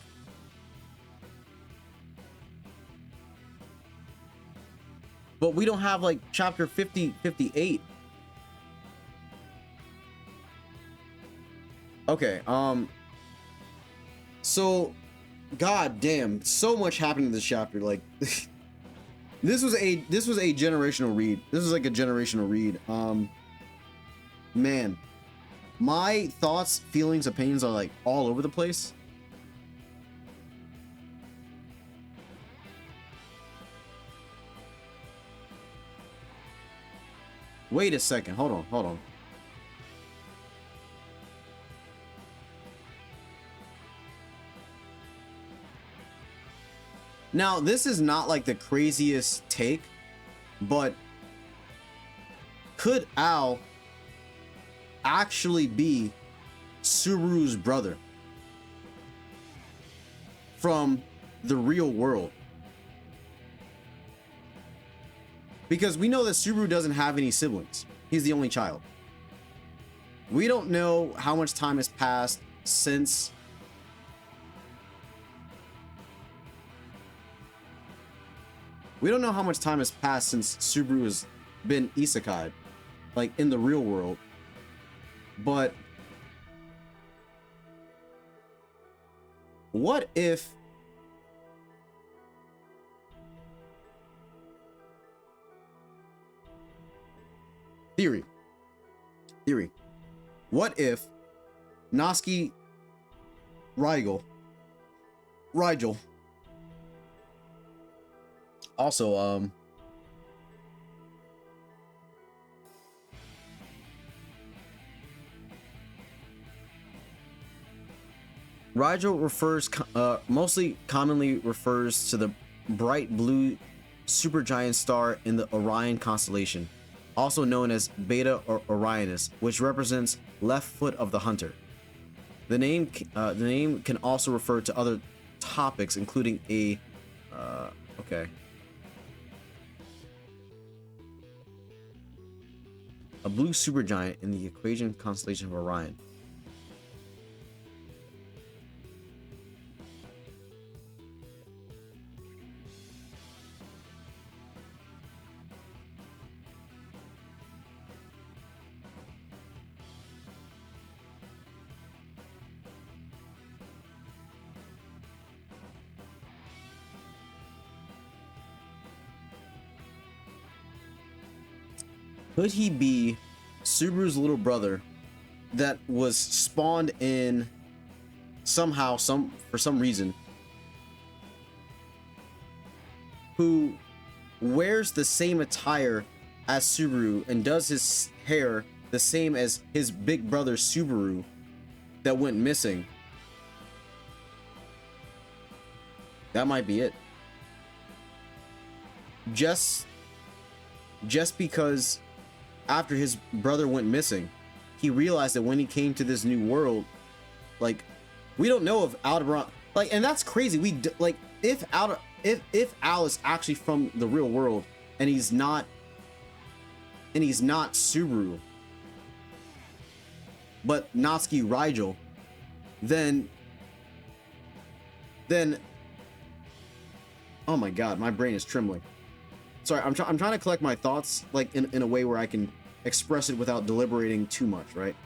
Speaker 1: but we don't have like chapter 50, 58. Okay, so god damn, so much happened in this chapter. Like this was a generational read. This was like a generational read. Man, my thoughts, feelings, opinions are like all over the place. Wait a second, hold on. Now, this is not like the craziest take, but could Al actually be Subaru's brother from the real world? Because we know that Subaru doesn't have any siblings. He's the only child. We don't know how much time has passed since Subaru has been isekai, like in the real world. But what if theory, what if Natsuki Rigel also Rigel mostly commonly refers to the bright blue supergiant star in the Orion constellation, also known as Beta Orionis, which represents left foot of the hunter. The name can also refer to other topics, including a blue supergiant in the equation constellation of Orion. Could he be Subaru's little brother that was spawned in somehow, for some reason, who wears the same attire as Subaru and does his hair the same as his big brother Subaru that went missing? That might be it. Just because after his brother went missing, he realized that when he came to this new world, Like, we don't know if Aldebaran, like, and that's crazy. Like, if Al is actually from the real world and he's not Subaru, but Natsuki Rigel, then oh my god, my brain is trembling. Sorry, I'm trying to collect my thoughts, like, in a way where I can express it without deliberating too much, right?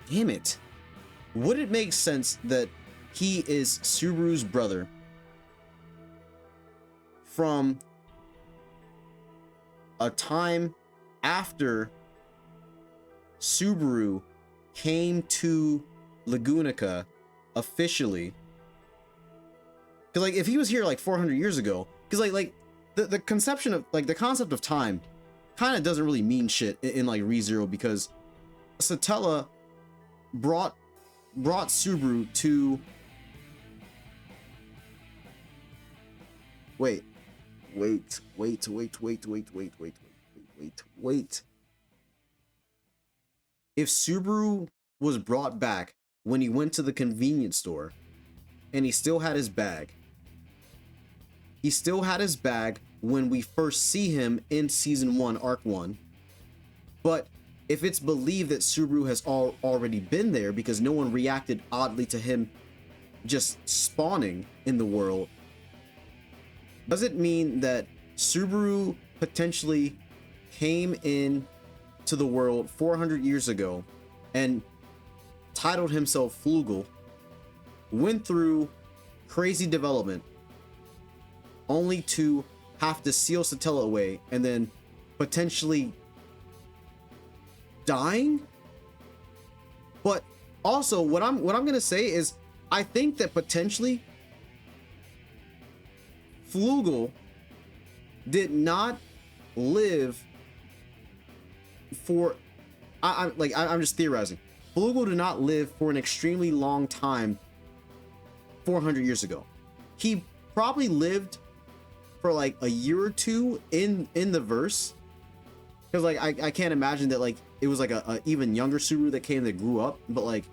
Speaker 1: Damn it. Would it make sense that he is Subaru's brother from a time after Subaru came to Lagunica officially? Because, like, if he was here like 400 years ago, because like the conception of, like, the concept of time kind of doesn't really mean shit in like ReZero, because Satella brought Subaru to wait. If Subaru was brought back when he went to the convenience store and he still had his bag, when we first see him in season 1, arc 1, but if it's believed that Subaru has already been there because no one reacted oddly to him just spawning in the world, does it mean that Subaru potentially came in to the world 400 years ago and titled himself Flugel, went through crazy development, only to have to seal Satella away and then potentially dying? But also, what I'm gonna say is, I think that potentially Flugel did not live for, I'm just theorizing. Flugel did not live for an extremely long time 400 years ago. He probably lived for like a year or two in the verse, because like I can't imagine that like it was like a even younger Subaru that came, that grew up. But like,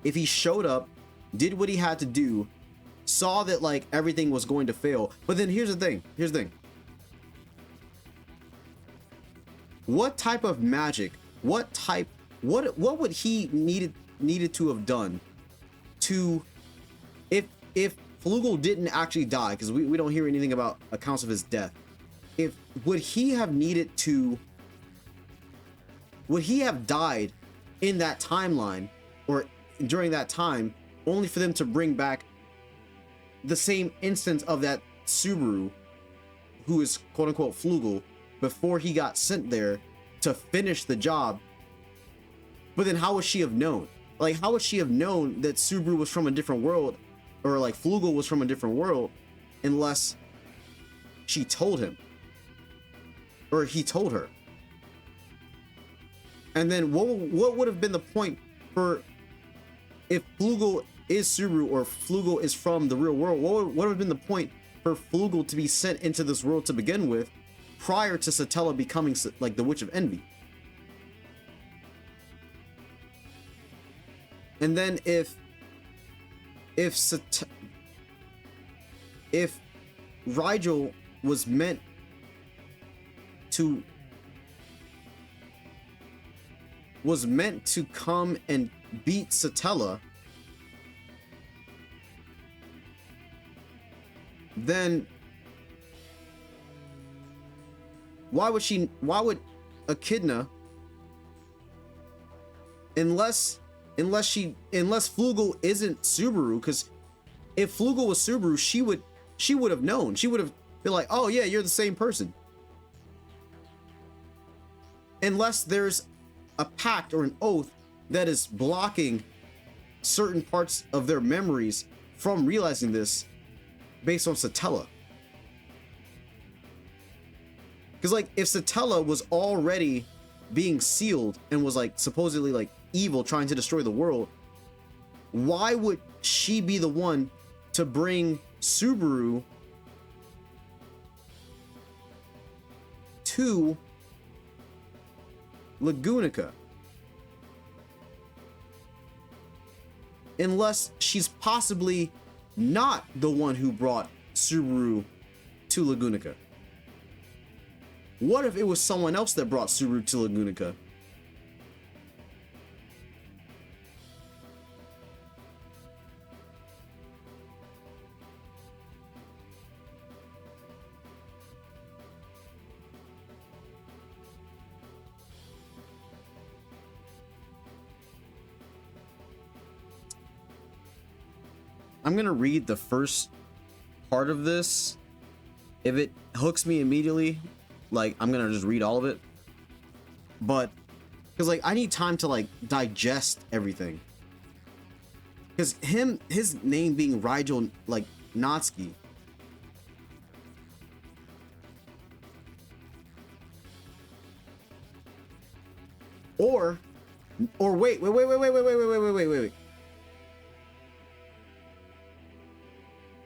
Speaker 1: if he showed up, did what he had to do, saw that like everything was going to fail, but then here's the thing, what type of magic, what would he needed to have done to, if Flugel didn't actually die, because we don't hear anything about accounts of his death, would he have died in that timeline or during that time, only for them to bring back the same instance of that Subaru, who is quote unquote Flugel, before he got sent there to finish the job? But then how would she have known? Like, how would she have known that Subaru was from a different world, or like Flugel was from a different world, unless she told him, or he told her? And then what would have been the point for, if Flugel is Subaru or Flugel is from the real world, what would have been the point for Flugel to be sent into this world to begin with, prior to Satella becoming like the Witch of Envy? And then if Rigel was meant to come and beat Satella, then why would Echidna, unless Flugel isn't Subaru? Because if Flugel was Subaru, she would have known. She would have been like, oh yeah, you're the same person. Unless there's a pact or an oath that is blocking certain parts of their memories from realizing this, based on Satella. Because like, if Satella was already being sealed and was like supposedly like evil, trying to destroy the world, why would she be the one to bring Subaru to Lagunica. Unless she's possibly not the one who brought Subaru to Lagunica. What if it was someone else that brought Subaru to Lagunica? I'm gonna read the first part of this. If it hooks me immediately, like, I'm gonna just read all of it. But because, like, I need time to, like, digest everything. Because his name being Rigel, like, Natsuki. Or wait.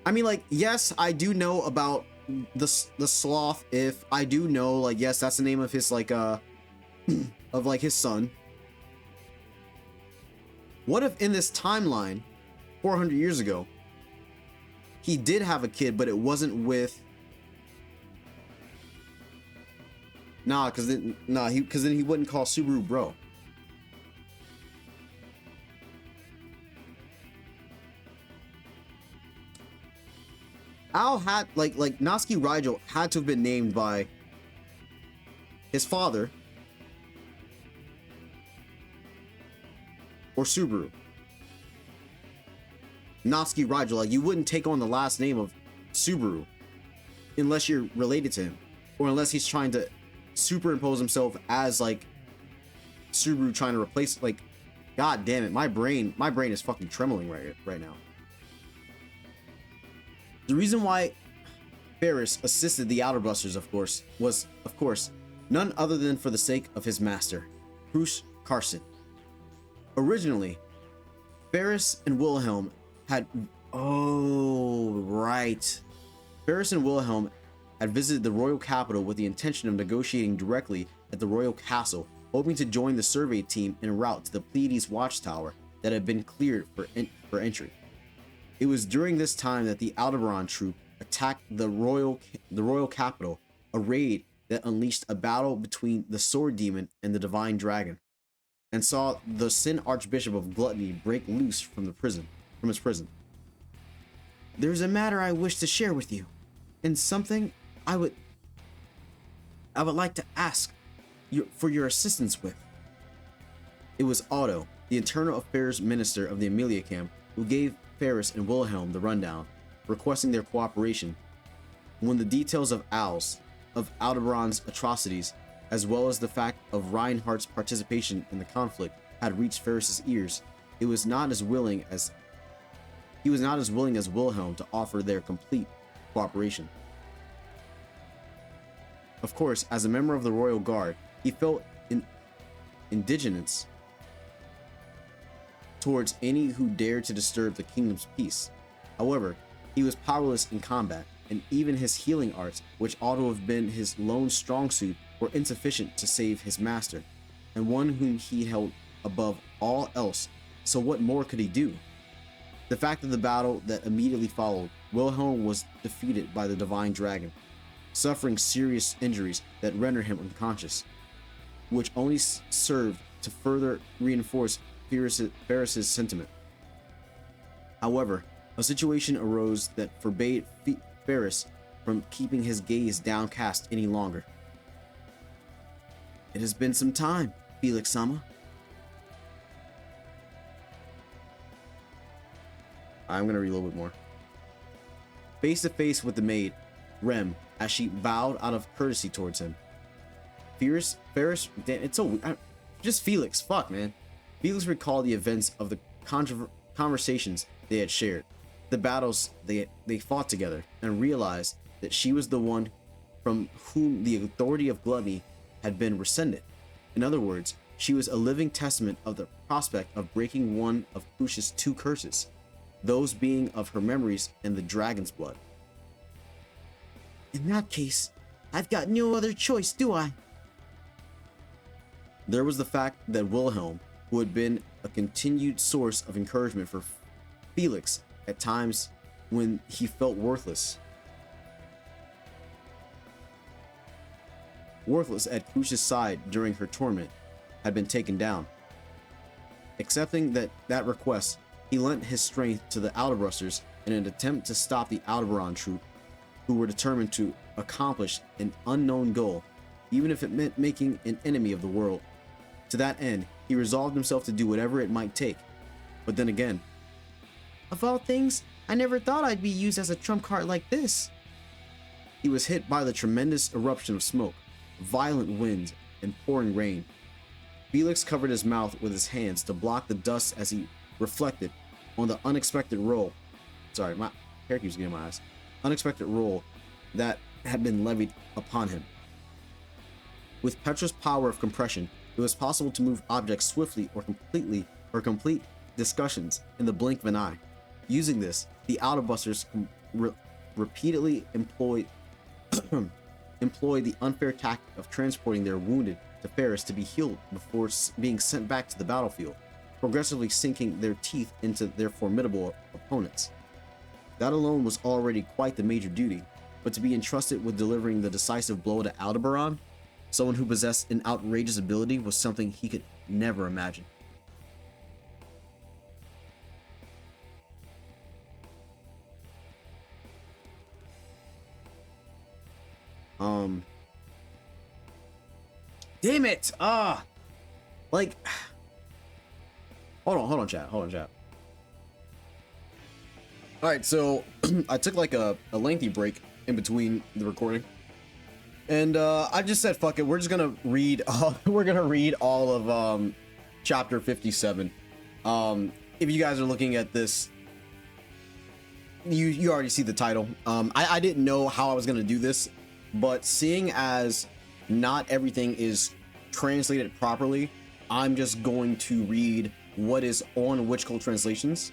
Speaker 1: I mean, like, yes, I do know about the sloth. If I do know, like, yes, that's the name of his, like, of, like, his son. What if in this timeline, 400 years ago, he did have a kid, but it wasn't with... Nah, because then he wouldn't call Subaru bro. Al had, like Natsuki Rigel had to have been named by his father or Subaru. Natsuki Rigel, like, you wouldn't take on the last name of Subaru unless you're related to him, or unless he's trying to superimpose himself as, like, Subaru, trying to replace, like, god damn it, my brain is fucking trembling right now. The reason why Ferris assisted the Outer Busters, of course, was, of course, none other than for the sake of his master, Bruce Carson. Originally, Ferris and Wilhelm had... Oh, right. Ferris and Wilhelm had visited the royal capital with the intention of negotiating directly at the royal castle, hoping to join the survey team en route to the Pleiades watchtower that had been cleared for entry. It was during this time that the Aldebaran troop attacked the royal capital, a raid that unleashed a battle between the sword demon and the divine dragon, and saw the Sin Archbishop of Gluttony break loose from his prison. There's a matter I wish to share with you, and something I would like to ask for your assistance with. It was Otto, the Internal Affairs Minister of the Amelia camp, who gave Ferris and Wilhelm the rundown, requesting their cooperation. When the details of Aldebaran's atrocities, as well as the fact of Reinhardt's participation in the conflict, had reached Ferris's ears, he was not as willing as Wilhelm to offer their complete cooperation. Of course, as a member of the Royal Guard, he felt indigenous towards any who dared to disturb the kingdom's peace. However, he was powerless in combat, and even his healing arts, which ought to have been his lone strong suit, were insufficient to save his master, and one whom he held above all else. So what more could he do? The fact of the battle that immediately followed, Wilhelm was defeated by the divine dragon, suffering serious injuries that rendered him unconscious, which only served to further reinforce Ferris's sentiment. However, a situation arose that forbade Ferris from keeping his gaze downcast any longer. It has been some time, Felix-sama. I'm gonna read a little bit more. Face to face with the maid, Rem, as she bowed out of courtesy towards him. Ferris, damn, it's so just Felix, fuck, man. Felix recalled the events of the conversations they had shared, the battles they fought together, and realized that she was the one from whom the authority of Gluttony had been rescinded. In other words, she was a living testament of the prospect of breaking one of Kush's two curses, those being of her memories and the dragon's blood. In that case, I've got no other choice, do I? There was the fact that Wilhelm, who had been a continued source of encouragement for Felix at times when he felt worthless at Kush's side during her torment, had been taken down. Accepting that request, he lent his strength to the Aldebrusters in an attempt to stop the Aldebaran troop, who were determined to accomplish an unknown goal, even if it meant making an enemy of the world. To that end, he resolved himself to do whatever it might take. But then again, of all things, I never thought I'd be used as a trump card like this. He was hit by the tremendous eruption of smoke, violent winds, and pouring rain. Felix covered his mouth with his hands to block the dust as he reflected on the unexpected roll. Sorry, my hair keeps getting in my eyes. Unexpected roll that had been levied upon him. With Petra's power of compression, it was possible to move objects swiftly or complete discussions in the blink of an eye. Using this, the Autobusters repeatedly employed the unfair tactic of transporting their wounded to Ferris to be healed before being sent back to the battlefield, progressively sinking their teeth into their formidable opponents. That alone was already quite the major duty, but to be entrusted with delivering the decisive blow to Aldebaran, someone who possessed an outrageous ability, was something he could never imagine. Damn it! Like, hold on, chat. All right, so I took like a lengthy break in between the recording, and I just said, fuck it, we're just gonna read. We're gonna read all of chapter 57. If you guys are looking at this, you already see the title. I didn't know how I was gonna do this, but seeing as not everything is translated properly, I'm just going to read what is on Witchcult translations,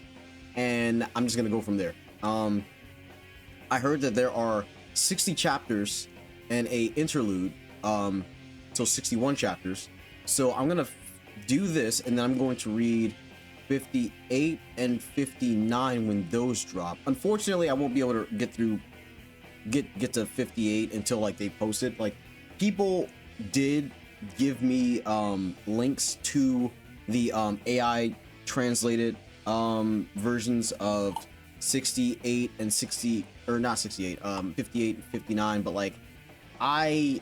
Speaker 1: and I'm just gonna go from there. I heard that there are 60 chapters and a interlude, so 61 chapters. So I'm gonna do this, and then I'm going to read 58 and 59 when those drop. Unfortunately, I won't be able to get to 58 until like they post it. Like, people did give me links to the AI translated versions of 68 and 60, or not 68, 58 and 59, but like I'd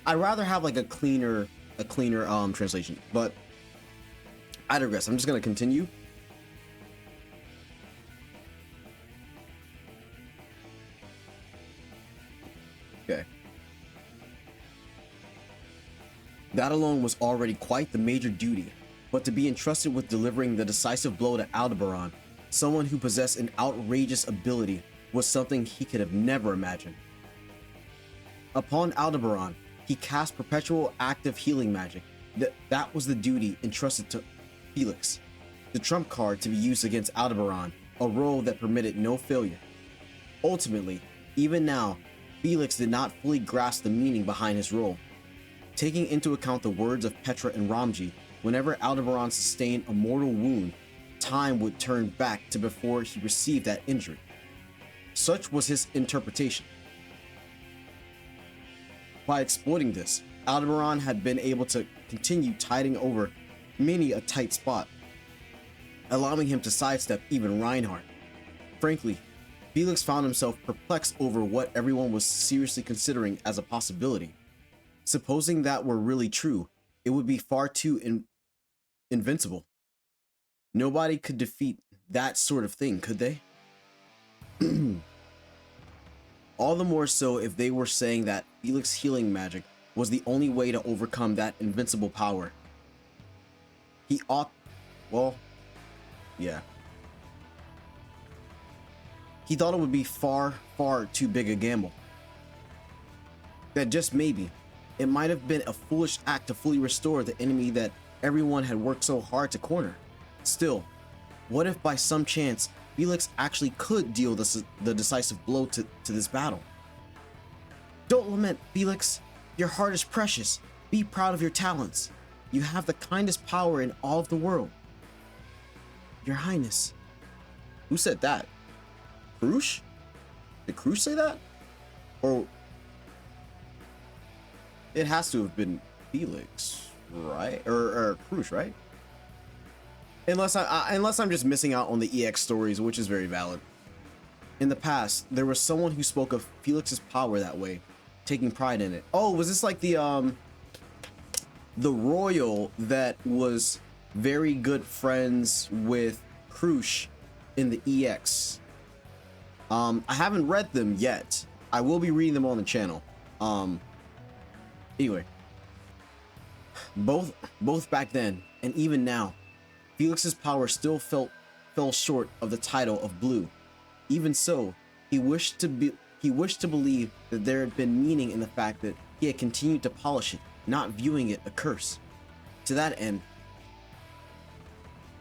Speaker 1: rather have like a cleaner translation. But I digress. I'm just gonna continue. Okay. That alone was already quite the major duty, but to be entrusted with delivering the decisive blow to Aldebaran, someone who possessed an outrageous ability, was something he could have never imagined. Upon Aldebaran, he cast perpetual active healing magic. That was the duty entrusted to Felix, the trump card to be used against Aldebaran, a role that permitted no failure. Ultimately, even now, Felix did not fully grasp the meaning behind his role. Taking into account the words of Petra and Ramji, whenever Aldebaran sustained a mortal wound, time would turn back to before he received that injury. Such was his interpretation. By exploiting this, Aldebaran had been able to continue tiding over many a tight spot, allowing him to sidestep even Reinhardt. Frankly, Felix found himself perplexed over what everyone was seriously considering as a possibility. Supposing that were really true, it would be far too invincible. Nobody could defeat that sort of thing, could they? All the more so if they were saying that Felix's healing magic was the only way to overcome that invincible power. He ought... well, yeah. He thought it would be far, far too big a gamble. That just maybe, it might have been a foolish act to fully restore the enemy that everyone had worked so hard to corner. Still, what if by some chance Felix actually could deal the decisive blow to this battle? Don't lament, Felix. Your heart is precious. Be proud of your talents. You have the kindest power in all of the world. Your Highness. Who said that? Krush? Did Krush say that? Or it has to have been Felix, right? Or Krush, right? Unless I'm just missing out on the EX stories, which is very valid. In the past, there was someone who spoke of Felix's power that way, taking pride in it. Oh, was this like the royal that was very good friends with Krush in the EX? I haven't read them yet. I will be reading them on the channel. Anyway, both back then and even now, Felix's power still fell short of the title of Blue. Even so, he wished to believe that there had been meaning in the fact that he had continued to polish it, not viewing it a curse. To that end,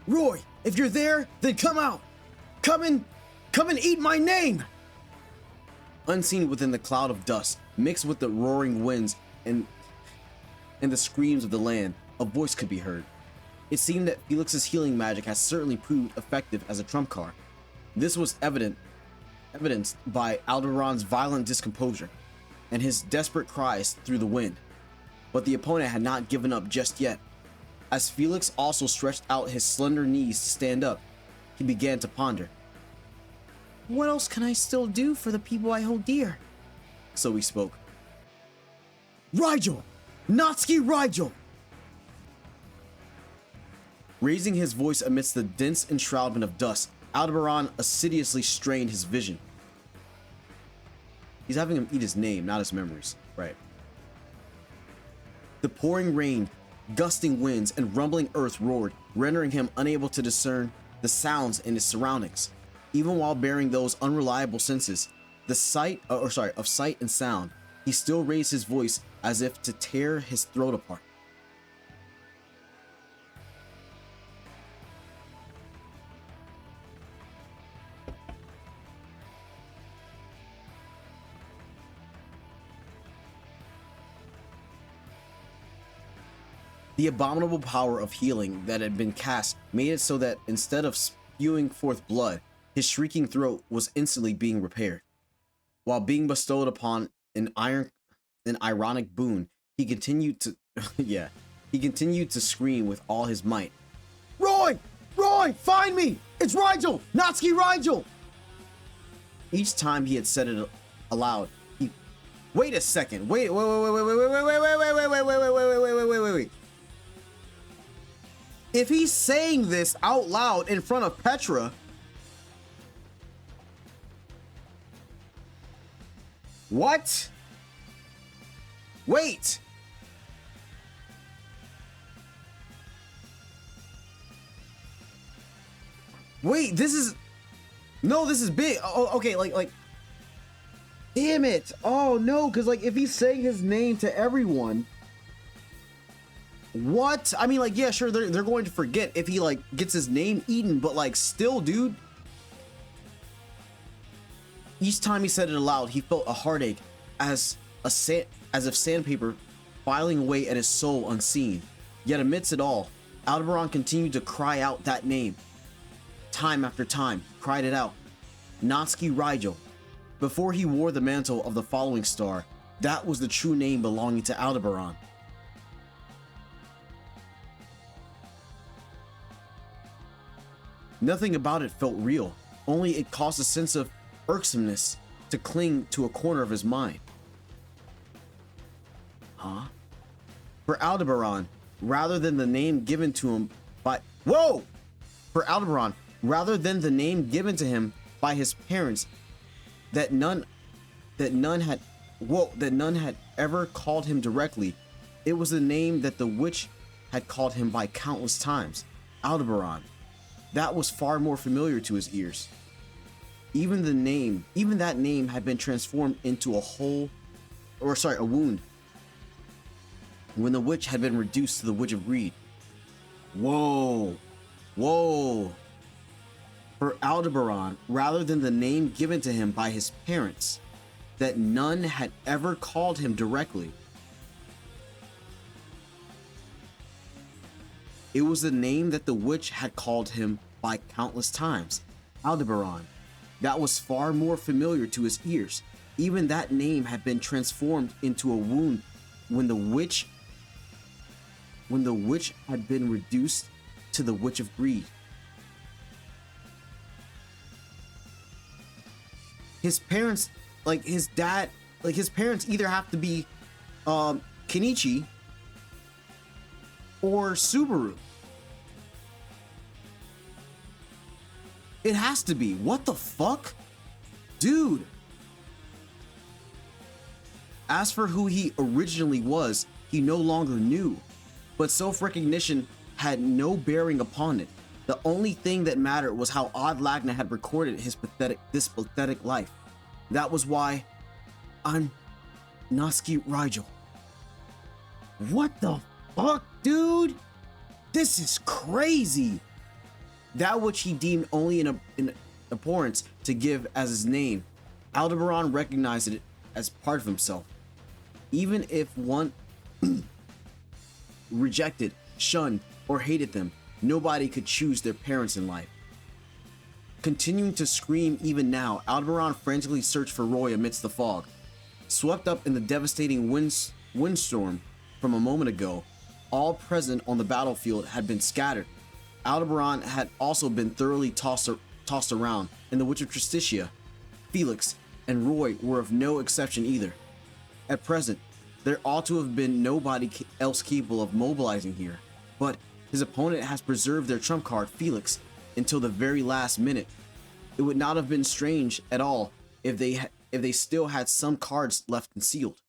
Speaker 1: Roy, if you're there, then come out. Come and eat my name. Unseen within the cloud of dust, mixed with the roaring winds and the screams of the land, a voice could be heard. It seemed that Felix's healing magic has certainly proved effective as a trump card. This was evidenced by Aldebaran's violent discomposure and his desperate cries through the wind. But the opponent had not given up just yet. As Felix also stretched out his slender knees to stand up, he began to ponder. What else can I still do for the people I hold dear? So he spoke. Rigel! Natsuki Rigel! Raising his voice amidst the dense enshroudment of dust, Aldebaran assiduously strained his vision. He's having him eat his name, not his memories. Right. The pouring rain, gusting winds, and rumbling earth roared, rendering him unable to discern the sounds in his surroundings. Even while bearing those unreliable senses, of sight and sound, he still raised his voice as if to tear his throat apart. The abominable power of healing that had been cast made it so that instead of spewing forth blood, his shrieking throat was instantly being repaired. While being bestowed upon an ironic boon, he continued to scream with all his might. Roy! Roy! Find me! It's Rigel! Natsuki Rigel! Each time he had said it aloud, he... Wait a second. Wait. If he's saying this out loud in front of Petra, what? Wait. Wait, this is big. Oh, okay, like damn it. Oh no, because like if he's saying his name to everyone, what? I mean, like, yeah, sure, they're going to forget if he like gets his name eaten, but like still, dude. Each time he said it aloud, he felt a heartache as if sandpaper filing away at his soul unseen. Yet amidst it all, Aldebaran continued to cry out that name. Time after time, cried it out. Natsuki Rigel. Before he wore the mantle of the following star, that was the true name belonging to Aldebaran. Nothing about it felt real, only it caused a sense of irksomeness to cling to a corner of his mind. Huh? For Aldebaran, rather than the name given to him by... Whoa! For Aldebaran, rather than the name given to him by his parents, that none had ever called him directly, it was the name that the witch had called him by countless times. Aldebaran. That was far more familiar to his ears. Even that name had been transformed into a wound, when the witch had been reduced to the Witch of Greed. Whoa. Whoa. For Aldebaran, rather than the name given to him by his parents, that none had ever called him directly. It was the name that the witch had called him by countless times, Aldebaran. That was far more familiar to his ears. Even that name had been transformed into a wound when the witch had been reduced to the Witch of Greed. His parents, like his dad, like his parents either have to be Kenichi or Subaru. It has to be. What the fuck? Dude. As for who he originally was, he no longer knew. But self-recognition had no bearing upon it. The only thing that mattered was how Odd Lagna had recorded this pathetic life. That was why I'm Natsuki Rigel. What the fuck, dude? This is crazy. That which he deemed only an abhorrence to give as his name, Aldebaran recognized it as part of himself. Even if one rejected, shunned, or hated them, nobody could choose their parents in life. Continuing to scream even now, Aldebaran frantically searched for Roy amidst the fog. Swept up in the devastating windstorm from a moment ago, all present on the battlefield had been scattered. Aldebaran had also been thoroughly tossed around, and the Witch of Tristitia, Felix, and Roy were of no exception either. At present, there ought to have been nobody else capable of mobilizing here, but his opponent has preserved their trump card, Felix, until the very last minute. It would not have been strange at all if they still had some cards left concealed.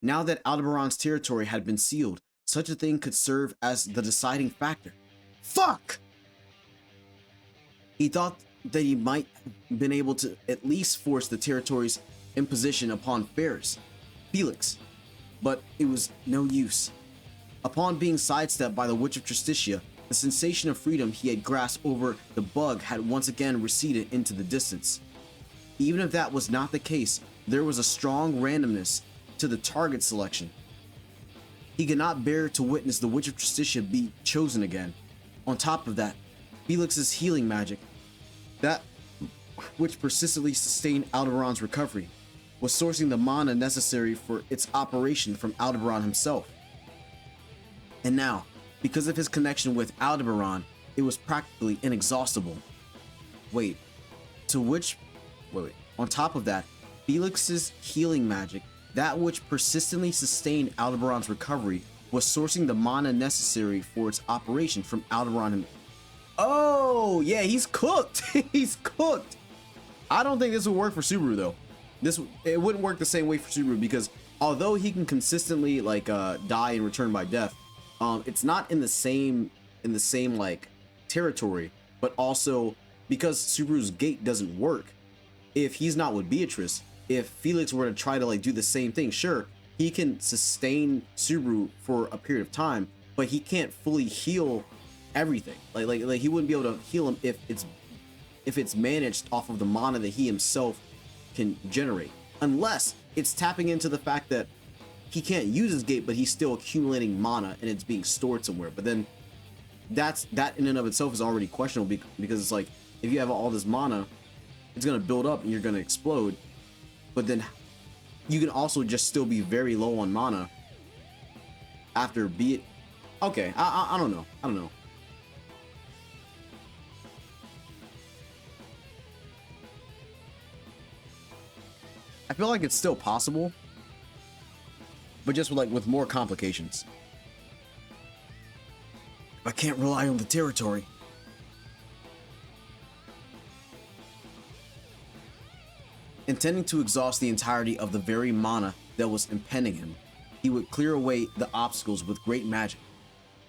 Speaker 1: Now that Aldebaran's territory had been sealed, such a thing could serve as the deciding factor. Fuck! He thought that he might have been able to at least force the territory's imposition upon Ferris, Felix, but it was no use. Upon being sidestepped by the Witch of Tristitia, the sensation of freedom he had grasped over the bug had once again receded into the distance. Even if that was not the case, there was a strong randomness to the target selection. He could not bear to witness the Witch of Tristitia be chosen again. On top of that, Felix's healing magic, that which persistently sustained Aldebaran's recovery, was sourcing the mana necessary for its operation from Aldebaran himself. And now, because of his connection with Aldebaran, it was practically inexhaustible. On top of that, Felix's healing magic, that which persistently sustained Aldebaran's recovery, was sourcing the mana necessary for its operation from Aldebaran. Oh, yeah, he's cooked. He's cooked. I don't think this would work for Subaru though. It wouldn't work the same way for Subaru because although he can consistently like die and return by death, it's not in the same like territory, but also because Subaru's gate doesn't work. If he's not with Beatrice, if Felix were to try to like do the same thing, sure, he can sustain Subaru for a period of time, but he can't fully heal everything. Like he wouldn't be able to heal him if it's managed off of the mana that he himself can generate, unless it's tapping into the fact that he can't use his gate, but he's still accumulating mana and it's being stored somewhere. But then that in and of itself is already questionable because it's like if you have all this mana, it's gonna build up and you're gonna explode. But then you can also just still be very low on mana after okay, I don't know. I feel like it's still possible, but just with more complications. I can't rely on the territory. Intending to exhaust the entirety of the very mana that was impending him, he would clear away the obstacles with great magic.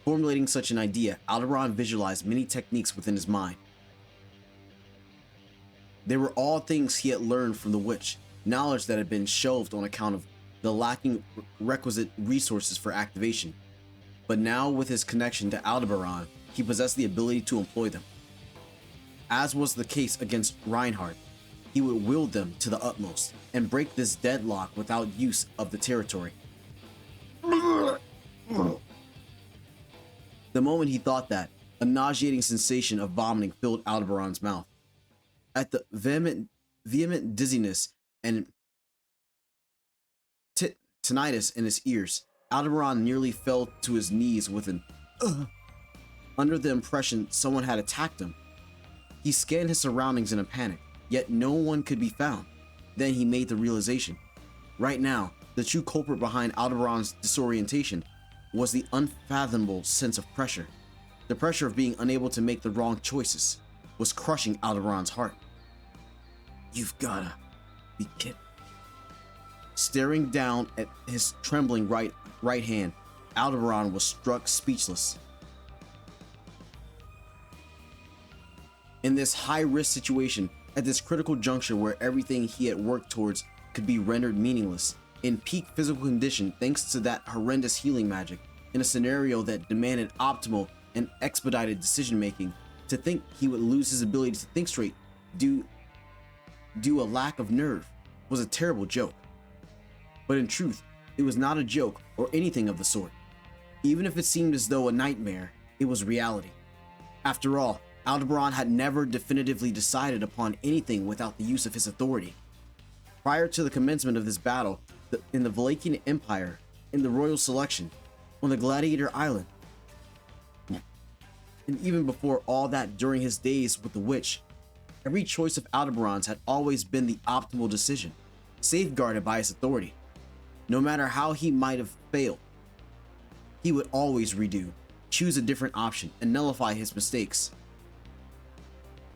Speaker 1: Formulating such an idea, Aldebaran visualized many techniques within his mind. They were all things he had learned from the witch, knowledge that had been shelved on account of the lacking requisite resources for activation. But now with his connection to Aldebaran, he possessed the ability to employ them. As was the case against Reinhardt, he would wield them to the utmost and break this deadlock without use of the territory. The moment he thought that, a nauseating sensation of vomiting filled Aldebaran's mouth. At the vehement dizziness and tinnitus in his ears, Aldebaran nearly fell to his knees with an under the impression someone had attacked him. He scanned his surroundings in a panic, yet no one could be found. Then he made the realization. Right now, the true culprit behind Aldebaran's disorientation was the unfathomable sense of pressure. The pressure of being unable to make the wrong choices was crushing Aldebaran's heart. You've gotta be kidding. Staring down at his trembling right hand, Aldebaran was struck speechless. In this high-risk situation, at this critical juncture where everything he had worked towards could be rendered meaningless, in peak physical condition thanks to that horrendous healing magic, in a scenario that demanded optimal and expedited decision-making, to think he would lose his ability to think straight due a lack of nerve was a terrible joke. But in truth, it was not a joke or anything of the sort. Even if it seemed as though a nightmare, it was reality. After all, Aldebaran had never definitively decided upon anything without the use of his authority. Prior to the commencement of this battle, in the Valachian Empire, in the Royal Selection, on the Gladiator Island, and even before all that during his days with the Witch, every choice of Aldebaran's had always been the optimal decision, safeguarded by his authority. No matter how he might have failed, he would always redo, choose a different option, and nullify his mistakes.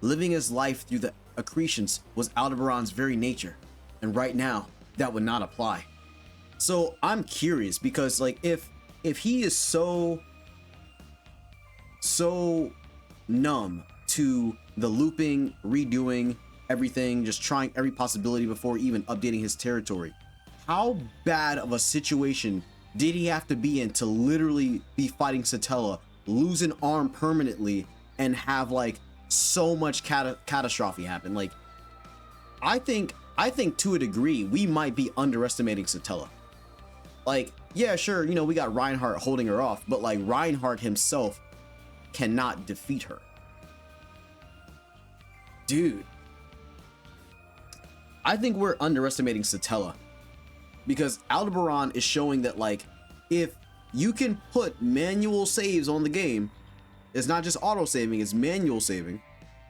Speaker 1: Living his life through the accretions was Aldebaran's very nature, and right now, that would not apply. So I'm curious because, like, if he is so numb to the looping, redoing everything, just trying every possibility before even updating his territory, how bad of a situation did he have to be in to literally be fighting Satella, lose an arm permanently, and have like so much catastrophe happen? Like, I think to a degree we might be underestimating Satella. Like, yeah, sure, you know, we got Reinhardt holding her off, but like Reinhardt himself cannot defeat her. Dude, I think we're underestimating Satella, because Aldebaran is showing that, like, if you can put manual saves on the game, it's not just auto saving, it's manual saving.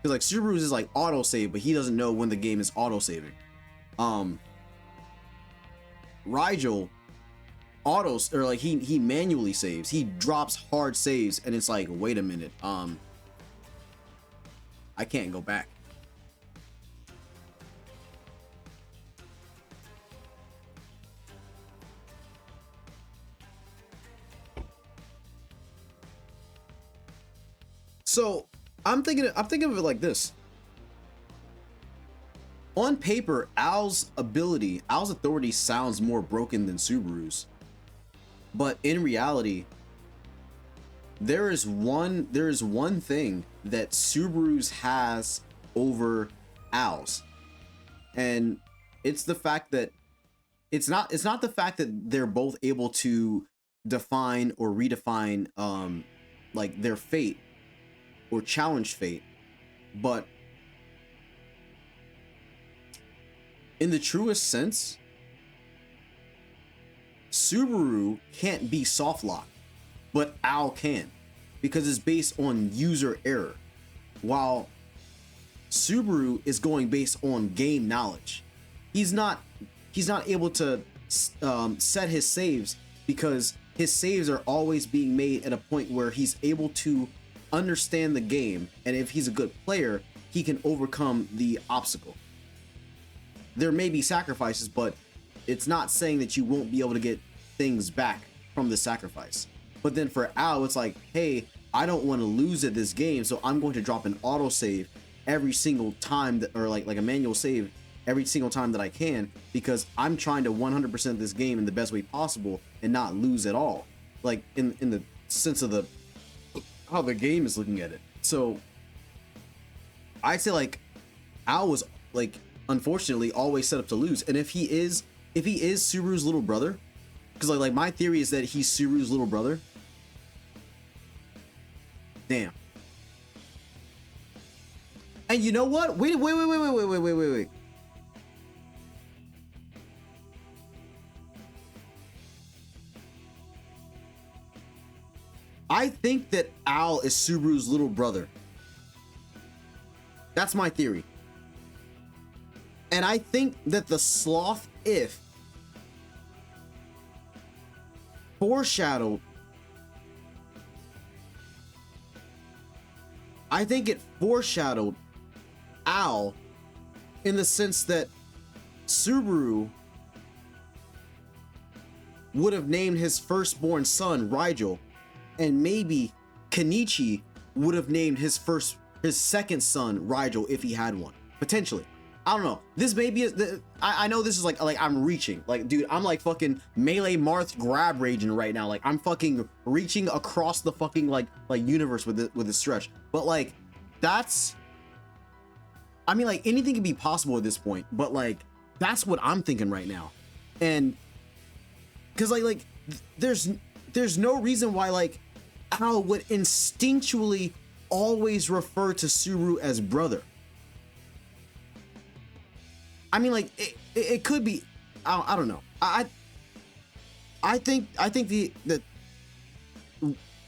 Speaker 1: Because like Subaru's is like auto save, but he doesn't know when the game is auto saving. Rigel autos, or like he manually saves. He drops hard saves, and it's like, wait a minute, I can't go back. So I'm thinking of it like this. On paper, Al's authority sounds more broken than Subaru's. But in reality, there is one thing that Subaru's has over Al's. And it's the fact that it's not the fact that they're both able to define or redefine like their fate or challenge fate, but in the truest sense, Subaru can't be soft locked, but Al can, because it's based on user error, while Subaru is going based on game knowledge. He's not able to set his saves, because his saves are always being made at a point where he's able to understand the game, and if he's a good player, he can overcome the obstacle. There may be sacrifices, but it's not saying that you won't be able to get things back from the sacrifice. But then for Al, it's like, hey, I don't want to lose at this game, so I'm going to drop an auto save every single time that, or like a manual save every single time that I can, because I'm trying to 100% this game in the best way possible and not lose at all, like in the sense of the how the game is looking at it. So I'd say like Al was like unfortunately always set up to lose. And if he is Subaru's little brother, because like my theory is that he's Subaru's little brother. Damn. And you know what? Wait. I think that Al is Subaru's little brother. That's my theory. And I think that the sloth if foreshadowed. I think it foreshadowed Al in the sense that Subaru would have named his firstborn son Rigel, and maybe Kenichi would have named his second son Rigel if he had one, potentially. I don't know. This may be I know this is like I'm reaching. Like, dude, I'm like fucking Melee Marth grab raging right now. Like, I'm fucking reaching across the fucking like universe with the stretch. But like, that's, I mean, like anything can be possible at this point. But like, that's what I'm thinking right now. And because like there's no reason why like Al would instinctually always refer to Subaru as brother. I mean, like it could be. I don't know. I think that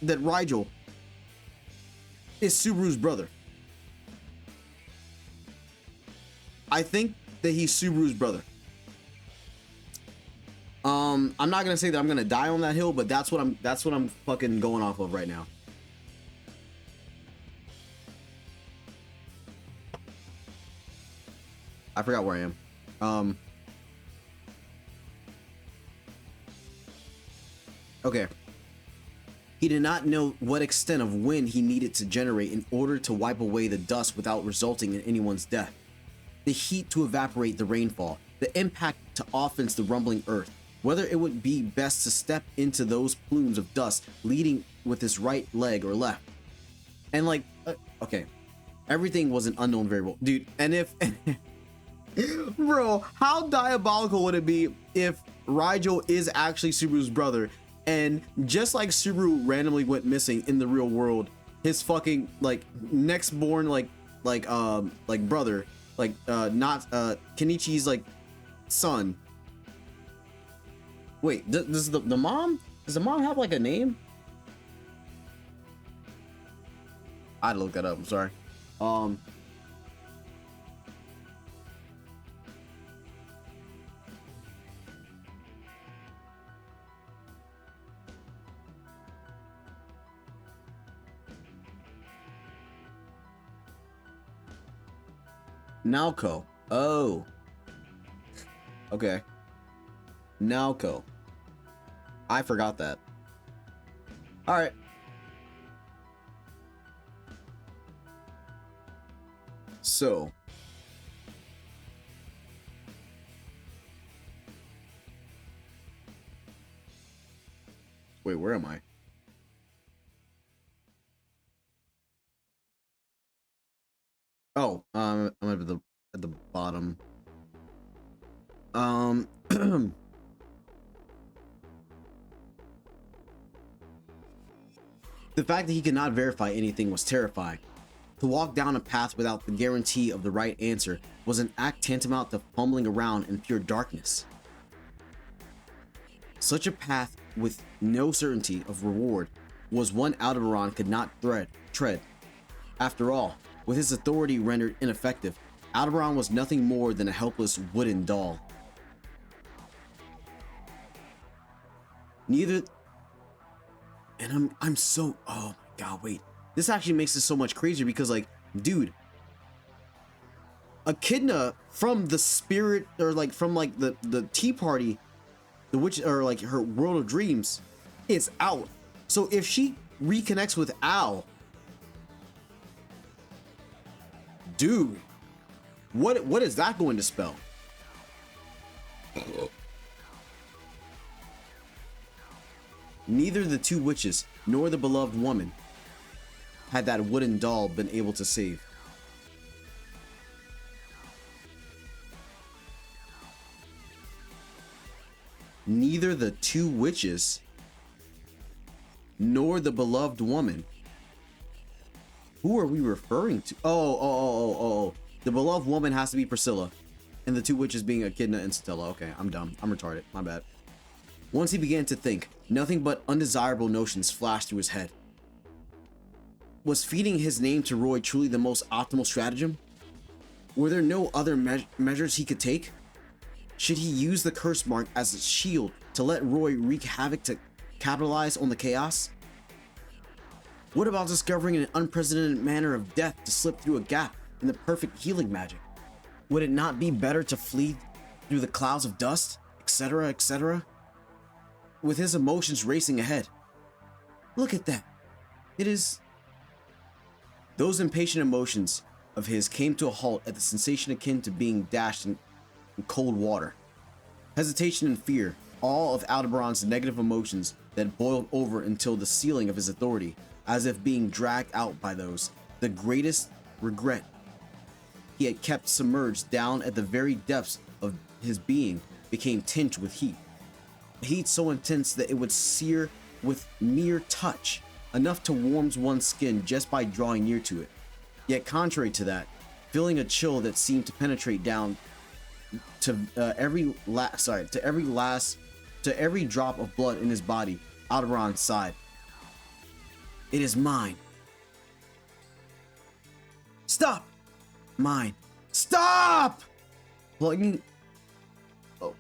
Speaker 1: Rigel is Subaru's brother. I think that he's Subaru's brother. I'm not gonna say that I'm gonna die on that hill, but that's what I'm fucking going off of right now. I forgot where I am. Okay. He did not know what extent of wind he needed to generate in order to wipe away the dust without resulting in anyone's death. The heat to evaporate the rainfall, the impact to offense the rumbling earth, whether it would be best to step into those plumes of dust leading with his right leg or left. And like, okay, everything was an unknown variable, dude. And if bro, how diabolical would it be if Rigel is actually Subaru's brother, and just like Subaru randomly went missing in the real world, his fucking like next born like brother, like not Kenichi's like son. Wait, does the mom, does the mom have like a name? I had to look that up, I'm sorry. Naoko. Oh. Okay. Naoko. I forgot that. All right. So. Wait, where am I? Oh, I'm at the bottom. The fact that he could not verify anything was terrifying. To walk down a path without the guarantee of the right answer was an act tantamount to fumbling around in pure darkness. Such a path with no certainty of reward was one Aldebaran could not tread. After all, with his authority rendered ineffective, Aldebaran was nothing more than a helpless wooden doll. Neither, and I'm so, oh my god, wait. This actually makes this so much crazier because, like, dude, Echidna from the spirit, or like from like the Tea Party, the witch, or like her world of dreams, is out. So if she reconnects with Al, dude, what is that going to spell? Neither the two witches nor the beloved woman had that wooden doll been able to save. Neither the two witches nor the beloved woman. Who are we referring to? Oh. The beloved woman has to be Priscilla, and the two witches being Echidna and Stella. Okay, I'm dumb. I'm retarded. My bad. Once he began to think, nothing but undesirable notions flashed through his head. Was feeding his name to Roy truly the most optimal stratagem? Were there no other measures he could take? Should he use the curse mark as a shield to let Roy wreak havoc to capitalize on the chaos? What about discovering an unprecedented manner of death to slip through a gap in the perfect healing magic? Would it not be better to flee through the clouds of dust, etc., etc.? With his emotions racing ahead. Look at that. It is... Those impatient emotions of his came to a halt at the sensation akin to being dashed in cold water. Hesitation and fear, all of Aldebaran's negative emotions that boiled over until the ceiling of his authority, as if being dragged out by those, the greatest regret he had kept submerged down at the very depths of his being, became tinged with heat. A heat so intense that it would sear with mere touch, enough to warm one's skin just by drawing near to it. Yet contrary to that, feeling a chill that seemed to penetrate down to every drop of blood in his body, Aldebaran sighed. It is mine. Stop! Mine. Stop! Plugging. Oh.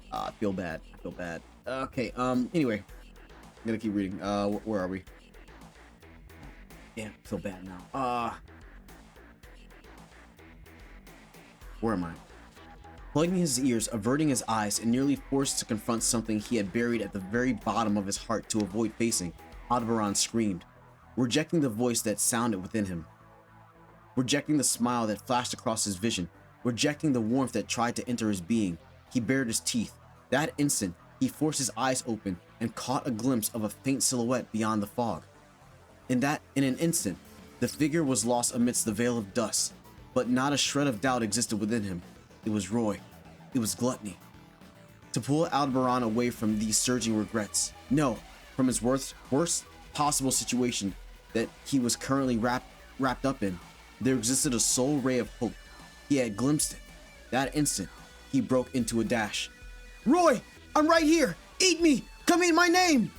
Speaker 1: I feel bad. Okay, anyway. I'm gonna keep reading. Where are we? Yeah, I feel bad now. Where am I? Plugging his ears, averting his eyes, and nearly forced to confront something he had buried at the very bottom of his heart to avoid facing, Aldebaran screamed, rejecting the voice that sounded within him. Rejecting the smile that flashed across his vision, rejecting the warmth that tried to enter his being, he bared his teeth. That instant, he forced his eyes open and caught a glimpse of a faint silhouette beyond the fog. In an instant, the figure was lost amidst the veil of dust, but not a shred of doubt existed within him. It was Roy. It was Gluttony. To pull Aldebaran away from these surging regrets, no, from his worst possible situation that he was currently wrapped up in, there existed a sole ray of hope. He had glimpsed it. That instant, he broke into a dash. Roy, I'm right here! Eat me! Come eat my name!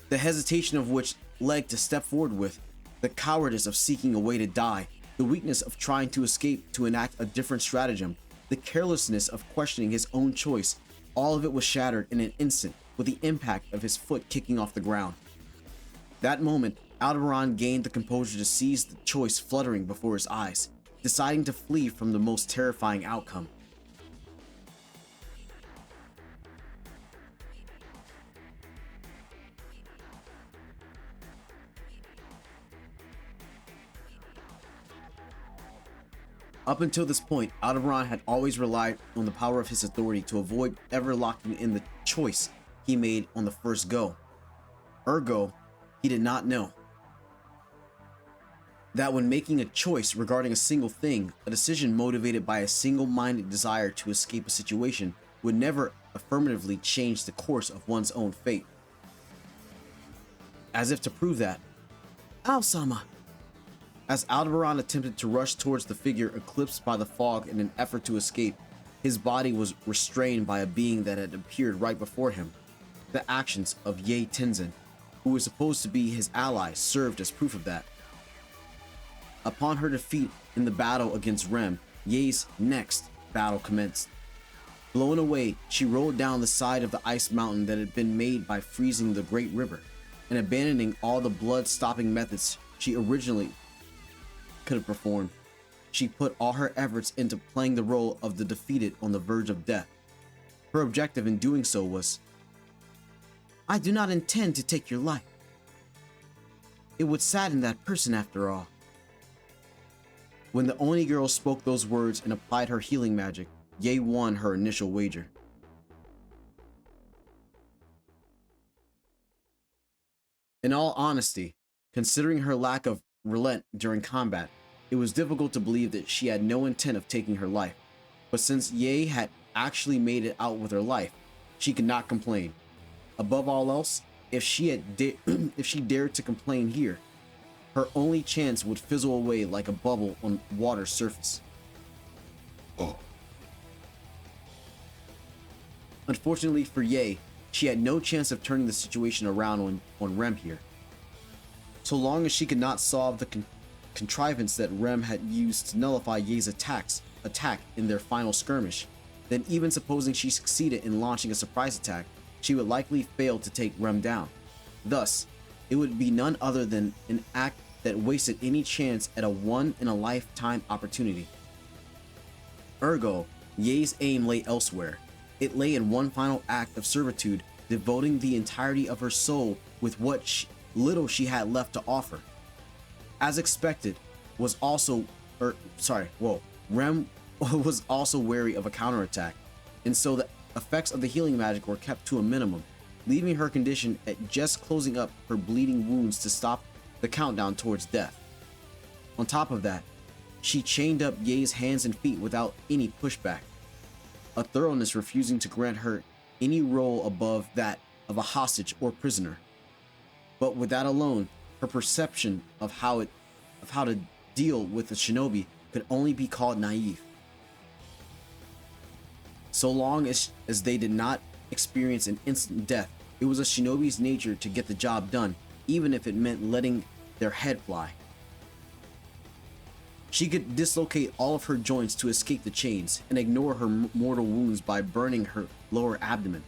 Speaker 1: The hesitation of which leg to step forward with, the cowardice of seeking a way to die, the weakness of trying to escape to enact a different stratagem, the carelessness of questioning his own choice, all of it was shattered in an instant with the impact of his foot kicking off the ground. That moment, Aldebaran gained the composure to seize the choice fluttering before his eyes, deciding to flee from the most terrifying outcome. Up until this point, Aldebaran had always relied on the power of his authority to avoid ever locking in the choice he made on the first go. Ergo, he did not know that when making a choice regarding a single thing, a decision motivated by a single-minded desire to escape a situation would never affirmatively change the course of one's own fate. As if to prove that, Al-sama! As Aldebaran attempted to rush towards the figure eclipsed by the fog in an effort to escape, his body was restrained by a being that had appeared right before him. The actions of Ye Tenzin, who was supposed to be his ally, served as proof of that. Upon her defeat in the battle against Rem, Ye's next battle commenced. Blown away, she rolled down the side of the ice mountain that had been made by freezing the great river, and abandoning all the blood-stopping methods she originally could have performed, she put all her efforts into playing the role of the defeated on the verge of death. Her objective in doing so was, I do not intend to take your life. It would sadden that person after all. When the Oni girl spoke those words and applied her healing magic, Ye won her initial wager. In all honesty, considering her lack of relent during combat, it was difficult to believe that she had no intent of taking her life. But since Ye had actually made it out with her life, she could not complain. Above all else, if she dared to complain here, her only chance would fizzle away like a bubble on water's surface.
Speaker 2: Oh.
Speaker 1: Unfortunately for Ye, she had no chance of turning the situation around on Rem here. So long as she could not solve the contrivance that Rem had used to nullify Ye's attack in their final skirmish, then even supposing she succeeded in launching a surprise attack, she would likely fail to take Rem down. Thus, it would be none other than an act that wasted any chance at a one-in-a-lifetime opportunity. Ergo, Ye's aim lay elsewhere. It lay in one final act of servitude, devoting the entirety of her soul with what little she had left to offer. As expected, Rem was also wary of a counterattack, and so the effects of the healing magic were kept to a minimum, leaving her condition at just closing up her bleeding wounds to stop the countdown towards death. On top of that, she chained up Ye's hands and feet without any pushback, a thoroughness refusing to grant her any role above that of a hostage or prisoner. But with that alone, her perception of how to deal with a shinobi could only be called naive. So long as they did not experience an instant death, it was a shinobi's nature to get the job done, even if it meant letting their head fly. She could dislocate all of her joints to escape the chains and ignore her mortal wounds by burning her lower abdomen.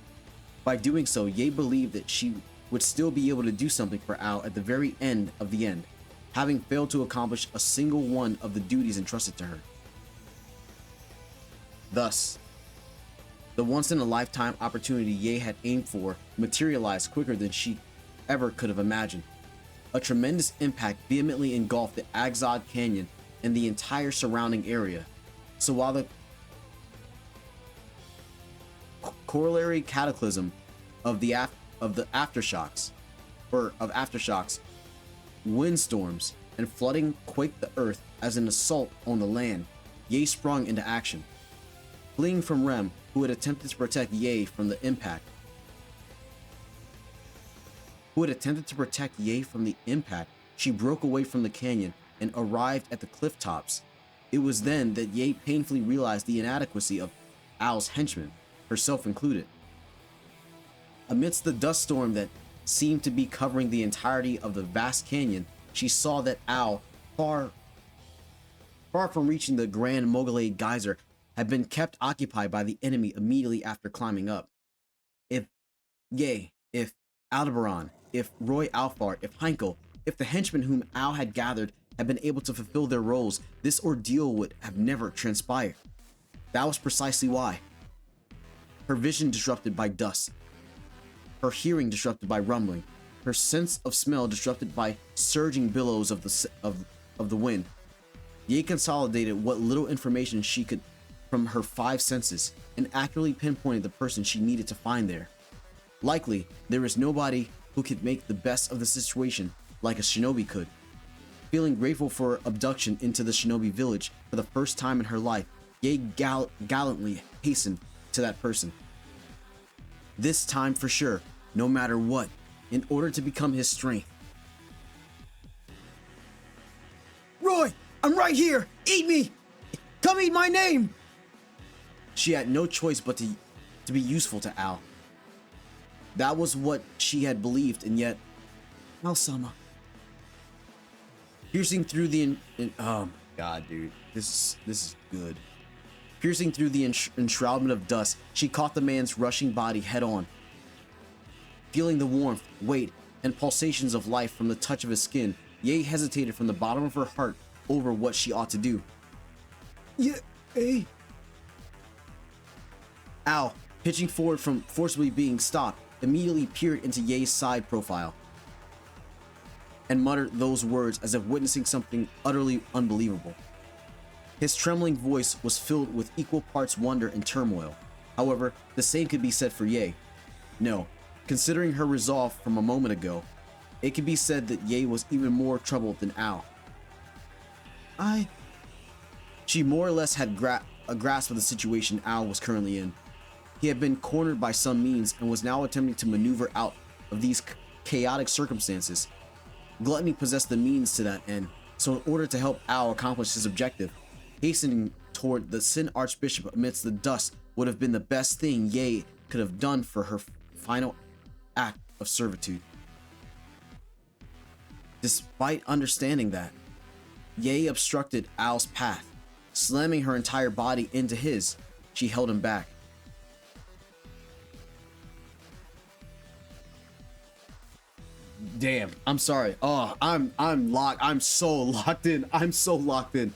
Speaker 1: By doing so, Ye believed that she would still be able to do something for Ao at the very end of the end, having failed to accomplish a single one of the duties entrusted to her. Thus, the once-in-a-lifetime opportunity Ye had aimed for materialized quicker than she ever could have imagined. A tremendous impact vehemently engulfed the Agzad Canyon and the entire surrounding area. So while the corollary cataclysm of aftershocks, windstorms, and flooding quaked the earth as an assault on the land, Ye sprung into action. Fleeing from Rem, who had attempted to protect Ye from the impact, she broke away from the canyon and arrived at the cliff tops. It was then that Ye painfully realized the inadequacy of Ao's henchmen, herself included. Amidst the dust storm that seemed to be covering the entirety of the vast canyon, she saw that Ao, far from reaching the Grand Mogulade geyser, had been kept occupied by the enemy immediately after climbing up. If Ye, if Aldebaran, if Roy Alfar, if Heinkel, if the henchmen whom Ao had gathered had been able to fulfill their roles, this ordeal would have never transpired. That was precisely why. Her vision disrupted by dust, her hearing disrupted by rumbling, her sense of smell disrupted by surging billows of the wind. Ye consolidated what little information she could from her five senses and accurately pinpointed the person she needed to find there. Likely, there is nobody who could make the best of the situation like a shinobi could. Feeling grateful for her abduction into the shinobi village for the first time in her life, Ye gallantly hastened to that person. This time for sure, no matter what, in order to become his strength. Roy, I'm right here! Eat me! Come eat my name! She had no choice but to be useful to Ao. That was what she had believed, and yet, Al-sama. Piercing through the oh my god, dude, this is good. Piercing through the enshroudment of dust, she caught the man's rushing body head on. Feeling the warmth, weight, and pulsations of life from the touch of his skin, Ye hesitated from the bottom of her heart over what she ought to do. Yeah, hey. Ao, pitching forward from forcibly being stopped, immediately peered into Ye's side profile. and muttered those words as if witnessing something utterly unbelievable. His trembling voice was filled with equal parts wonder and turmoil. However, the same could be said for Ye. No, considering her resolve from a moment ago, it could be said that Ye was even more troubled than Ao. She more or less had a grasp of the situation Ao was currently in. He had been cornered by some means and was now attempting to maneuver out of these chaotic circumstances. Gluttony possessed the means to that end, so in order to help Ao accomplish his objective, hastening toward the Sin Archbishop amidst the dust would have been the best thing Ye could have done for her final act of servitude. Despite understanding that, Ye obstructed Ao's path, slamming her entire body into his. She held him back. Damn, I'm sorry. Oh, I'm locked. I'm so locked in. I'm so locked in.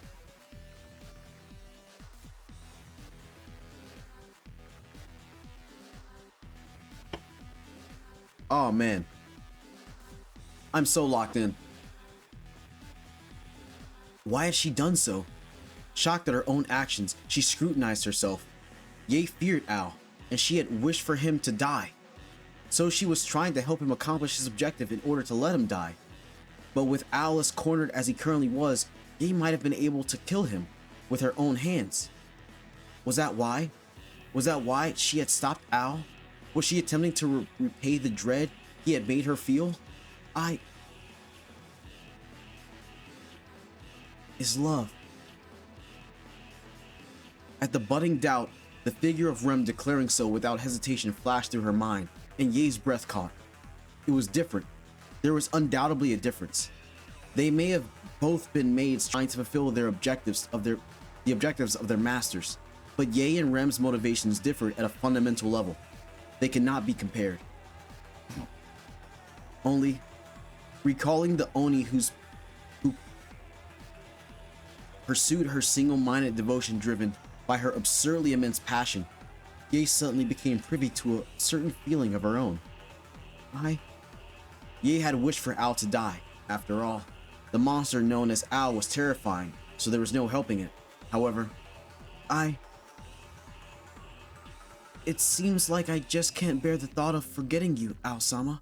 Speaker 1: Oh man. I'm so locked in. Why had she done so? Shocked at her own actions, she scrutinized herself. Ye feared Ao, and she had wished for him to die. So she was trying to help him accomplish his objective in order to let him die. But with Ao as cornered as he currently was, Ye might have been able to kill him with her own hands. Was that why? Was that why she had stopped Ao? Was she attempting to repay the dread he had made her feel? Is love. At the budding doubt, the figure of Rem declaring so without hesitation flashed through her mind, and Ye's breath caught. It was different. There was undoubtedly a difference. They may have both been maids trying to fulfill the objectives of their masters, but Ye and Rem's motivations differed at a fundamental level. They cannot be compared. Only, recalling the Oni who pursued her single-minded devotion driven by her absurdly immense passion, Ye suddenly became privy to a certain feeling of her own. Ye had wished for Ao to die. After all, the monster known as Ao was terrifying, so there was no helping it. However, it seems like I just can't bear the thought of forgetting you, Ao-sama.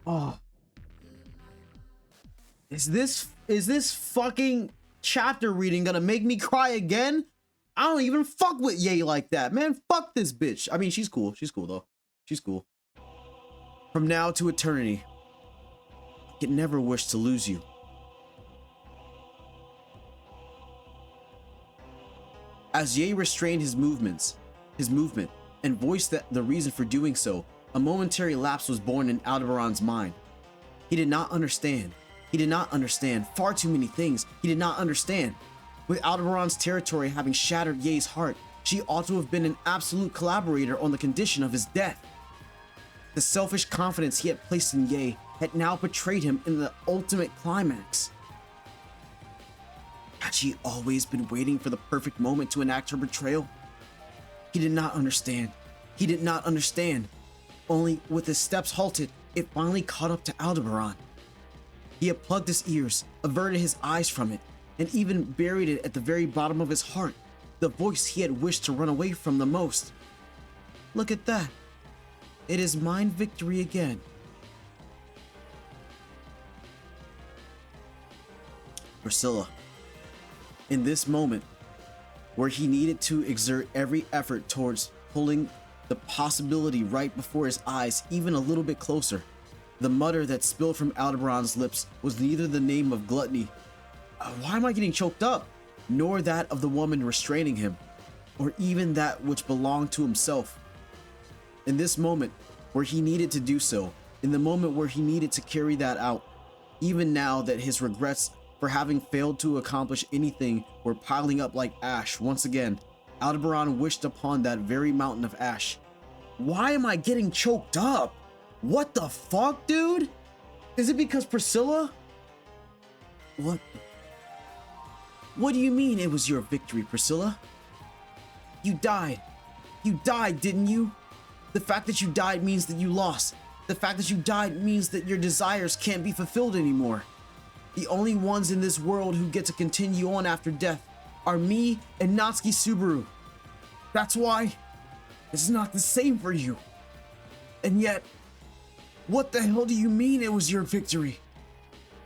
Speaker 1: Oh. Is this fucking chapter reading gonna make me cry again? I don't even fuck with Ye like that, man. Fuck this bitch. I mean, she's cool. She's cool though. She's cool. From now to eternity, I could never wish to lose you. As Ye restrained his movement, and voiced the reason for doing so, a momentary lapse was born in Aldebaran's mind. He did not understand. He did not understand. Far too many things he did not understand. With Aldebaran's territory having shattered Ye's heart, she ought to have been an absolute collaborator on the condition of his death. The selfish confidence he had placed in Ye had now betrayed him in the ultimate climax. Had she always been waiting for the perfect moment to enact her betrayal? He did not understand. He did not understand. Only with his steps halted, it finally caught up to Aldebaran. He had plugged his ears, averted his eyes from it, and even buried it at the very bottom of his heart, the voice he had wished to run away from the most. Look at that. It is mine victory again. Priscilla. In this moment, where he needed to exert every effort towards pulling the possibility right before his eyes even a little bit closer, the mutter that spilled from Aldebaran's lips was neither the name of Gluttony, why am I getting choked up, nor that of the woman restraining him, or even that which belonged to himself. In this moment where he needed to do so, in the moment where he needed to carry that out, even now that his regrets for having failed to accomplish anything were piling up like ash once again, Aldebaran wished upon that very mountain of ash. Why am I getting choked up? What the fuck, dude? Is it because Priscilla? What do you mean it was your victory, Priscilla? You died. You died, didn't you? The fact that you died means that you lost. The fact that you died means that your desires can't be fulfilled anymore. The only ones in this world who get to continue on after death are me and Natsuki Subaru. That's why it's not the same for you. And yet, what the hell do you mean it was your victory?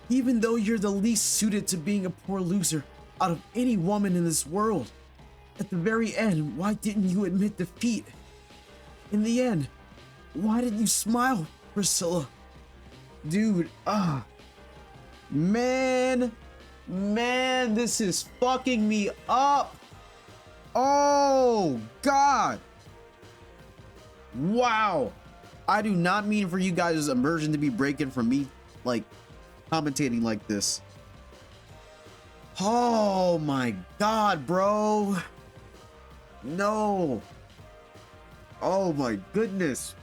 Speaker 1: Even though you're the least suited to being a poor loser out of any woman in this world, at the very end, why didn't you admit defeat? In the end, why didn't you smile, Priscilla? Dude, man, this is fucking me up. Oh, God. Wow. I do not mean for you guys' immersion to be breaking from me, like, commentating like this. Oh my God, bro. No. Oh my goodness.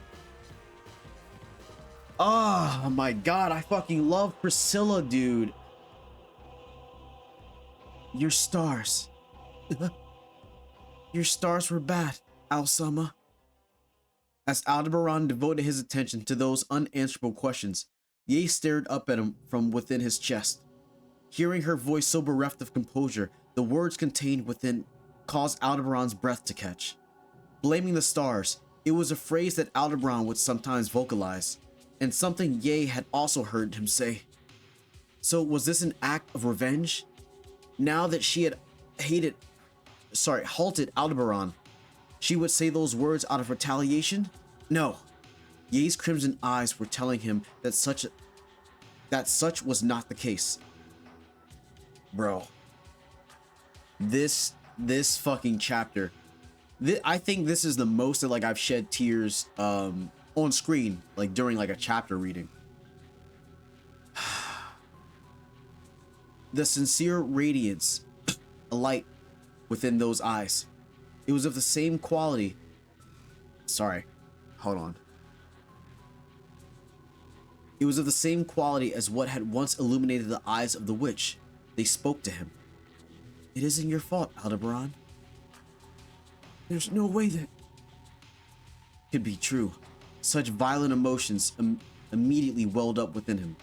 Speaker 1: Oh my God, I fucking love Priscilla, dude. Your stars. Your stars were bad, Al-sama. As Aldebaran devoted his attention to those unanswerable questions, Ye stared up at him from within his chest. Hearing her voice so bereft of composure, the words contained within caused Aldebaran's breath to catch. Blaming the stars, it was a phrase that Aldebaran would sometimes vocalize, and something Ye had also heard him say. So was this an act of revenge? Now that she had halted Aldebaran, she would say those words out of retaliation? No. Ye's crimson eyes were telling him that such was not the case. Bro. This fucking chapter. I think this is the most that, like, I've shed tears on screen, like during like a chapter reading. The sincere radiance, a light within those eyes. It was of the same quality. Sorry, hold on. It was of the same quality as what had once illuminated the eyes of the witch. They spoke to him. It isn't your fault, Aldebaran. There's no way that could be true. Such violent emotions immediately welled up within him.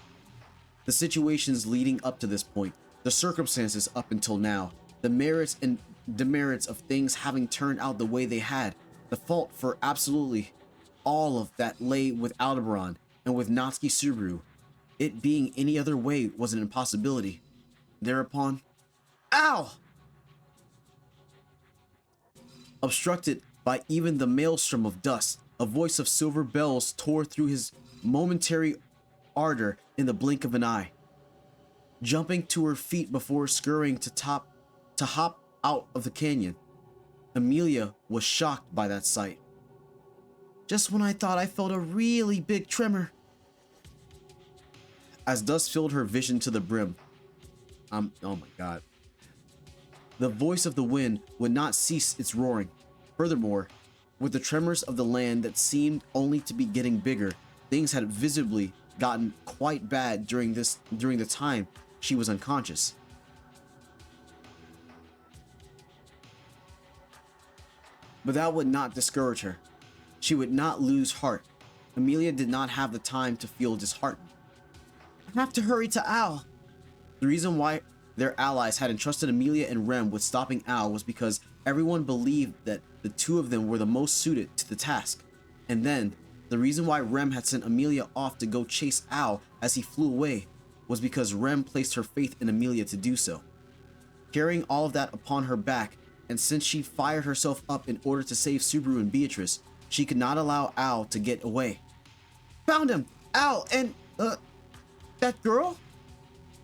Speaker 1: The situations leading up to this point, the circumstances up until now, the merits and demerits of things having turned out the way they had, the fault for absolutely all of that lay with Aldebaran and with Natsuki Subaru. It being any other way was an impossibility. Thereupon, ow! Obstructed by even the maelstrom of dust, a voice of silver bells tore through his momentary ardor in the blink of an eye. Jumping to her feet before scurrying to hop out of the canyon, Amelia was shocked by that sight. Just when I thought I felt a really big tremor. As dust filled her vision to the brim. Oh my God. The voice of the wind would not cease its roaring. Furthermore, with the tremors of the land that seemed only to be getting bigger, things had visibly gotten quite bad during the time she was unconscious. But that would not discourage her. She would not lose heart. Amelia did not have the time to feel disheartened. I have to hurry to Al. The reason why their allies had entrusted Amelia and Rem with stopping Al was because everyone believed that the two of them were the most suited to the task. And then, the reason why Rem had sent Amelia off to go chase Al as he flew away was because Rem placed her faith in Amelia to do so. Carrying all of that upon her back, and since she fired herself up in order to save Subaru and Beatrice, she could not allow Al to get away. Found him! Al and, that girl?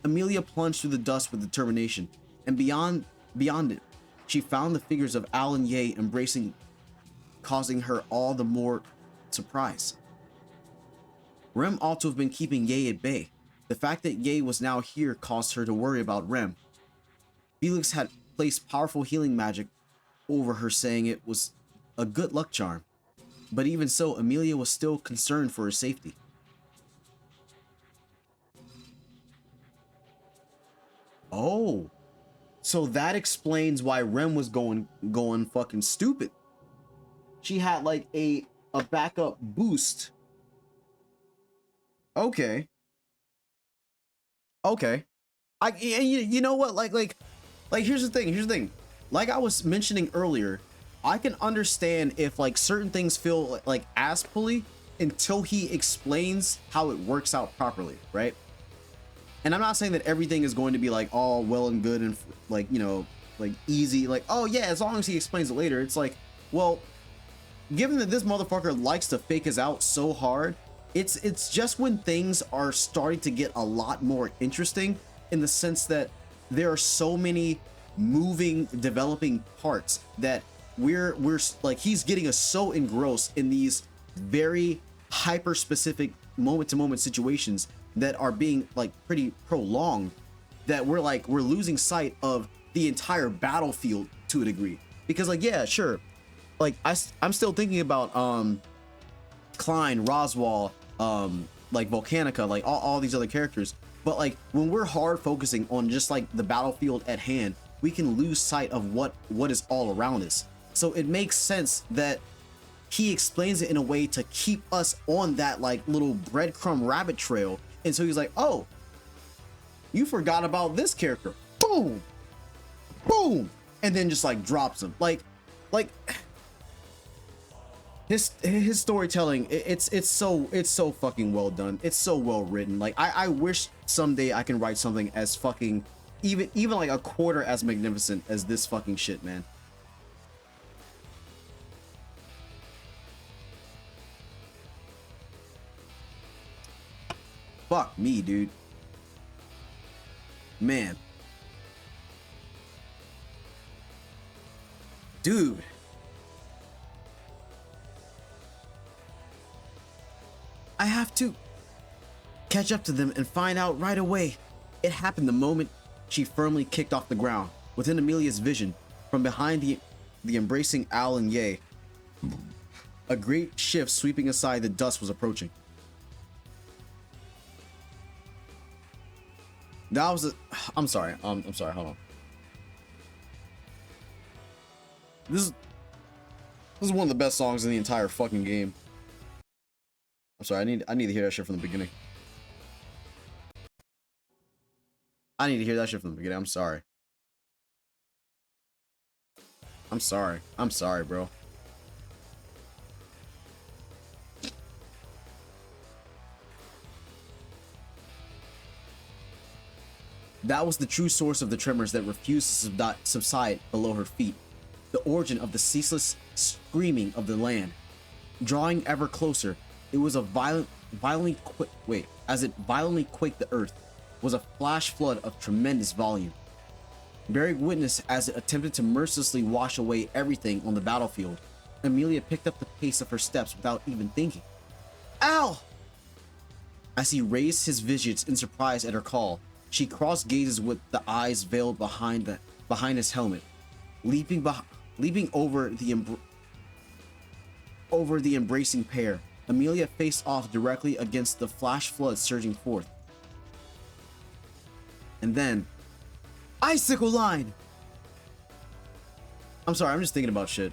Speaker 1: Amelia plunged through the dust with determination, and beyond it, she found the figures of Al and Ye embracing, causing her all the more surprise. Rem ought to have been keeping Ye at bay. The fact that Ye was now here caused her to worry about Rem. Felix had placed powerful healing magic over her, saying it was a good luck charm. But even so, Amelia was still concerned for her safety. Oh, so that explains why Rem was going fucking stupid. She had like a backup boost Okay. Okay. You know what? Like here's the thing. Here's the thing. Like I was mentioning earlier, I can understand if like certain things feel like ass pulley until he explains how it works out properly, right? And I'm not saying that everything is going to be like all well and good and like, you know, like easy, like, oh yeah, as long as he explains it later. It's like, well, given that this motherfucker likes to fake us out so hard, it's just when things are starting to get a lot more interesting, in the sense that there are so many moving, developing parts that we're like, he's getting us so engrossed in these very hyper specific moment to moment situations that are being like pretty prolonged, that we're losing sight of the entire battlefield to a degree. Because like, yeah, sure, like I'm still thinking about Klein, Roswell, like Volcanica, like all these other characters, but like when we're hard focusing on just like the battlefield at hand, we can lose sight of what is all around us. So it makes sense that he explains it in a way to keep us on that like little breadcrumb rabbit trail. And so he's like, oh, you forgot about this character, boom, boom, and then just like drops him. Like his storytelling, it's so fucking well done. It's so well written. Like I wish someday I can write something as fucking even like a quarter as magnificent as this fucking shit, man. Fuck me, dude. Man. Dude. I have to catch up to them and find out right away. It happened the moment she firmly kicked off the ground. Within Amelia's vision, from behind the embracing Al and Ye, a great shift sweeping aside the dust was approaching. That was I'm sorry, hold on. This is one of the best songs in the entire fucking game. I'm sorry, I need to hear that shit from the beginning. I need to hear that shit from the beginning. I'm sorry. I'm sorry, bro. That was the true source of the tremors that refused to subside below her feet. The origin of the ceaseless screaming of the land. Drawing ever closer, it was a as it violently quaked the earth, was a flash flood of tremendous volume. Bearing witness as it attempted to mercilessly wash away everything on the battlefield, Amelia picked up the pace of her steps without even thinking. Al! As he raised his visage in surprise at her call, she crossed gazes with the eyes veiled behind his helmet, leaping over the embracing pair. Amelia faced off directly against the flash flood surging forth. And then, icicle line! I'm sorry, I'm just thinking about shit.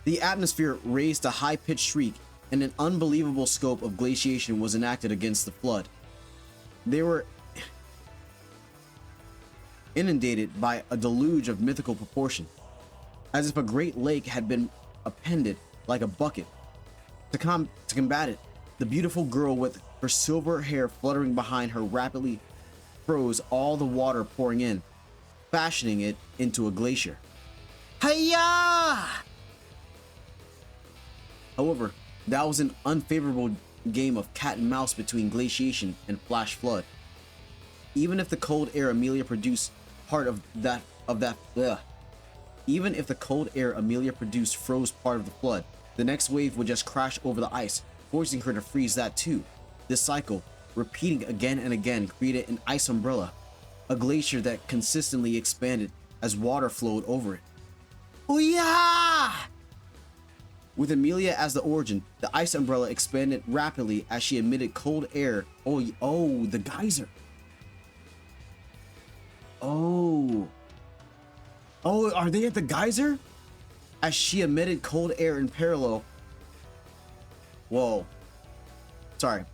Speaker 1: The atmosphere raised a high-pitched shriek, and an unbelievable scope of glaciation was enacted against the flood. They were inundated by a deluge of mythical proportion, as if a great lake had been appended like a bucket. To combat it, the beautiful girl with her silver hair fluttering behind her rapidly froze all the water pouring in, fashioning it into a glacier. Hiya! However, that was an unfavorable game of cat and mouse between glaciation and flash flood. Even if the cold air Amelia produced even if the cold air Amelia produced froze part of the flood, the next wave would just crash over the ice, forcing her to freeze that too. This cycle, repeating again and again, created an ice umbrella, a glacier that consistently expanded as water flowed over it. Ooh-yah! With Amelia as the origin, the ice umbrella expanded rapidly as she emitted cold air. Oh, the geyser. Oh, are they at the geyser? as she emitted cold air in parallel. Whoa. Sorry.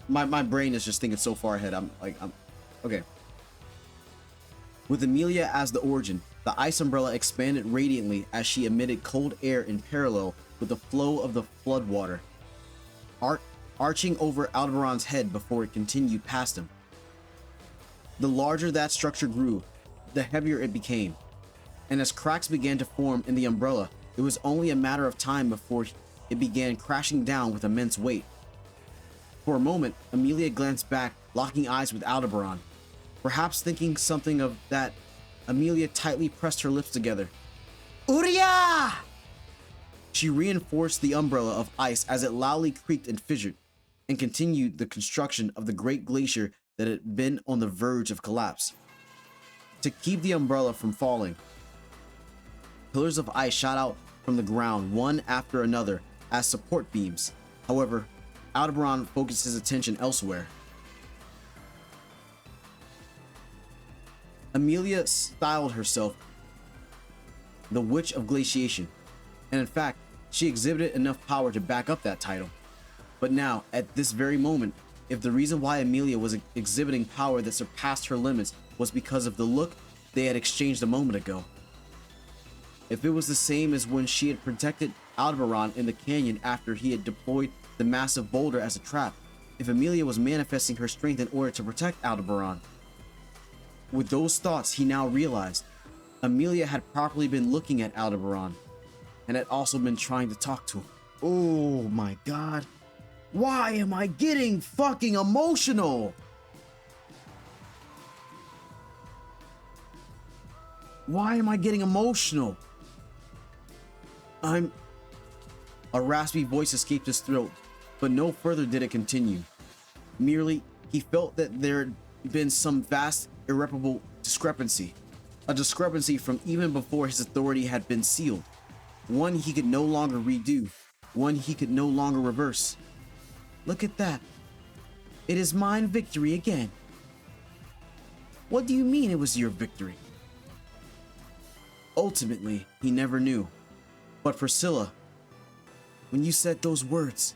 Speaker 1: My brain is just thinking so far ahead. I'm okay. With Amelia as the origin, the ice umbrella expanded radiantly as she emitted cold air in parallel with the flow of the floodwater, arching over Aldebaran's head before it continued past him. The larger that structure grew, the heavier it became, and as cracks began to form in the umbrella, it was only a matter of time before it began crashing down with immense weight. For a moment, Amelia glanced back, locking eyes with Aldebaran. Perhaps thinking something of that, Amelia tightly pressed her lips together. Uria! She reinforced the umbrella of ice as it loudly creaked and fissured, and continued the construction of the great glacier that had been on the verge of collapse. To keep the umbrella from falling, pillars of ice shot out from the ground one after another as support beams. However, Aldebaran focused his attention elsewhere. Amelia styled herself the Witch of Glaciation, and in fact, she exhibited enough power to back up that title. But now, at this very moment, if the reason why Amelia was exhibiting power that surpassed her limits was because of the look they had exchanged a moment ago, if it was the same as when she had protected Aldebaran in the canyon after he had deployed the massive boulder as a trap, if Amelia was manifesting her strength in order to protect Aldebaran. With those thoughts, he now realized Amelia had properly been looking at Aldebaran and had also been trying to talk to him. Oh my god. Why am I getting fucking emotional? Why am I getting emotional? A raspy voice escaped his throat, but no further did it continue. Merely, he felt that there had been some vast, irreparable discrepancy. A discrepancy from even before his authority had been sealed. One he could no longer redo. One he could no longer reverse. Look at that. It is mine victory again. What do you mean it was your victory? Ultimately, he never knew. But Priscilla, when you said those words,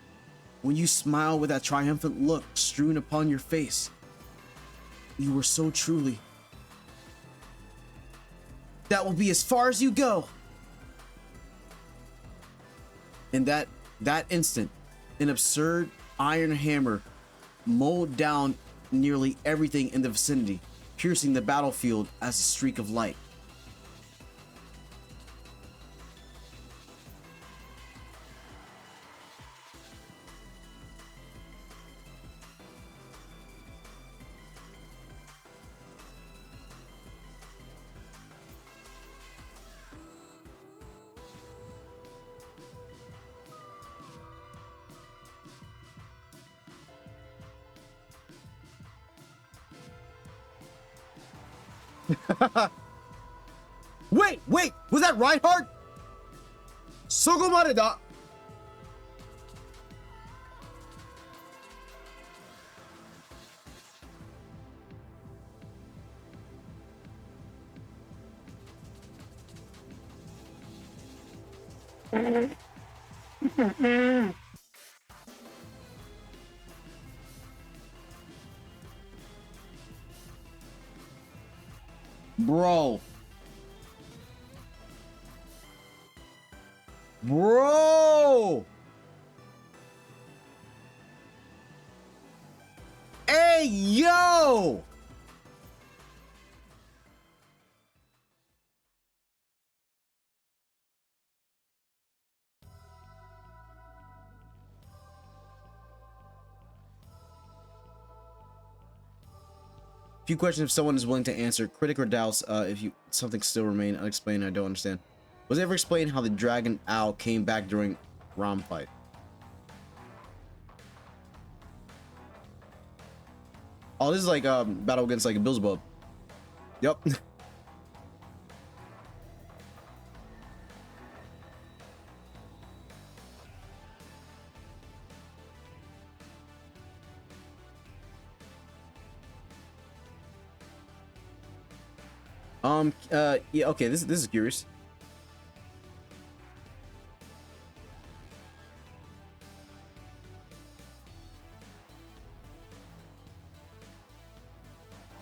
Speaker 1: when you smiled with that triumphant look strewn upon your face, you were so truly. That will be as far as you go. In that instant, an absurd iron hammer mowed down nearly everything in the vicinity, piercing the battlefield as a streak of light. Wait, was that Reinhardt? Sokomare da. Bro. Hey, yo. Few questions if someone is willing to answer. Critic or doubts if something still remain unexplained. I don't understand. Was it ever explained how the dragon owl came back during Rom fight? Oh, this is like battle against like a Beelzebub. Yep. Yeah, okay, this is curious.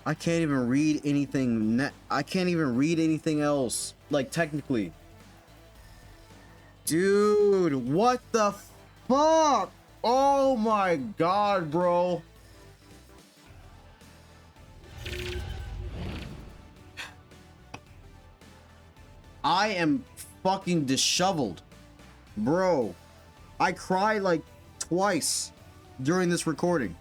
Speaker 1: I can't even read anything. I can't even read anything else. Like, technically. Dude, what the fuck? Oh my god, bro. I am fucking disheveled. Bro, I cried like twice during this recording.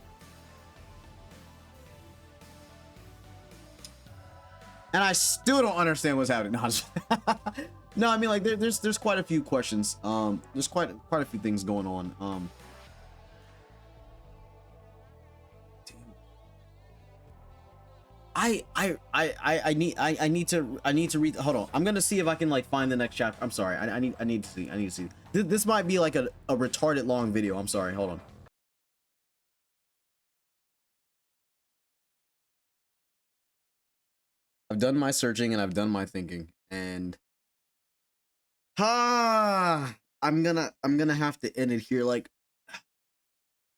Speaker 1: And I still don't understand what's happening. No, no, I mean, like there's quite a few questions. There's quite a few things going on. I need to read. Hold on, I'm gonna see if I can like find the next chapter. I'm sorry, I need to see. This might be like a retarded long video. I'm sorry. Hold on. I've done my searching and I've done my thinking, and I'm gonna have to end it here. Like,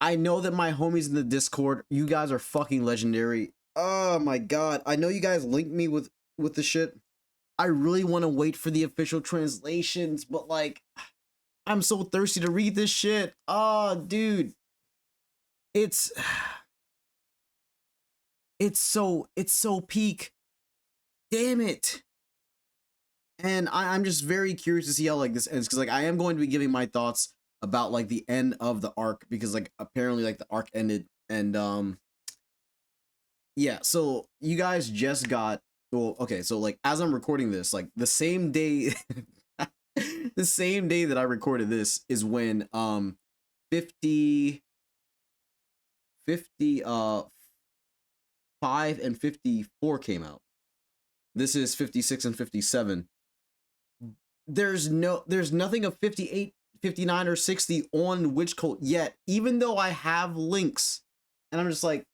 Speaker 1: I know that my homies in the Discord, you guys are fucking legendary. Oh my god, I know you guys linked me with the shit. I really want to wait for the official translations, but like, I'm so thirsty to read this shit. Oh, dude, it's so peak. Damn it. And I'm just very curious to see how like this ends, because like I am going to be giving my thoughts about like the end of the arc, because like apparently like the arc ended, and yeah, so you guys just got, well, okay, so like as I'm recording this, like the same day the same day that I recorded this is when 50 5 and 54 came out. This is 56 and 57. There's nothing of 58, 59, or 60 on Witch Cult yet, even though I have links. And I'm just like,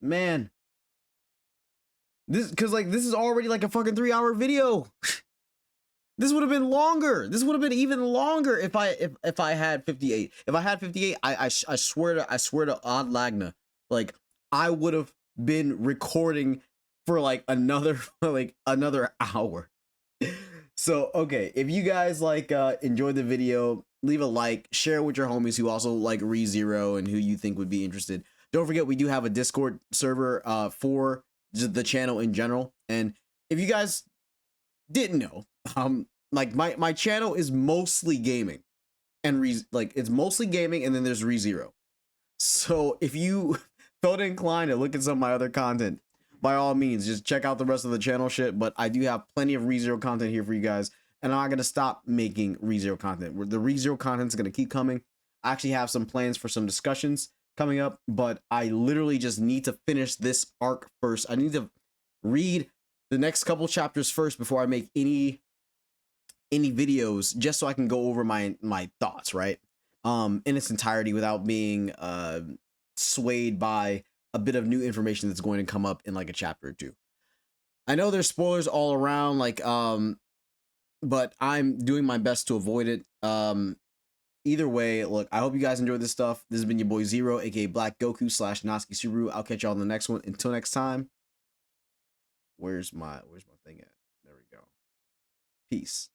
Speaker 1: man. This, because like this is already like a fucking 3-hour video. This would have been longer. This would have been even longer if I had 58. If I had 58, I swear to Odd Lagna, like I would have been recording for like another hour. So okay, if you guys like enjoyed the video, leave a like, share it with your homies who also like ReZero and who you think would be interested. Don't forget, we do have a Discord server for the channel in general. And if you guys didn't know, like my channel is mostly gaming, and it's mostly gaming, and then there's ReZero. So if you felt inclined to look at some of my other content, by all means, just check out the rest of the channel shit. But I do have plenty of ReZero content here for you guys, and I'm not gonna stop making ReZero content. The ReZero content is gonna keep coming. I actually have some plans for some discussions coming up, but I literally just need to finish this arc first. I need to read the next couple chapters first before I make any videos, just so I can go over my thoughts, right, in its entirety, without being swayed by a bit of new information that's going to come up in like a chapter or two. I know there's spoilers all around, like but I'm doing my best to avoid it. Either way, look, I hope you guys enjoyed this stuff. This has been your boy Zero, aka Black Goku / Natsuki Suru. I'll catch y'all in the next one. Until next time, where's my thing at? There we go. Peace.